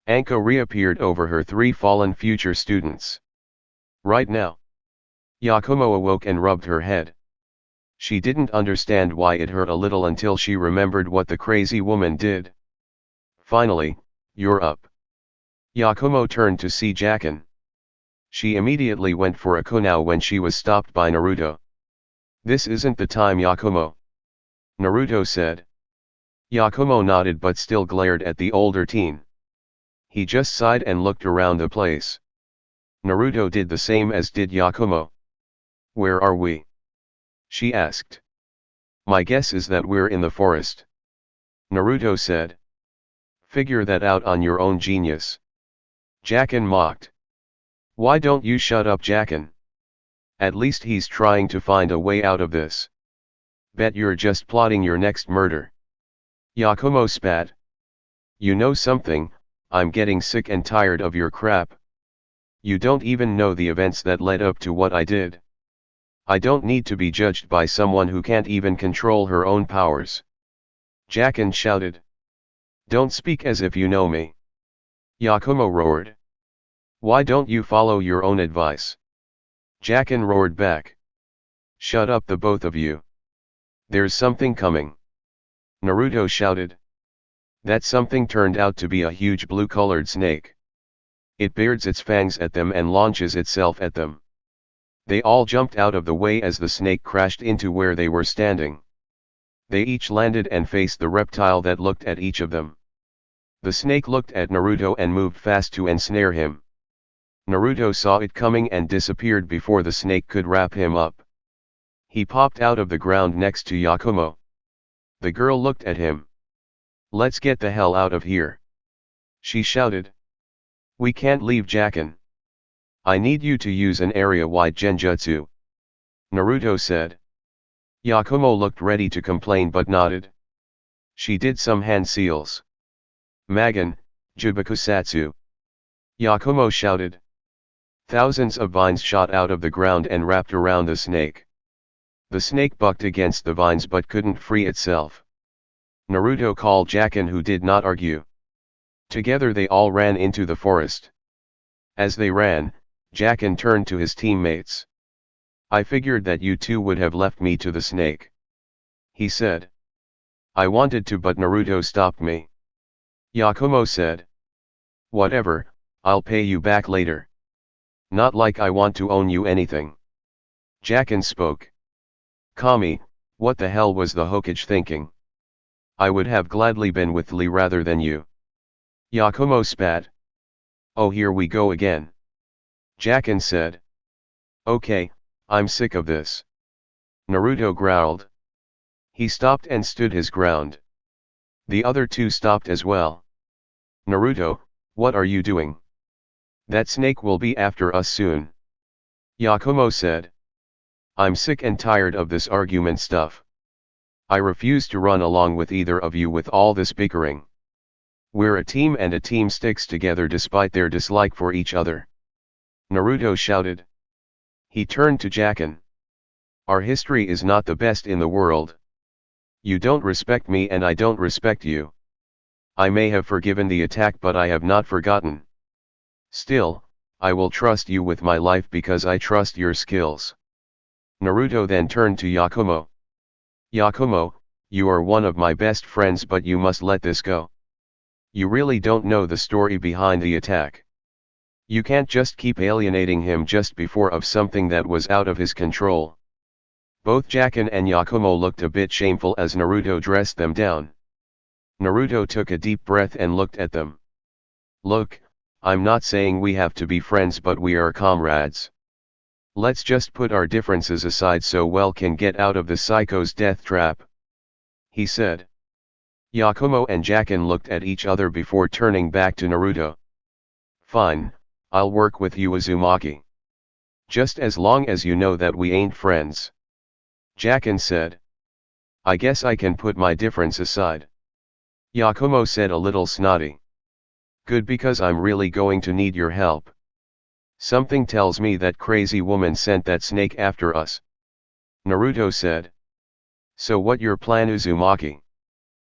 Speaker 1: Anko reappeared over her three fallen future students. Right now. Yakumo awoke and rubbed her head. She didn't understand why it hurt a little until she remembered what the crazy woman did. Finally, you're up. Yakumo turned to see Jacken. She immediately went for a kunao when she was stopped by Naruto. This isn't the time, Yakumo. Naruto said. Yakumo nodded but still glared at the older teen. He just sighed and looked around the place. Naruto did the same as did Yakumo. Where are we? She asked. My guess is that we're in the forest. Naruto said. Figure that out on your own, genius. Jacken mocked. Why don't you shut up, Jacken? At least he's trying to find a way out of this. Bet you're just plotting your next murder. Yakumo spat. You know something, I'm getting sick and tired of your crap. You don't even know the events that led up to what I did. I don't need to be judged by someone who can't even control her own powers. Jacken shouted. Don't speak as if you know me. Yakumo roared. Why don't you follow your own advice? Jacken roared back. Shut up, the both of you. There's something coming. Naruto shouted. That something turned out to be a huge blue-colored snake. It bares its fangs at them and launches itself at them. They all jumped out of the way as the snake crashed into where they were standing. They each landed and faced the reptile that looked at each of them. The snake looked at Naruto and moved fast to ensnare him. Naruto saw it coming and disappeared before the snake could wrap him up. He popped out of the ground next to Yakumo. The girl looked at him. Let's get the hell out of here. She shouted. We can't leave, Jacken. I need you to use an area-wide genjutsu. Naruto said. Yakumo looked ready to complain but nodded. She did some hand seals. Magan, Jubakusatsu. Yakumo shouted. Thousands of vines shot out of the ground and wrapped around the snake. The snake bucked against the vines but couldn't free itself. Naruto called Jacken, who did not argue. Together they all ran into the forest. As they ran, Jacken turned to his teammates. I figured that you two would have left me to the snake. He said. I wanted to but Naruto stopped me. Yakumo said. Whatever, I'll pay you back later. Not like I want to own you anything. Jacken spoke. Kami, what the hell was the Hokage thinking? I would have gladly been with Lee rather than you. Yakumo spat. Oh, here we go again. Jacken said. Okay, I'm sick of this. Naruto growled. He stopped and stood his ground. The other two stopped as well. Naruto, what are you doing? That snake will be after us soon. Yakumo said. I'm sick and tired of this argument stuff. I refuse to run along with either of you with all this bickering. We're a team and a team sticks together despite their dislike for each other. Naruto shouted. He turned to Jacken. Our history is not the best in the world. You don't respect me and I don't respect you. I may have forgiven the attack but I have not forgotten. Still, I will trust you with my life because I trust your skills. Naruto then turned to Yakumo. Yakumo, you are one of my best friends but you must let this go. You really don't know the story behind the attack. You can't just keep alienating him just before of something that was out of his control. Both Jacken and Yakumo looked a bit shameful as Naruto dressed them down. Naruto took a deep breath and looked at them. Look, I'm not saying we have to be friends but we are comrades. Let's just put our differences aside so we can get out of the psycho's death trap. He said. Yakumo and Jacken looked at each other before turning back to Naruto. Fine, I'll work with you, Uzumaki. Just as long as you know that we ain't friends. Jacken said. I guess I can put my difference aside. Yakumo said a little snotty. Good, because I'm really going to need your help. Something tells me that crazy woman sent that snake after us. Naruto said. So what your plan, Uzumaki?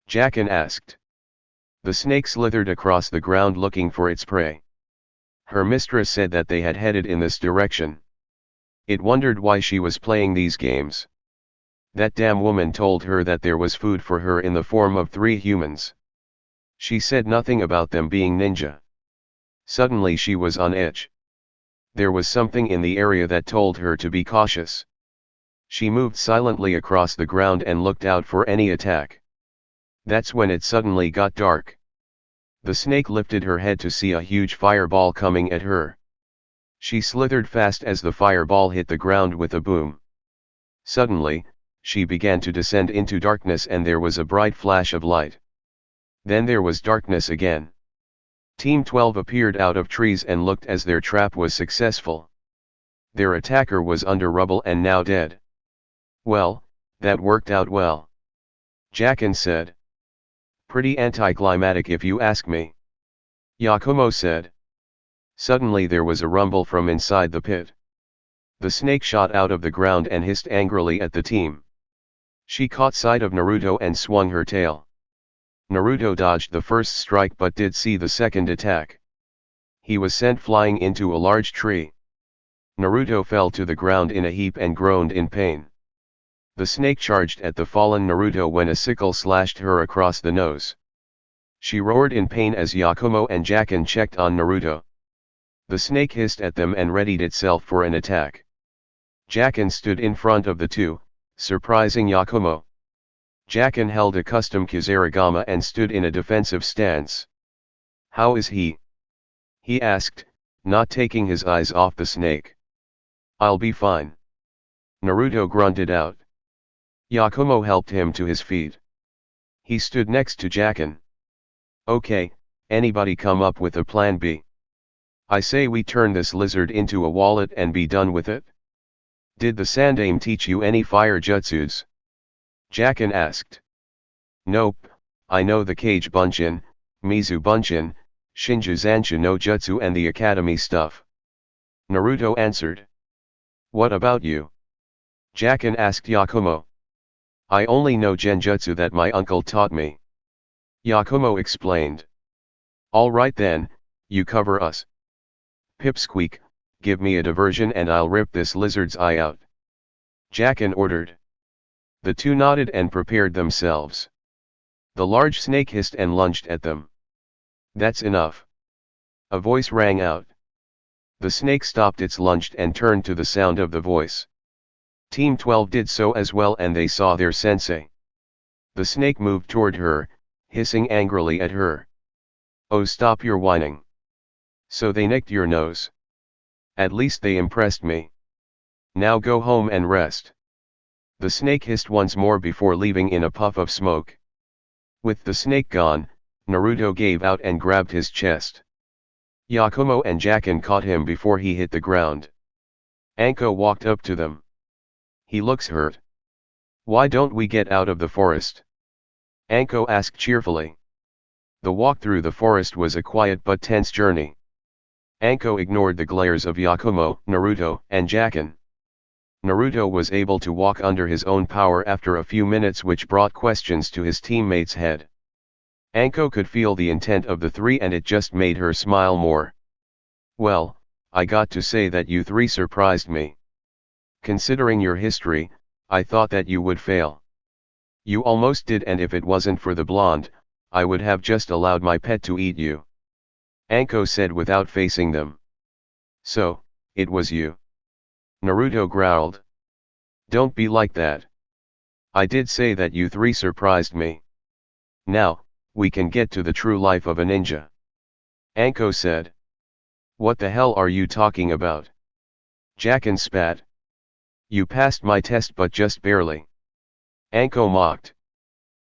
Speaker 1: Jacken asked. The snake slithered across the ground looking for its prey. Her mistress said that they had headed in this direction. It wondered why she was playing these games. That damn woman told her that there was food for her in the form of 3 humans. She said nothing about them being ninja. Suddenly she was on edge. There was something in the area that told her to be cautious. She moved silently across the ground and looked out for any attack. That's when it suddenly got dark. The snake lifted her head to see a huge fireball coming at her. She slithered fast as the fireball hit the ground with a boom. Suddenly, she began to descend into darkness and there was a bright flash of light. Then there was darkness again. Team 12 appeared out of trees and looked as their trap was successful. Their attacker was under rubble and now dead. Well, that worked out well. Jacken said. Pretty anticlimactic if you ask me. Yakumo said. Suddenly there was a rumble from inside the pit. The snake shot out of the ground and hissed angrily at the team. She caught sight of Naruto and swung her tail. Naruto dodged the first strike but did see the second attack. He was sent flying into a large tree. Naruto fell to the ground in a heap and groaned in pain. The snake charged at the fallen Naruto when a sickle slashed her across the nose. She roared in pain as Yakumo and Jacken checked on Naruto. The snake hissed at them and readied itself for an attack. Jacken stood in front of the two, surprising Yakumo. Jacken held a custom Kusarigama and stood in a defensive stance. How is he? He asked, not taking his eyes off the snake. I'll be fine. Naruto grunted out. Yakumo helped him to his feet. He stood next to Jacken. Okay, anybody come up with a plan B? I say we turn this lizard into a wallet and be done with it? Did the Sandaime teach you any fire jutsus? Jacken asked. Nope, I know the Kage Bunshin, Mizu Bunshin, Shinju Zanshu no Jutsu and the academy stuff. Naruto answered. What about you? Jacken asked Yakumo. I only know Genjutsu that my uncle taught me. Yakumo explained. Alright then, you cover us. Pipsqueak, give me a diversion and I'll rip this lizard's eye out. Jacken ordered. The two nodded and prepared themselves. The large snake hissed and lunged at them. That's enough. A voice rang out. The snake stopped its lunge and turned to the sound of the voice. Team 12 did so as well and they saw their sensei. The snake moved toward her, hissing angrily at her. Oh, stop your whining. So they nicked your nose. At least they impressed me. Now go home and rest. The snake hissed once more before leaving in a puff of smoke. With the snake gone, Naruto gave out and grabbed his chest. Yakumo and Jacken caught him before he hit the ground. Anko walked up to them. He looks hurt. Why don't we get out of the forest? Anko asked cheerfully. The walk through the forest was a quiet but tense journey. Anko ignored the glares of Yakumo, Naruto, and Jacken. Naruto was able to walk under his own power after a few minutes, which brought questions to his teammates' head. Anko could feel the intent of the three and it just made her smile more. Well, I got to say that you three surprised me. Considering your history, I thought that you would fail. You almost did, and if it wasn't for the blonde, I would have just allowed my pet to eat you. Anko said without facing them. So, it was you. Naruto growled. Don't be like that. I did say that you three surprised me. Now, we can get to the true life of a ninja. Anko said. What the hell are you talking about? Jacken spat. You passed my test but just barely. Anko mocked.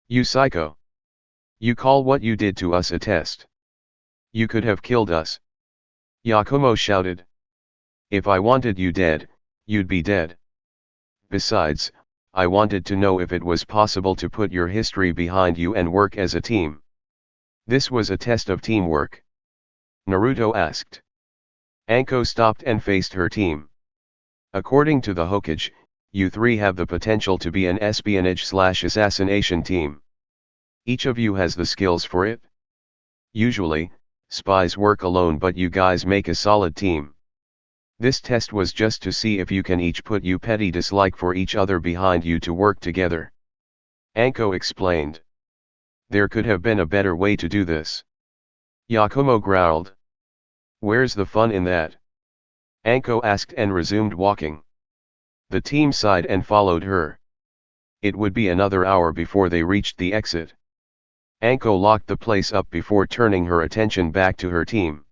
Speaker 1: You psycho. You call what you did to us a test? You could have killed us. Yakumo shouted. If I wanted you dead, you'd be dead. Besides, I wanted to know if it was possible to put your history behind you and work as a team. This was a test of teamwork. Naruto asked. Anko stopped and faced her team. According to the Hokage, you three have the potential to be an espionage/assassination team. Each of you has the skills for it. Usually, spies work alone, but you guys make a solid team. This test was just to see if you can each put your petty dislike for each other behind you to work together. Anko explained. There could have been a better way to do this. Yakumo growled. Where's the fun in that? Anko asked and resumed walking. The team sighed and followed her. It would be another hour before they reached the exit. Anko locked the place up before turning her attention back to her team.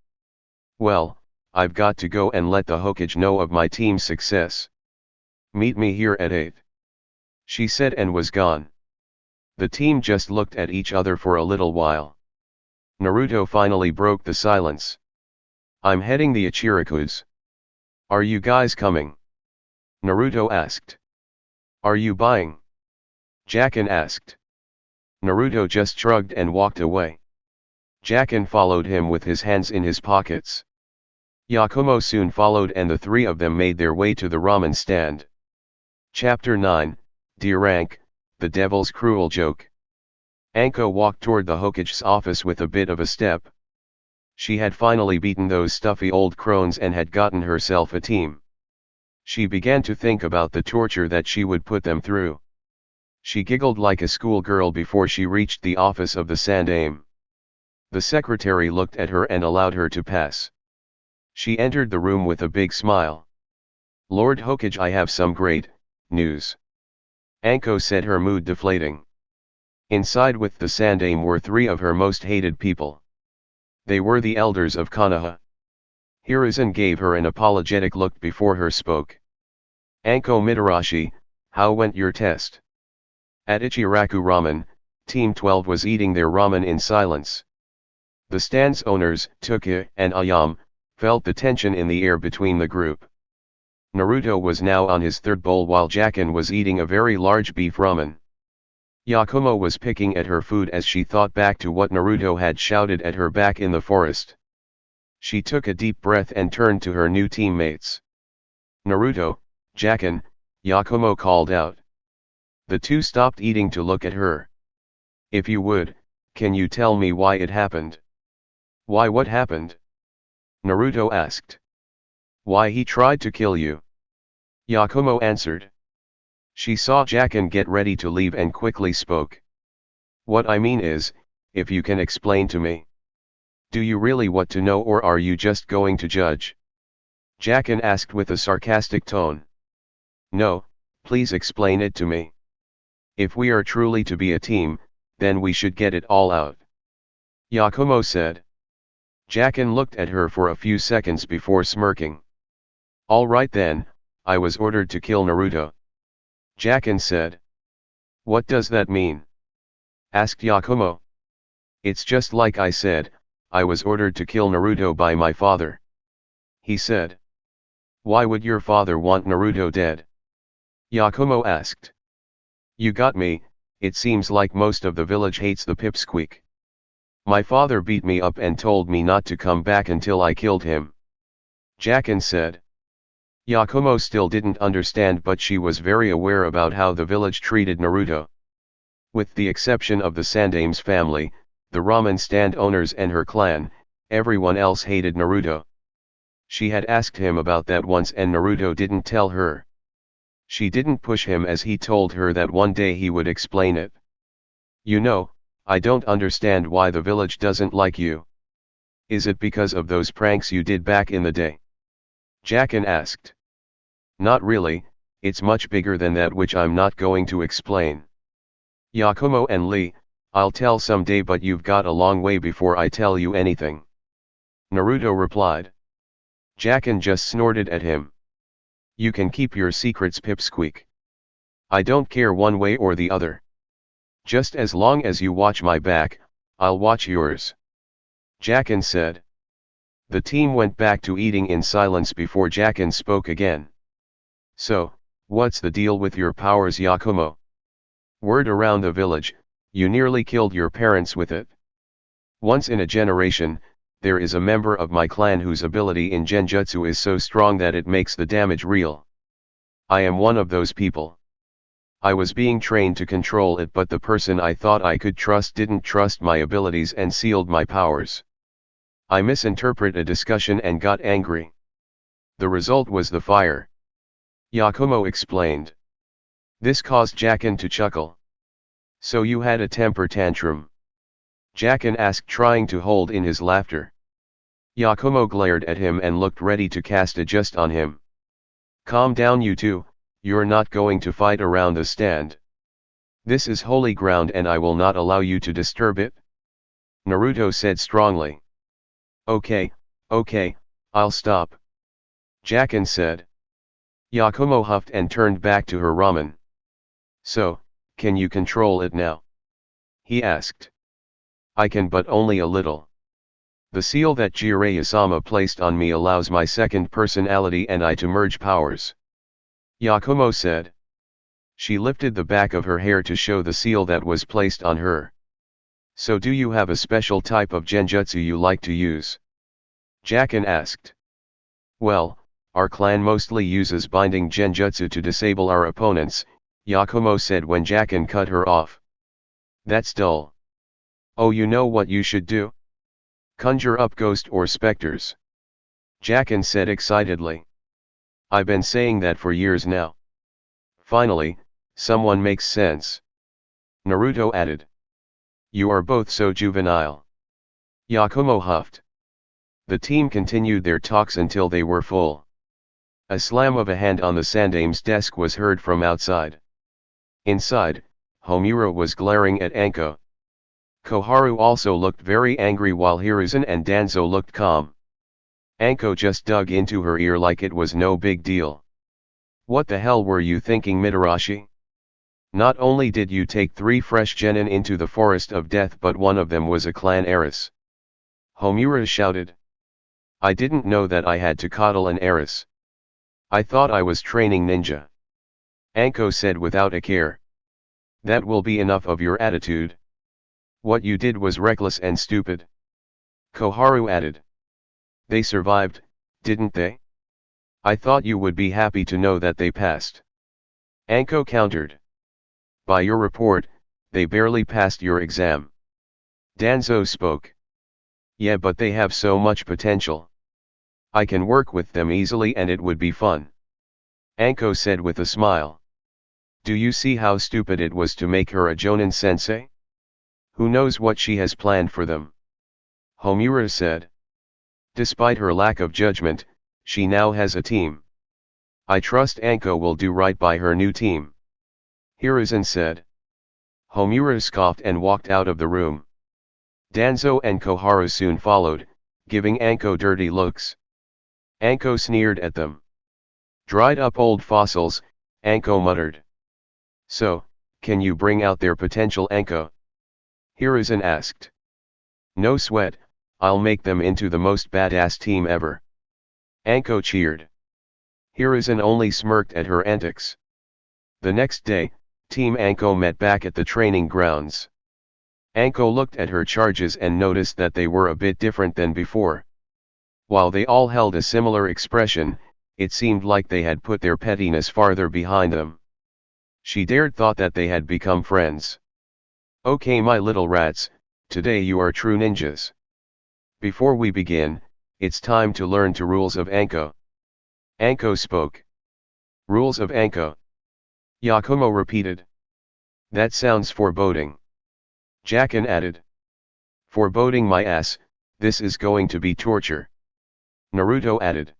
Speaker 1: Well, I've got to go and let the Hokage know of my team's success. Meet me here at 8. She said and was gone. The team just looked at each other for a little while. Naruto finally broke the silence. I'm heading the Ichirakus. Are you guys coming? Naruto asked. Are you buying? Jacken asked. Naruto just shrugged and walked away. Jacken followed him with his hands in his pockets. Yakumo soon followed and the three of them made their way to the ramen stand. Chapter 9, D-Rank, The Devil's Cruel Joke. Anko walked toward the Hokage's office with a bit of a step. She had finally beaten those stuffy old crones and had gotten herself a team. She began to think about the torture that she would put them through. She giggled like a schoolgirl before she reached the office of the Sandaime. The secretary looked at her and allowed her to pass. She entered the room with a big smile. Lord Hokage, I have some great news. Anko said, her mood deflating. Inside with the Sandaime were three of her most hated people. They were the elders of Konoha. Hiruzen gave her an apologetic look before her spoke. Anko Mitarashi, how went your test? At Ichiraku Ramen, Team 12 was eating their ramen in silence. The stand's owners, Tuka and Ayam, felt the tension in the air between the group. Naruto was now on his third bowl while Jacken was eating a very large beef ramen. Yakumo was picking at her food as she thought back to what Naruto had shouted at her back in the forest. She took a deep breath and turned to her new teammates. Naruto, Jacken, Yakumo called out. The two stopped eating to look at her. If you would, can you tell me why it happened? Why, what happened? Naruto asked. Why, he tried to kill you. Yakumo answered. She saw Jacken get ready to leave and quickly spoke. What I mean is, if you can explain to me. Do you really want to know, or are you just going to judge? Jacken asked with a sarcastic tone. No, please explain it to me. If we are truly to be a team, then we should get it all out. Yakumo said. Jacken looked at her for a few seconds before smirking. All right then, I was ordered to kill Naruto. Jacken said. What does that mean? Asked Yakumo. It's just like I said, I was ordered to kill Naruto by my father. He said. Why would your father want Naruto dead? Yakumo asked. You got me, it seems like most of the village hates the pipsqueak. My father beat me up and told me not to come back until I killed him. Jacken said. Yakumo still didn't understand, but she was very aware about how the village treated Naruto. With the exception of the Sandaime's family, the ramen stand owners and her clan, everyone else hated Naruto. She had asked him about that once and Naruto didn't tell her. She didn't push him as he told her that one day he would explain it. You know, I don't understand why the village doesn't like you. Is it because of those pranks you did back in the day? Jacken asked. Not really, it's much bigger than that, which I'm not going to explain. Yakumo and Lee, I'll tell someday, but you've got a long way before I tell you anything. Naruto replied. Jacken just snorted at him. You can keep your secrets, pipsqueak. I don't care one way or the other. Just as long as you watch my back, I'll watch yours. Jacken said. The team went back to eating in silence before Jacken spoke again. So, What's the deal with your powers, Yakumo? Word around the village, you nearly killed your parents with it. Once in a generation, there is a member of my clan whose ability in genjutsu is so strong that it makes the damage real. I am one of those people. I was being trained to control it, but the person I thought I could trust didn't trust my abilities and sealed my powers. I misinterpreted a discussion and got angry. The result was the fire. Yakumo explained. This caused Jacken to chuckle. So you had a temper tantrum? Jacken asked, trying to hold in his laughter. Yakumo glared at him and looked ready to cast a just on him. Calm down, you two, you're not going to fight around the stand. This is holy ground and I will not allow you to disturb it. Naruto said strongly. Okay, I'll stop. Jacken said. Yakumo huffed and turned back to her ramen. So, can you control it now? He asked. I can, but only a little. The seal that Jiraiya-sama placed on me allows my second personality and I to merge powers. Yakumo said. She lifted the back of her hair to show the seal that was placed on her. So do you have a special type of genjutsu you like to use? Jacken asked. Well, our clan mostly uses binding genjutsu to disable our opponents, Yakumo said when Jacken cut her off. That's dull. Oh, you know what you should do? Conjure up ghosts or specters. Jacken said excitedly. I've been saying that for years now. Finally, someone makes sense. Naruto added. You are both so juvenile. Yakumo huffed. The team continued their talks until they were full. A slam of a hand on the sandame's desk was heard from outside. Inside, Homura was glaring at Anko. Koharu also looked very angry while Hiruzen and Danzo looked calm. Anko just dug into her ear like it was no big deal. What the hell were you thinking, Mitarashi? Not only did you take 3 fresh genin into the forest of death, but one of them was a clan heiress. Homura shouted. I didn't know that I had to coddle an heiress. I thought I was training ninja. Anko said without a care. That will be enough of your attitude. What you did was reckless and stupid. Koharu added. They survived, didn't they? I thought you would be happy to know that they passed. Anko countered. By your report, they barely passed your exam. Danzo spoke. Yeah, but they have so much potential. I can work with them easily and it would be fun. Anko said with a smile. Do you see how stupid it was to make her a Jonin sensei? Who knows what she has planned for them? Homura said. Despite her lack of judgment, she now has a team. I trust Anko will do right by her new team. Hiruzen said. Homura scoffed and walked out of the room. Danzo and Koharu soon followed, giving Anko dirty looks. Anko sneered at them. Dried up old fossils, Anko muttered. So, can you bring out their potential, Anko? Hiruzen asked. No sweat, I'll make them into the most badass team ever. Anko cheered. Hiruzen only smirked at her antics. The next day, Team Anko met back at the training grounds. Anko looked at her charges and noticed that they were a bit different than before. While they all held a similar expression, it seemed like they had put their pettiness farther behind them. She thought that they had become friends. Okay, my little rats, today you are true ninjas. Before we begin, it's time to learn the rules of Anko. Anko spoke. Rules of Anko. Yakumo repeated. That sounds foreboding. Jacken added. Foreboding my ass, this is going to be torture. Naruto added.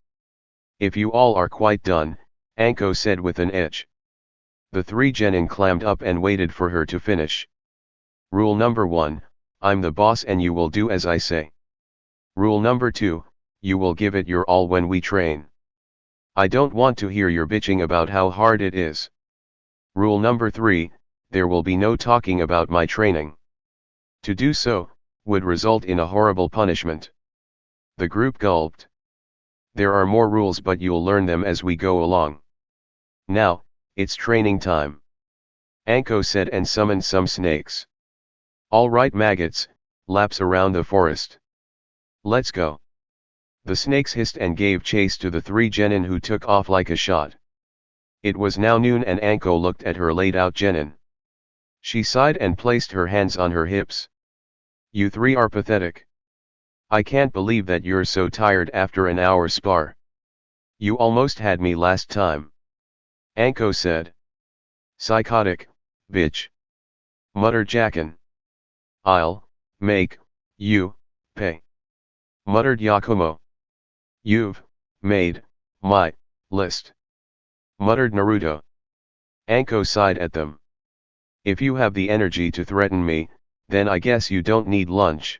Speaker 1: If you all are quite done, Anko said with an edge. The 3 genin clammed up and waited for her to finish. Rule number 1, I'm the boss and you will do as I say. Rule number 2, you will give it your all when we train. I don't want to hear your bitching about how hard it is. Rule number 3, there will be no talking about my training. To do so, would result in a horrible punishment. The group gulped. There are more rules, but you'll learn them as we go along. Now, It's training time. Anko said and summoned some snakes. All right maggots, laps around the forest. Let's go. The snakes hissed and gave chase to the 3 genin who took off like a shot. It was now noon and Anko looked at her laid out genin. She sighed and placed her hands on her hips. You 3 are pathetic. I can't believe that you're so tired after an hour spar. You almost had me last time. Anko said. Psychotic, bitch. Muttered Jacken. I'll make you pay. Muttered Yakumo. You've made my list. Muttered Naruto. Anko sighed at them. If you have the energy to threaten me, then I guess you don't need lunch.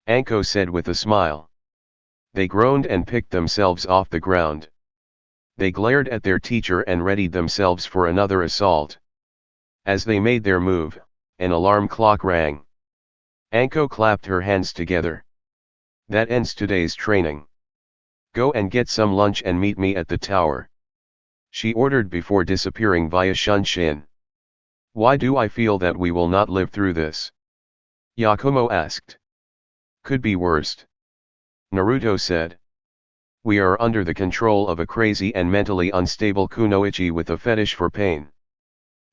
Speaker 1: Anko said with a smile. They groaned and picked themselves off the ground. They glared at their teacher and readied themselves for another assault. As they made their move, an alarm clock rang. Anko clapped her hands together. That ends today's training. Go and get some lunch and meet me at the tower. She ordered before disappearing via Shunshin. Why do I feel that we will not live through this? Yakumo asked. Could be worst. Naruto said. We are under the control of a crazy and mentally unstable kunoichi with a fetish for pain.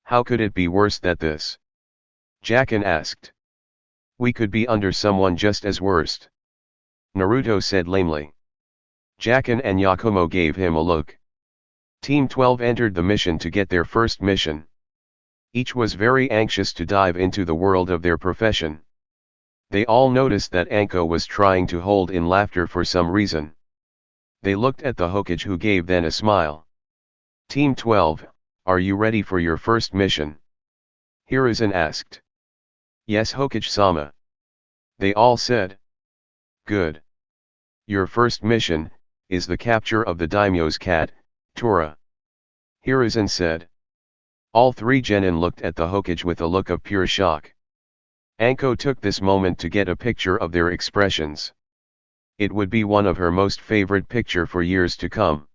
Speaker 1: How could it be worse than this? Jacken asked. We could be under someone just as worst. Naruto said lamely. Jacken and Yakumo gave him a look. Team 12 entered the mission to get their first mission. Each was very anxious to dive into the world of their profession. They all noticed that Anko was trying to hold in laughter for some reason. They looked at the Hokage who gave them a smile. Team 12, are you ready for your first mission? Hiruzen asked. Yes Hokage-sama. They all said. Good. Your first mission is the capture of the daimyo's cat, Tora. Hiruzen said. All 3 genin looked at the Hokage with a look of pure shock. Anko took this moment to get a picture of their expressions. It would be one of her most favorite picture for years to come.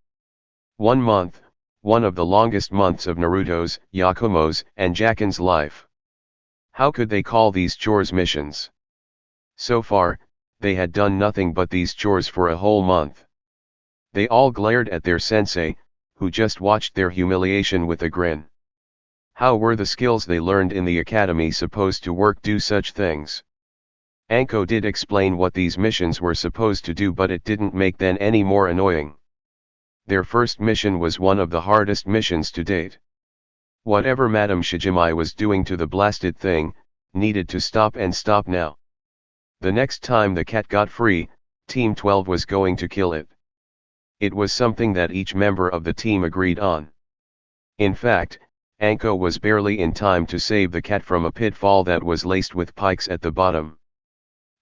Speaker 1: 1 month, one of the longest months of Naruto's, Yakumo's, and Jacken's life. How could they call these chores missions? So far, they had done nothing but these chores for a whole month. They all glared at their sensei, who just watched their humiliation with a grin. How were the skills they learned in the academy supposed to work do such things? Anko did explain what these missions were supposed to do, but it didn't make them any more annoying. Their first mission was one of the hardest missions to date. Whatever Madame Shijimai was doing to the blasted thing, needed to stop and stop now. The next time the cat got free, Team 12 was going to kill it. It was something that each member of the team agreed on. In fact, Anko was barely in time to save the cat from a pitfall that was laced with pikes at the bottom.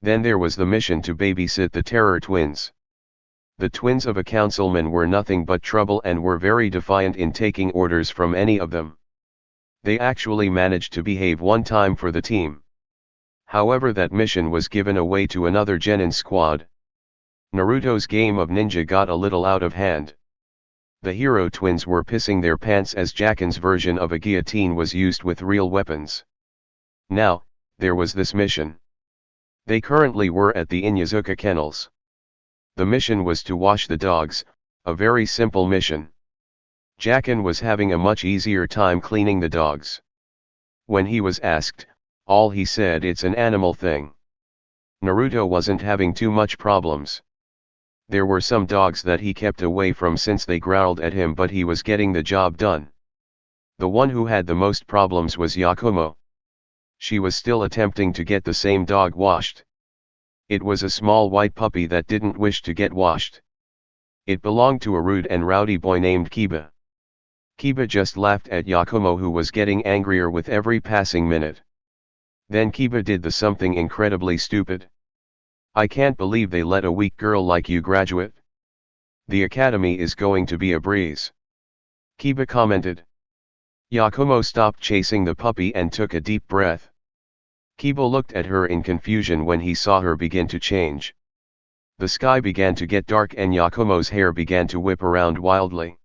Speaker 1: Then there was the mission to babysit the terror twins. The twins of a councilman were nothing but trouble and were very defiant in taking orders from any of them. They actually managed to behave one time for the team. However, that mission was given away to another genin squad. Naruto's game of ninja got a little out of hand. The hero twins were pissing their pants as Jacken's version of a guillotine was used with real weapons. Now, there was this mission. They currently were at the Inyazuka kennels. The mission was to wash the dogs, a very simple mission. Jacken was having a much easier time cleaning the dogs. When he was asked, all he said, it's an animal thing. Naruto wasn't having too much problems. There were some dogs that he kept away from since they growled at him, but he was getting the job done. The one who had the most problems was Yakumo. She was still attempting to get the same dog washed. It was a small white puppy that didn't wish to get washed. It belonged to a rude and rowdy boy named Kiba. Kiba just laughed at Yakumo, who was getting angrier with every passing minute. Then Kiba did the something incredibly stupid. I can't believe they let a weak girl like you graduate. The academy is going to be a breeze. Kiba commented. Yakumo stopped chasing the puppy and took a deep breath. Kiba looked at her in confusion when he saw her begin to change. The sky began to get dark and Yakumo's hair began to whip around wildly.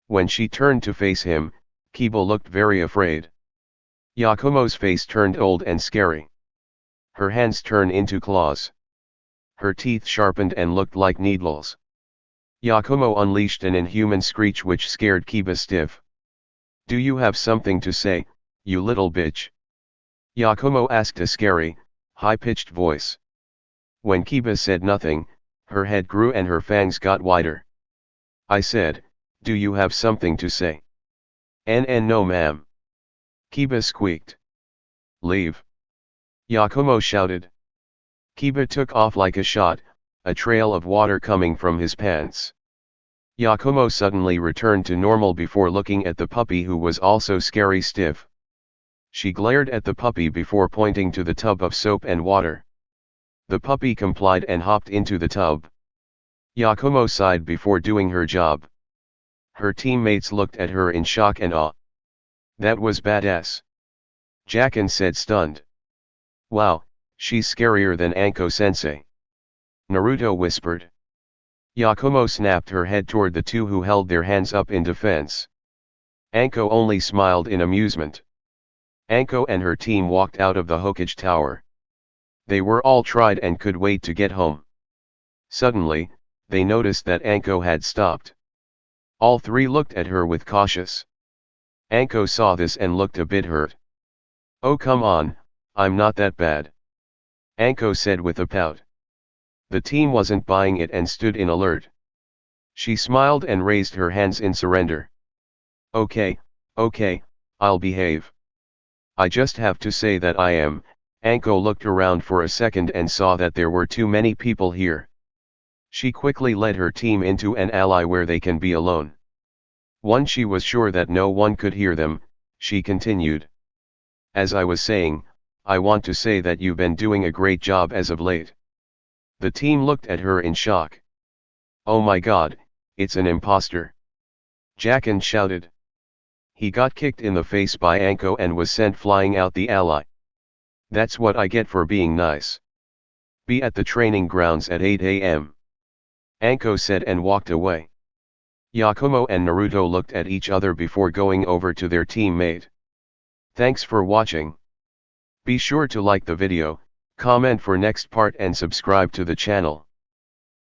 Speaker 1: When she turned to face him, Kiba looked very afraid. Yakumo's face turned old and scary. Her hands turned into claws. Her teeth sharpened and looked like needles. Yakumo unleashed an inhuman screech which scared Kiba stiff. "Do you have something to say, you little bitch?" Yakumo asked a scary, high-pitched voice. When Kiba said nothing, her head grew and her fangs got wider. "I said, do you have something to say?" No ma'am." Kiba squeaked. "Leave." Yakumo shouted. Kiba took off like a shot, a trail of water coming from his pants. Yakumo suddenly returned to normal before looking at the puppy, who was also scary stiff. She glared at the puppy before pointing to the tub of soap and water. The puppy complied and hopped into the tub. Yakumo sighed before doing her job. Her teammates looked at her in shock and awe. "That was badass," Jacken said, stunned. "Wow, she's scarier than Anko-sensei," Naruto whispered. Yakumo snapped her head toward the two who held their hands up in defense. Anko only smiled in amusement. Anko and her team walked out of the Hokage Tower. They were all tried and could wait to get home. Suddenly, they noticed that Anko had stopped. All three looked at her with cautious. Anko saw this and looked a bit hurt. "Oh come on, I'm not that bad," Anko said with a pout. The team wasn't buying it and stood in alert. She smiled and raised her hands in surrender. Okay, I'll behave. I just have to say that I am." Anko looked around for a second and saw that there were too many people here. She quickly led her team into an alley where they can be alone. Once she was sure that no one could hear them, she continued. "As I was saying, I want to say that you've been doing a great job as of late." The team looked at her in shock. "Oh my god, it's an imposter!" Jacken shouted. He got kicked in the face by Anko and was sent flying out the alley. "That's what I get for being nice. Be at the training grounds at 8 a.m. Anko said and walked away. Yakumo and Naruto looked at each other before going over to their teammate. Thanks for watching. Be sure to like the video, comment for next part and subscribe to the channel.